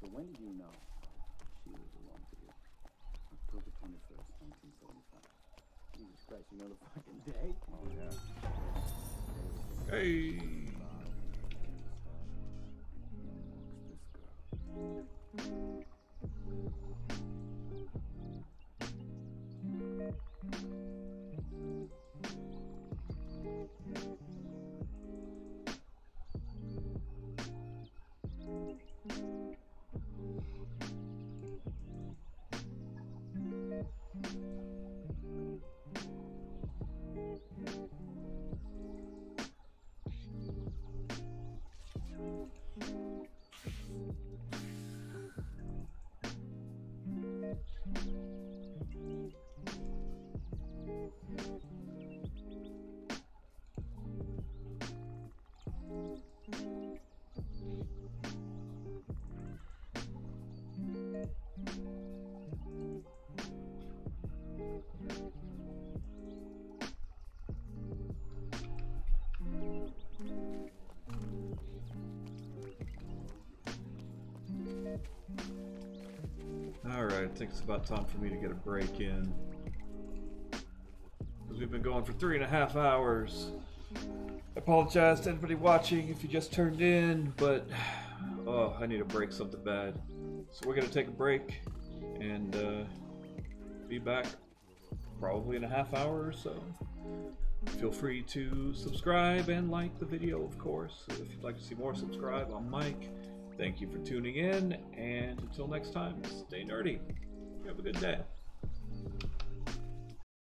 So when did you know she was belonged to you? October 21st, 1975. Jesus Christ, you know the fucking day? Oh, yeah. Hey. Alright, I think it's about time for me to get a break in. Because we've been going for 3.5 hours. I apologize to anybody watching if you just turned in, but oh, I need a break something bad. So we're going to take a break and be back probably in a half hour or so. Feel free to subscribe and like the video, of course. If you'd like to see more, subscribe. I'm Mike. Thank you for tuning in, and until next time, stay nerdy. You have a good day.